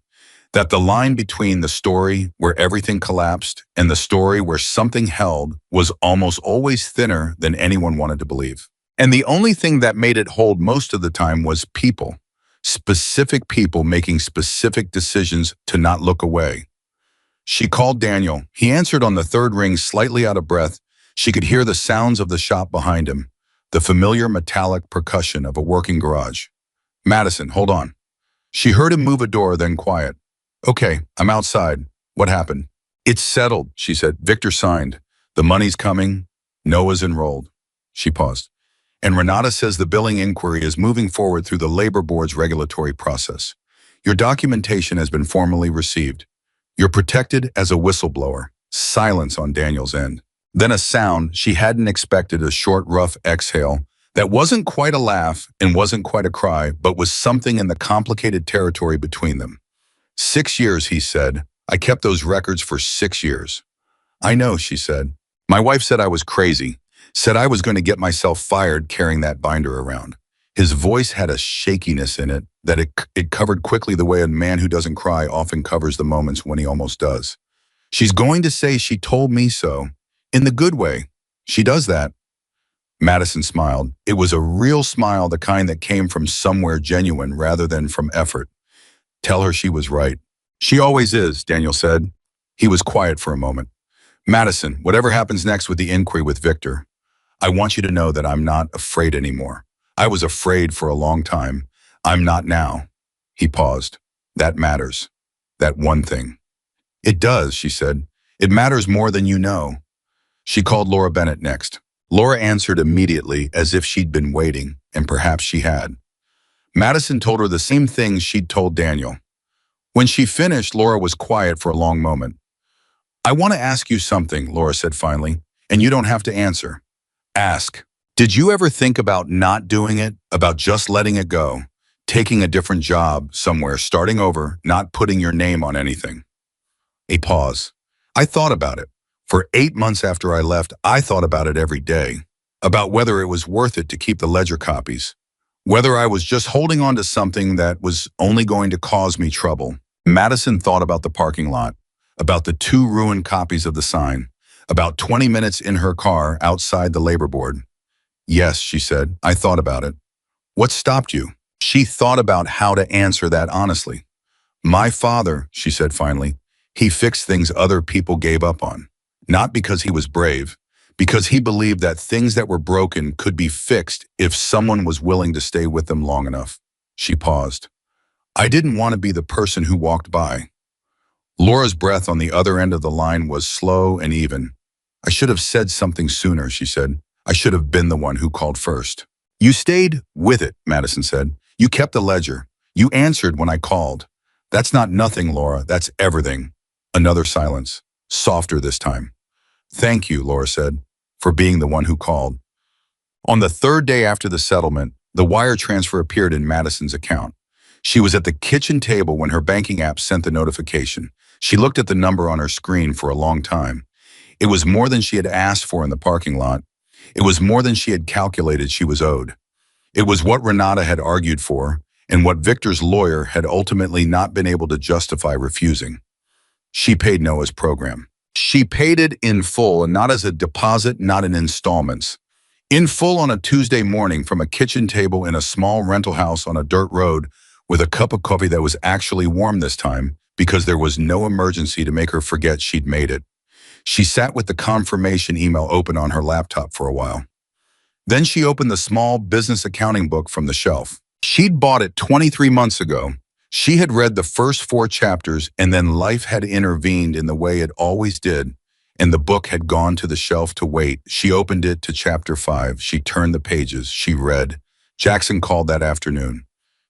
That the line between the story where everything collapsed and the story where something held was almost always thinner than anyone wanted to believe. And the only thing that made it hold most of the time was people. Specific people making specific decisions to not look away. She called Daniel. He answered on the 3rd ring, slightly out of breath. She could hear the sounds of the shop behind him, the familiar metallic percussion of a working garage. Madison, hold on. She heard him move a door, then quiet. Okay, I'm outside. What happened? It's settled, she said. Victor signed. The money's coming. Noah's enrolled. She paused. And Renata says the billing inquiry is moving forward through the Labor Board's regulatory process. Your documentation has been formally received. You're protected as a whistleblower. Silence on Daniel's end. Then a sound she hadn't expected, a short, rough exhale that wasn't quite a laugh and wasn't quite a cry, but was something in the complicated territory between them. 6 years, he said. I kept those records for 6 years. I know, she said. My wife said I was crazy. Said I was going to get myself fired carrying that binder around. His voice had a shakiness in it that it covered quickly the way a man who doesn't cry often covers the moments when he almost does. She's going to say she told me so. In the good way. She does that. Madison smiled. It was a real smile, the kind that came from somewhere genuine rather than from effort. Tell her she was right. She always is, Daniel said. He was quiet for a moment. Madison, whatever happens next with the inquiry with Victor, I want you to know that I'm not afraid anymore. I was afraid for a long time. I'm not now. He paused. That matters. That one thing. It does, she said. It matters more than you know. She called Laura Bennett next. Laura answered immediately as if she'd been waiting, and perhaps she had. Madison told her the same things she'd told Daniel. When she finished, Laura was quiet for a long moment. I want to ask you something, Laura said finally, and you don't have to answer. Ask. Did you ever think about not doing it, about just letting it go, taking a different job somewhere, starting over, not putting your name on anything? A pause. I thought about it. For 8 months after I left, I thought about it every day, about whether it was worth it to keep the ledger copies, whether I was just holding on to something that was only going to cause me trouble. Madison thought about the parking lot, about the 2 ruined copies of the sign, about 20 minutes in her car outside the labor board. Yes, she said, I thought about it. What stopped you? She thought about how to answer that honestly. My father, she said finally, he fixed things other people gave up on. Not because he was brave, because he believed that things that were broken could be fixed if someone was willing to stay with them long enough. She paused. I didn't want to be the person who walked by. Laura's breath on the other end of the line was slow and even. I should have said something sooner, she said. I should have been the one who called first. You stayed with it, Madison said. You kept the ledger. You answered when I called. That's not nothing, Laura. That's everything. Another silence, softer this time. Thank you, Laura said, for being the one who called. On the 3rd day after the settlement, the wire transfer appeared in Madison's account. She was at the kitchen table when her banking app sent the notification. She looked at the number on her screen for a long time. It was more than she had asked for in the parking lot. It was more than she had calculated she was owed. It was what Renata had argued for, and what Victor's lawyer had ultimately not been able to justify refusing. She paid Noah's program. She paid it in full, and not as a deposit, not in installments. In full on a Tuesday morning from a kitchen table in a small rental house on a dirt road with a cup of coffee that was actually warm this time because there was no emergency to make her forget she'd made it. She sat with the confirmation email open on her laptop for a while. Then she opened the small business accounting book from the shelf. She'd bought it 23 months ago. She had read the first 4 chapters, and then life had intervened in the way it always did, and the book had gone to the shelf to wait. She opened it to chapter 5. She turned the pages. She read. Jackson called that afternoon.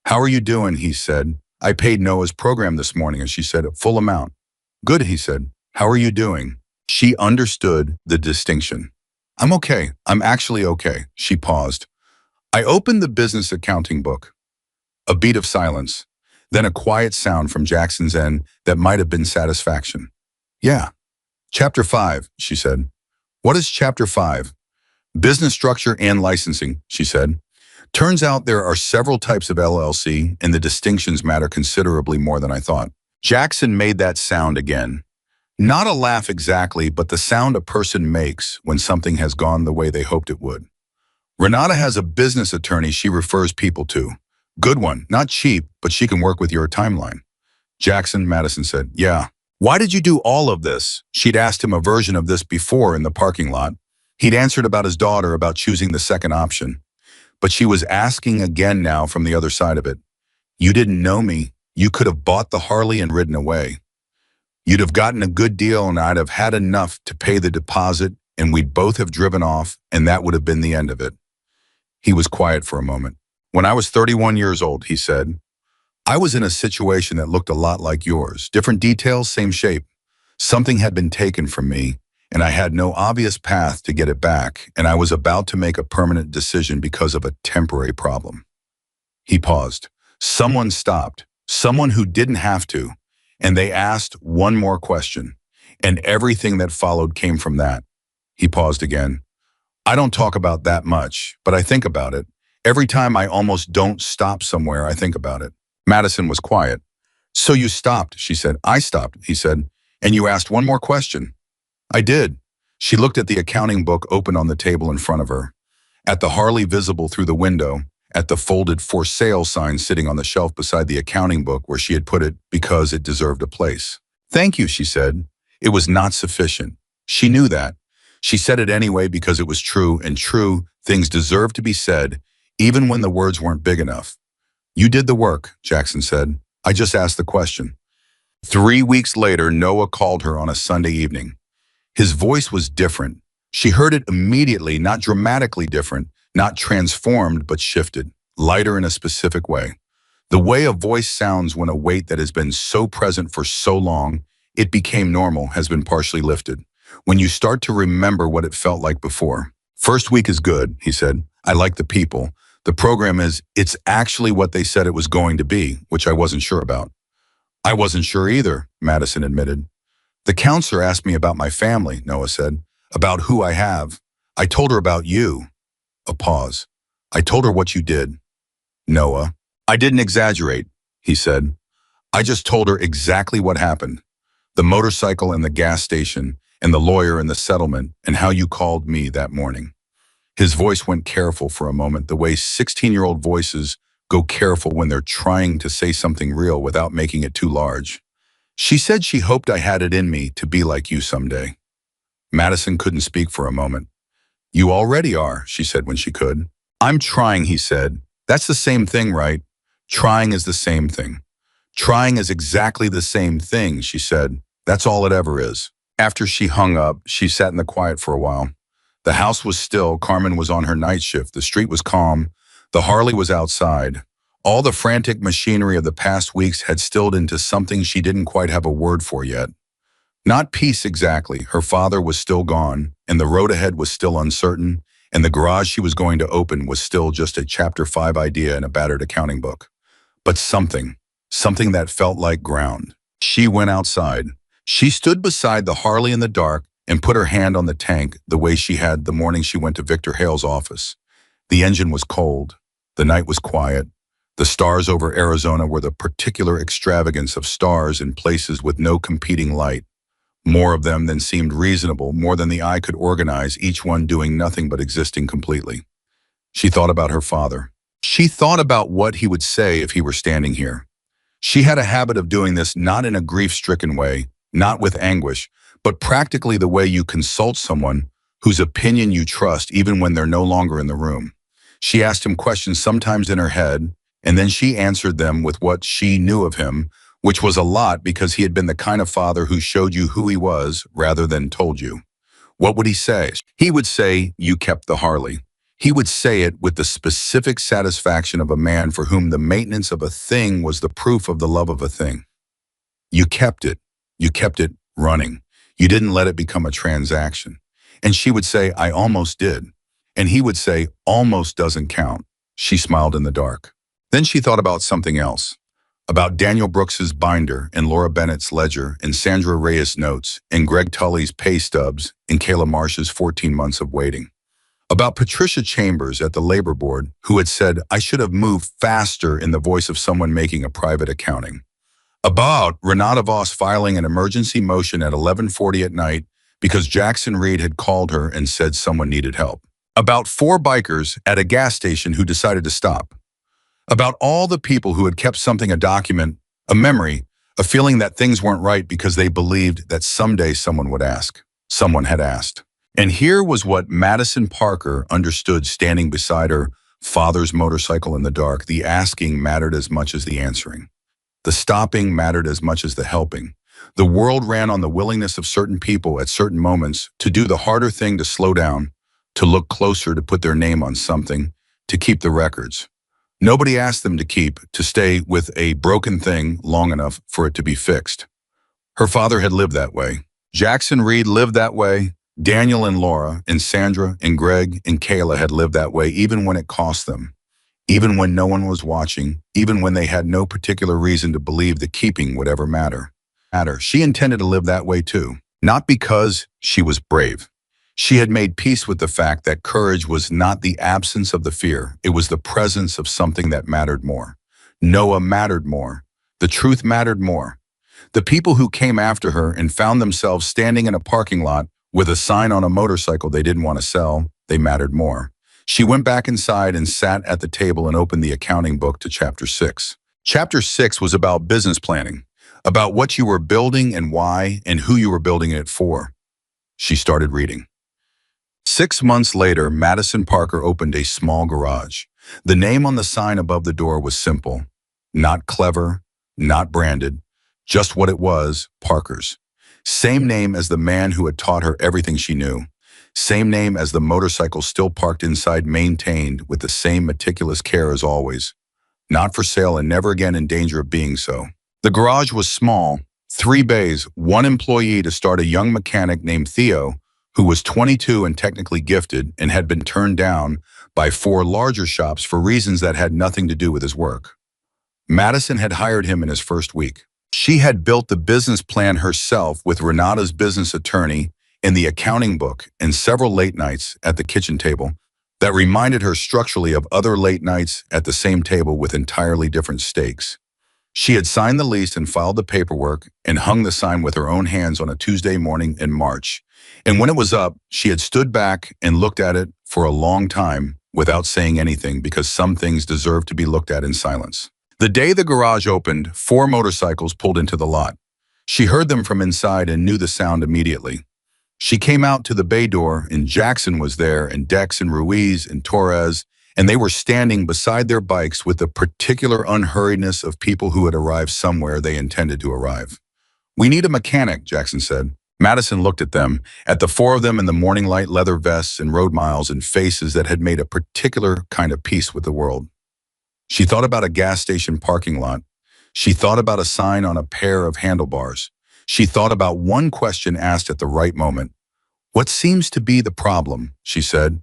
How are you doing? He said. I paid Noah's program this morning, and she said, full amount. Good, he said. How are you doing? She understood the distinction. I'm okay. I'm actually okay. She paused. I opened the business accounting book. A beat of silence. Then a quiet sound from Jackson's end that might have been satisfaction. Yeah. Chapter 5, she said. What is Chapter 5? Business structure and licensing, she said. Turns out there are several types of LLC, and the distinctions matter considerably more than I thought. Jackson made that sound again. Not a laugh exactly, but the sound a person makes when something has gone the way they hoped it would. Renata has a business attorney she refers people to. Good one, not cheap, but she can work with your timeline. Jackson, Madison said, yeah. Why did you do all of this? She'd asked him a version of this before in the parking lot. He'd answered about his daughter, about choosing the second option. But she was asking again now from the other side of it. You didn't know me. You could have bought the Harley and ridden away. You'd have gotten a good deal, and I'd have had enough to pay the deposit, and we'd both have driven off, and that would have been the end of it. He was quiet for a moment. When I was 31 years old, he said, I was in a situation that looked a lot like yours. Different details, same shape. Something had been taken from me, and I had no obvious path to get it back, and I was about to make a permanent decision because of a temporary problem. He paused. Someone stopped, someone who didn't have to, and they asked one more question, and everything that followed came from that. He paused again. I don't talk about that much, but I think about it. Every time I almost don't stop somewhere, I think about it. Madison was quiet. So you stopped, she said. I stopped, he said. And you asked one more question. I did. She looked at the accounting book open on the table in front of her. At the Harley visible through the window, at the folded for sale sign sitting on the shelf beside the accounting book where she had put it because it deserved a place. Thank you, she said. It was not sufficient. She knew that. She said it anyway because it was true, and true things deserve to be said, even when the words weren't big enough. You did the work, Jackson said. I just asked the question. 3 weeks later, Noah called her on a Sunday evening. His voice was different. She heard it immediately, not dramatically different, not transformed, but shifted, lighter in a specific way. The way a voice sounds when a weight that has been so present for so long, it became normal, has been partially lifted. When you start to remember what it felt like before. First week is good, he said. I like the people. The program it's actually what they said it was going to be, which I wasn't sure about. I wasn't sure either, Madison admitted. The counselor asked me about my family, Noah said, about who I have. I told her about you. A pause. I told her what you did. Noah. I didn't exaggerate, he said. I just told her exactly what happened. The motorcycle and the gas station, and the lawyer and the settlement, and how you called me that morning. His voice went careful for a moment, the way 16-year-old voices go careful when they're trying to say something real without making it too large. She said she hoped I had it in me to be like you someday. Madison couldn't speak for a moment. You already are, she said when she could. I'm trying, he said. That's the same thing, right? Trying is the same thing. Trying is exactly the same thing, she said. That's all it ever is. After she hung up, she sat in the quiet for a while. The house was still. Carmen was on her night shift. The street was calm. The Harley was outside. All the frantic machinery of the past weeks had stilled into something she didn't quite have a word for yet. Not peace exactly. Her father was still gone, and the road ahead was still uncertain, and the garage she was going to open was still just a chapter 5 idea in a battered accounting book. But something that felt like ground. She went outside. She stood beside the Harley in the dark and put her hand on the tank the way she had the morning she went to Victor Hale's office. The engine was cold. The night was quiet. The stars over Arizona were the particular extravagance of stars in places with no competing light. More of them than seemed reasonable, more than the eye could organize, each one doing nothing but existing completely. She thought about her father. She thought about what he would say if he were standing here. She had a habit of doing this not in a grief-stricken way, not with anguish, but practically the way you consult someone whose opinion you trust even when they're no longer in the room. She asked him questions sometimes in her head, and then she answered them with what she knew of him, which was a lot because he had been the kind of father who showed you who he was rather than told you. What would he say? He would say, you kept the Harley. He would say it with the specific satisfaction of a man for whom the maintenance of a thing was the proof of the love of a thing. You kept it. You kept it running. You didn't let it become a transaction. And she would say, I almost did. And he would say, almost doesn't count. She smiled in the dark. Then she thought about something else. About Daniel Brooks's binder and Laura Bennett's ledger and Sandra Reyes' notes and Greg Tully's pay stubs and Kayla Marsh's 14 months of waiting. About Patricia Chambers at the labor board who had said, I should have moved faster in the voice of someone making a private accounting. About Renata Voss filing an emergency motion at 11:40 at night because Jackson Reed had called her and said someone needed help. About 4 bikers at a gas station who decided to stop. About all the people who had kept something, a document, a memory, a feeling that things weren't right because they believed that someday someone would ask. Someone had asked. And here was what Madison Parker understood standing beside her father's motorcycle in the dark. The asking mattered as much as the answering. The stopping mattered as much as the helping. The world ran on the willingness of certain people at certain moments to do the harder thing, to slow down, to look closer, to put their name on something, to keep the records. Nobody asked them to stay with a broken thing long enough for it to be fixed. Her father had lived that way. Jackson Reed lived that way. Daniel and Laura and Sandra and Greg and Kayla had lived that way, even when it cost them. Even when no one was watching, even when they had no particular reason to believe that keeping would ever matter. She intended to live that way too, not because she was brave. She had made peace with the fact that courage was not the absence of the fear, it was the presence of something that mattered more. Noah mattered more. The truth mattered more. The people who came after her and found themselves standing in a parking lot with a sign on a motorcycle they didn't want to sell, they mattered more. She went back inside and sat at the table and opened the accounting book to chapter 6. Chapter 6 was about business planning, about what you were building and why and who you were building it for. She started reading. 6 months later, Madison Parker opened a small garage. The name on the sign above the door was simple. Not clever, not branded, just what it was, Parker's. Same name as the man who had taught her everything she knew. Same name as the motorcycle still parked inside, maintained with the same meticulous care as always. Not for sale and never again in danger of being so. The garage was small, 3 bays, 1 employee to start, a young mechanic named Theo, who was 22 and technically gifted and had been turned down by 4 larger shops for reasons that had nothing to do with his work. Madison had hired him in his first week. She had built the business plan herself with Renata's business attorney in the accounting book and several late nights at the kitchen table that reminded her structurally of other late nights at the same table with entirely different stakes. She had signed the lease and filed the paperwork and hung the sign with her own hands on a Tuesday morning in March. And when it was up, she had stood back and looked at it for a long time without saying anything, because some things deserve to be looked at in silence. The day the garage opened, 4 motorcycles pulled into the lot. She heard them from inside and knew the sound immediately. She came out to the bay door, and Jackson was there, and Dex and Ruiz and Torres, and they were standing beside their bikes with the particular unhurriedness of people who had arrived somewhere they intended to arrive. "We need a mechanic," Jackson said. Madison looked at them, at the 4 of them in the morning light leather vests and road miles and faces that had made a particular kind of peace with the world. She thought about a gas station parking lot. She thought about a sign on a pair of handlebars. She thought about one question asked at the right moment. "What seems to be the problem?" she said.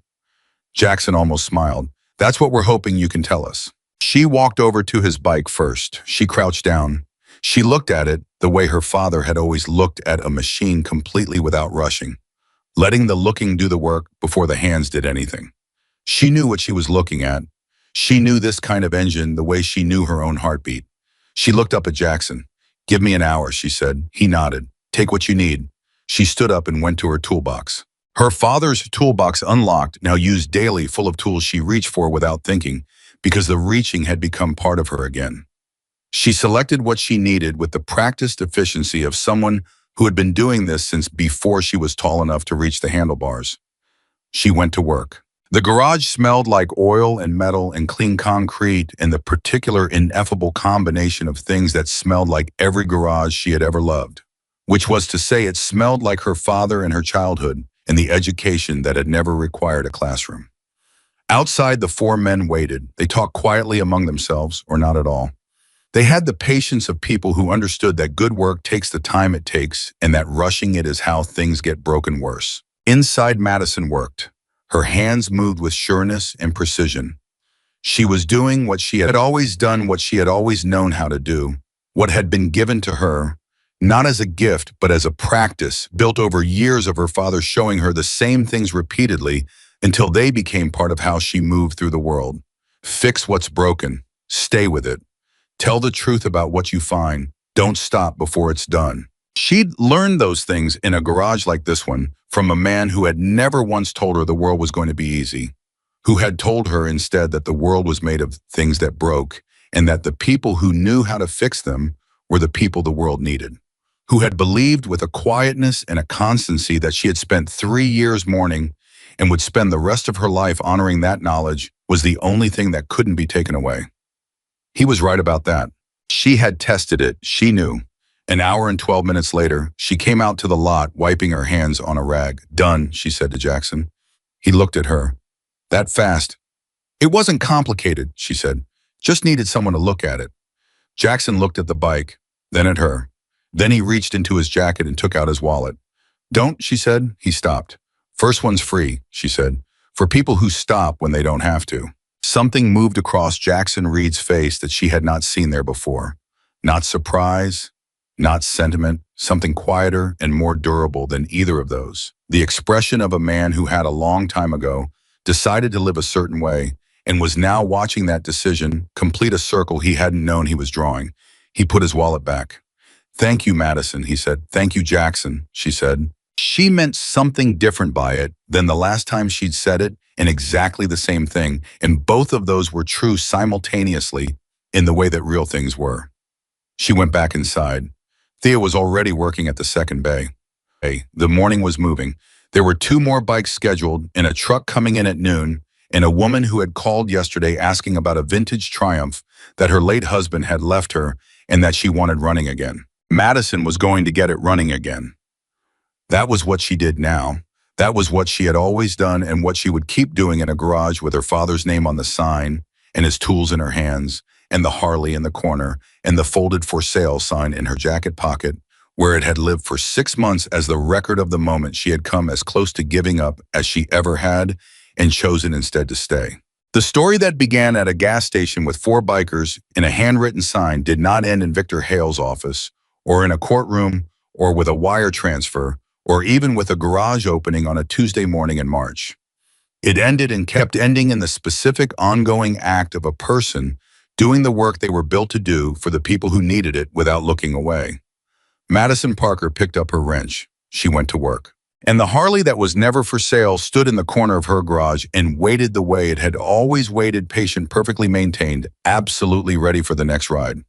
Jackson almost smiled. "That's what we're hoping you can tell us." She walked over to his bike first. She crouched down. She looked at it the way her father had always looked at a machine, completely without rushing, letting the looking do the work before the hands did anything. She knew what she was looking at. She knew this kind of engine the way she knew her own heartbeat. She looked up at Jackson. "Give me an hour," she said. He nodded. "Take what you need." She stood up and went to her toolbox. Her father's toolbox, unlocked, now used daily, full of tools she reached for without thinking, because the reaching had become part of her again. She selected what she needed with the practiced efficiency of someone who had been doing this since before she was tall enough to reach the handlebars. She went to work. The garage smelled like oil and metal and clean concrete, and the particular ineffable combination of things that smelled like every garage she had ever loved, which was to say, it smelled like her father and her childhood and the education that had never required a classroom. Outside, the 4 men waited. They talked quietly among themselves, or not at all. They had the patience of people who understood that good work takes the time it takes, and that rushing it is how things get broken worse. Inside, Madison worked. Her hands moved with sureness and precision. She was doing what she had always done, what she had always known how to do, what had been given to her, not as a gift, but as a practice built over years of her father showing her the same things repeatedly until they became part of how she moved through the world. Fix what's broken. Stay with it. Tell the truth about what you find. Don't stop before it's done. She'd learned those things in a garage like this one from a man who had never once told her the world was going to be easy, who had told her instead that the world was made of things that broke, and that the people who knew how to fix them were the people the world needed, who had believed with a quietness and a constancy that she had spent 3 years mourning and would spend the rest of her life honoring. That knowledge was the only thing that couldn't be taken away. He was right about that. She had tested it. She knew. An hour and 12 minutes later, she came out to the lot, wiping her hands on a rag. "Done," she said to Jackson. He looked at her. "That fast?" "It wasn't complicated," she said. "Just needed someone to look at it." Jackson looked at the bike, then at her. Then he reached into his jacket and took out his wallet. "Don't," she said. He stopped. "First one's free," she said, "for people who stop when they don't have to." Something moved across Jackson Reed's face that she had not seen there before. Not surprise, not sentiment, something quieter and more durable than either of those. The expression of a man who had a long time ago decided to live a certain way and was now watching that decision complete a circle he hadn't known he was drawing. He put his wallet back. "Thank you, Madison," he said. "Thank you, Jackson," she said. She meant something different by it than the last time she'd said it, and exactly the same thing, and both of those were true simultaneously in the way that real things were. She went back inside. Thea was already working at the second bay. The morning was moving. There were 2 more bikes scheduled, and a truck coming in at noon, and a woman who had called yesterday asking about a vintage Triumph that her late husband had left her and that she wanted running again. Madison was going to get it running again. That was what she did now. That was what she had always done and what she would keep doing in a garage with her father's name on the sign and his tools in her hands and the Harley in the corner and the folded for sale sign in her jacket pocket, where it had lived for 6 months as the record of the moment she had come as close to giving up as she ever had and chosen instead to stay. The story that began at a gas station with 4 bikers and a handwritten sign did not end in Victor Hale's office or in a courtroom or with a wire transfer or even with a garage opening on a Tuesday morning in March. It ended and kept ending in the specific ongoing act of a person doing the work they were built to do for the people who needed it without looking away. Madison Parker picked up her wrench. She went to work. And the Harley that was never for sale stood in the corner of her garage and waited the way it had always waited, patient, perfectly maintained, absolutely ready for the next ride.